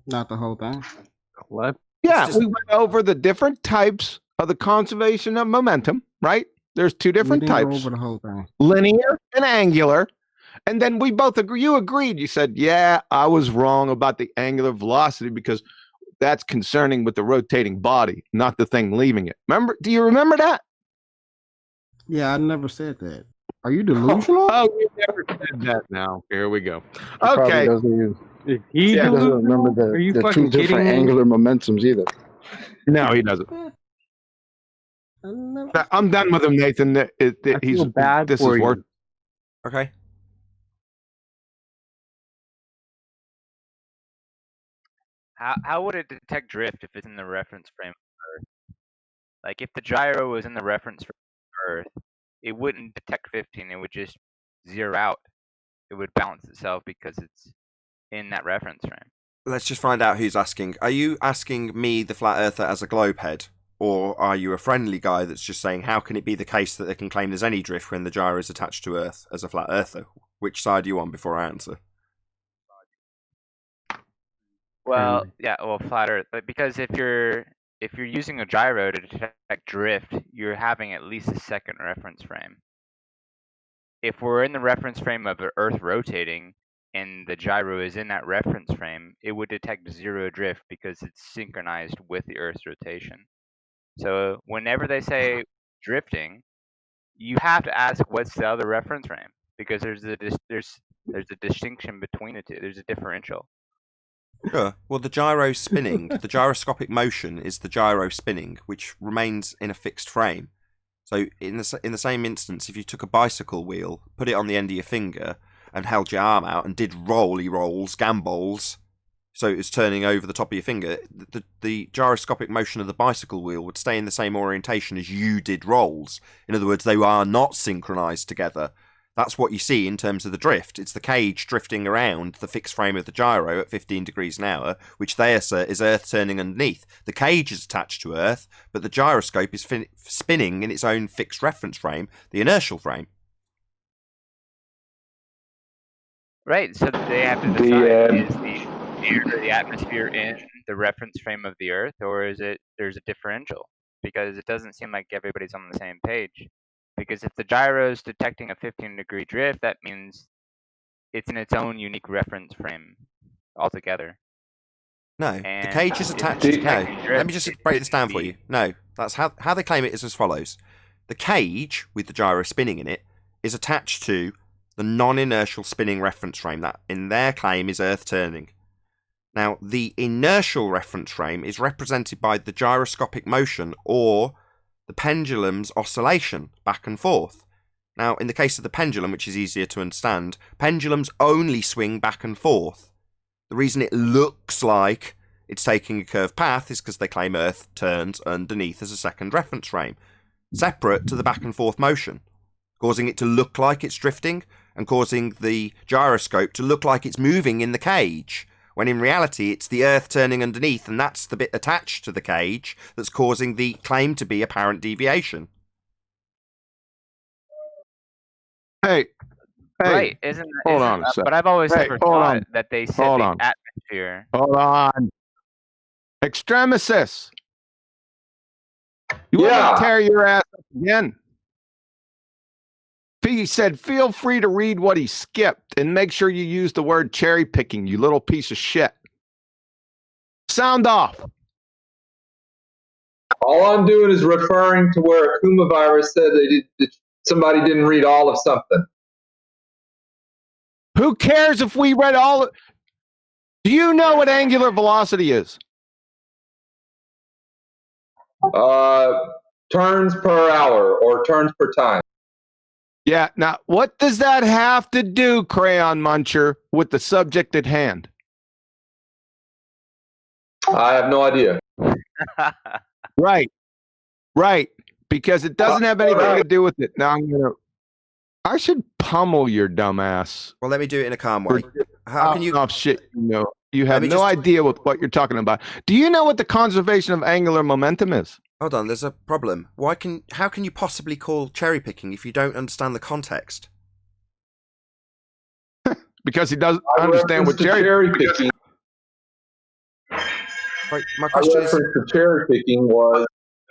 Not the whole thing. What? Yeah, we went over the different types of the conservation of momentum, right? There's two different We didn't go types, over the whole thing. linear and angular. And then we both agree. You agreed. You said, yeah, I was wrong about the angular velocity because that's concerning with the rotating body, not the thing leaving it. Remember? Do you remember that? Yeah, I never said that. Are you delusional? Oh, you never said that now. Here we go. Probably Okay. He doesn't remember the two different angular momentums either. No, he doesn't. I'm done with him, Nathan. He's bad this for is you. work. Okay. How would it detect drift if it's in the reference frame of Earth? Like if the gyro was in the reference frame of Earth, it wouldn't detect 15. It would just zero out. It would balance itself because it's in that reference frame. Let's just find out who's asking. Are you asking me, the flat earther, as a globe head? Or are you a friendly guy that's just saying, how can it be the case that they can claim there's any drift when the gyro is attached to Earth as a flat earther? Which side are you on before I answer? Well, yeah, well, flat Earth, but because if you're using a gyro to detect drift, you're having at least a second reference frame. If we're in the reference frame of the Earth rotating and the gyro is in that reference frame, it would detect zero drift because it's synchronized with the Earth's rotation. So whenever they say drifting, you have to ask what's the other reference frame, because there's a distinction between the two. There's a differential. Sure. Well, the gyro spinning, the gyroscopic motion is the gyro spinning, which remains in a fixed frame. So in the same instance, if you took a bicycle wheel, put it on the end of your finger, and held your arm out and did rolly rolls, gambols, so it was turning over the top of your finger, the gyroscopic motion of the bicycle wheel would stay in the same orientation as you did rolls. In other words, they are not synchronized together. That's what you see in terms of the drift. It's the cage drifting around the fixed frame of the gyro at 15 degrees an hour, which they assert is Earth turning underneath. The cage is attached to Earth, but the gyroscope is spinning in its own fixed reference frame, the inertial frame. Right, so they have to decide, is the air or the atmosphere in the reference frame of the Earth, or is it there's a differential? Because it doesn't seem like everybody's on the same page. Because if the gyro is detecting a 15-degree drift, that means it's in its own unique reference frame altogether. No, the cage is attached. No, let me just break this down for you. No, that's how they claim it is as follows. The cage, with the gyro spinning in it, is attached to the non-inertial spinning reference frame that, in their claim, is Earth turning. Now, the inertial reference frame is represented by the gyroscopic motion or the pendulum's oscillation back and forth. Now, in the case of the pendulum, which is easier to understand, pendulums only swing back and forth. The reason it looks like it's taking a curved path is because they claim Earth turns underneath as a second reference frame, separate to the back and forth motion, causing it to look like it's drifting and causing the gyroscope to look like it's moving in the cage, when in reality it's the Earth turning underneath, and that's the bit attached to the cage that's causing the claim to be apparent deviation. Hey, right, hold on a second. But I've always never thought that they said the atmosphere. Hold on. Extremesis. You want to tear your ass up again? He said, feel free to read what he skipped and make sure you use the word cherry picking, you little piece of shit. Sound off. All I'm doing is referring to where Akuma virus said somebody didn't read all of something. Who cares if we read all of... Do you know what angular velocity is? Turns per hour or turns per time. Yeah, now what does that have to do, Crayon Muncher, with the subject at hand? I have no idea. Right, because it doesn't have anything to do with it. Now I should pummel your dumb ass. Well, let me do it in a calm way. How can you... off shit, you have no idea what you're talking about. Do you know what the conservation of angular momentum is? Hold on, there's a problem. How can you possibly call cherry picking if you don't understand the context? Because he doesn't understand what cherry picking. Right, my question is, for cherry picking was,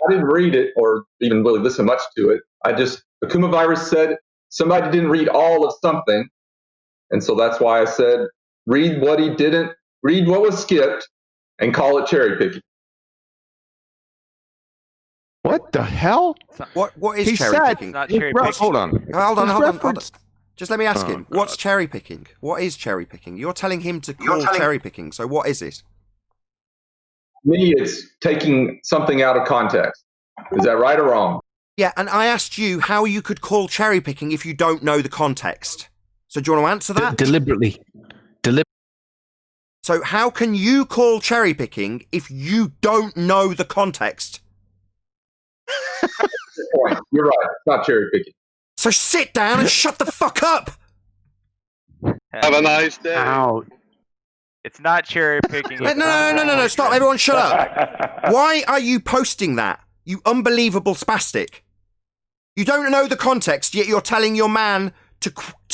I didn't read it or even really listen much to it. Akuma virus said somebody didn't read all of something, and so that's why I said read what he didn't read, what was skipped, and call it cherry picking. What the hell? What is cherry picking? Not cherry picking. Hold on. Hold on. Just let me ask him. What's cherry picking? What is cherry picking? You're telling him to call cherry picking. So what is it? Me, it's taking something out of context. Is that right or wrong? Yeah, and I asked you how you could call cherry picking if you don't know the context. So do you want to answer that? Deliberately. So how can you call cherry picking if you don't know the context? Point. You're right. It's not cherry picking. So sit down and shut the fuck up. Have a nice day. Ow. It's not cherry picking. No. Stop. Everyone shut up. Why are you posting that? You unbelievable spastic. You don't know the context, yet you're telling your man to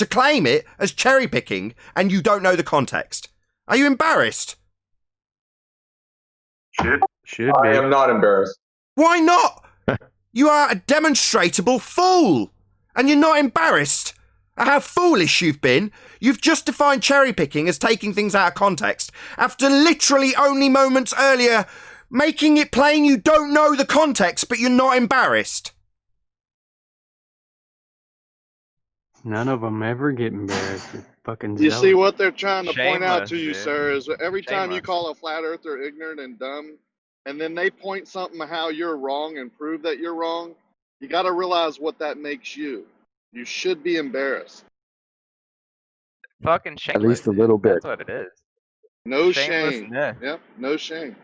claim it as cherry picking, and you don't know the context. Are you embarrassed? Should I be. am not embarrassed. Why not? You are a demonstrable fool. And you're not embarrassed at how foolish you've been. You've just defined cherry picking as taking things out of context after literally only moments earlier making it plain you don't know the context, but you're not embarrassed. None of them ever get embarrassed. They're fucking You zealous. see what they're trying to point out Shameless, to you, dude. sir, is every time you Shameless. call a flat earther ignorant and dumb, and then they point something how you're wrong and prove that you're wrong, you got to realize what that makes you. You should be embarrassed. Fucking shameless. At least a little bit. That's what it is. No shame. Shamelessness. Yep, no shame.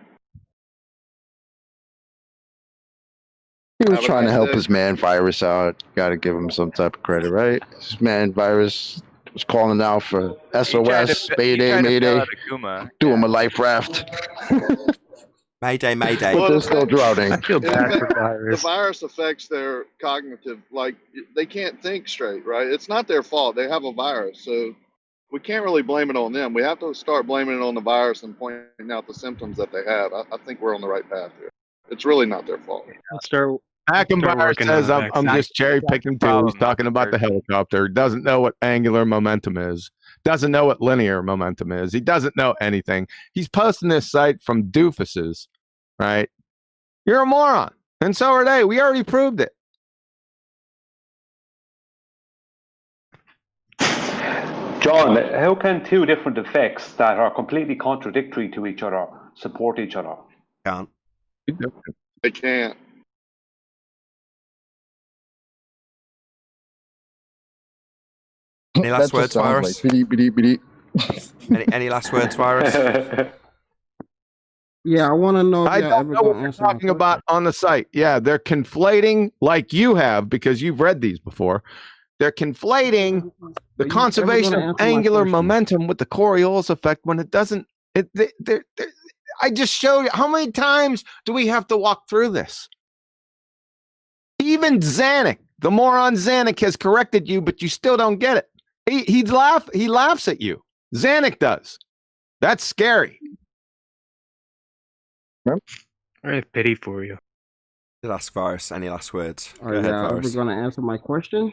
He was Have a trying to nice help day. his man virus out. Got to give him some type of credit, right? His man virus was calling out for SOS, Mayday, Mayday. Do him a life raft. Mayday, Mayday. But they're still drowning. The virus affects their cognitive, like, they can't think straight, right? It's not their fault. They have a virus, so we can't really blame it on them. We have to start blaming it on the virus and pointing out the symptoms that they have. I think we're on the right path here. It's really not their fault. Let's start. Hackenbauer says I'm just cherry picking too. He's talking about the helicopter. Doesn't know what angular momentum is. Doesn't know what linear momentum is. He doesn't know anything. He's posting this site from doofuses, right? You're a moron, and so are they. We already proved it. John, how can two different effects that are completely contradictory to each other support each other? Can't. They can't. Any last words, Virus? Any last words, Virus? Yeah, I want to know if I y'all don't ever know what gonna they're answer my talking about on the site. Yeah, they're conflating, like you have, because you've read these before. They're conflating the conservation gonna of answer my angular question? momentum with the Coriolis effect when it doesn't. I just showed you. How many times do we have to walk through this? Even Zanuck, the moron Zanuck, has corrected you, but you still don't get it. He laughs at you. Zanuck does. That's scary. I have pity for you. Last Virus, any last words? Are y'all ever going to answer my question?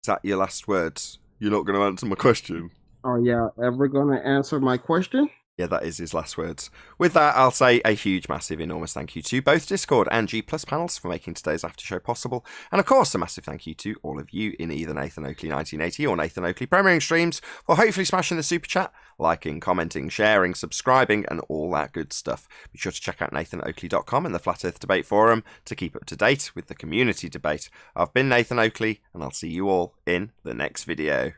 Is that your last words? You're not going to answer my question? Are y'all ever going to answer my question? Yeah, that is his last words. With that, I'll say a huge, massive, enormous thank you to both Discord and G Plus panels for making today's after show possible. And of course, a massive thank you to all of you in either Nathan Oakley 1980 or Nathan Oakley premiering streams for hopefully smashing the super chat, liking, commenting, sharing, subscribing, and all that good stuff. Be sure to check out nathanoakley.com and the Flat Earth Debate Forum to keep up to date with the community debate. I've been Nathan Oakley, and I'll see you all in the next video.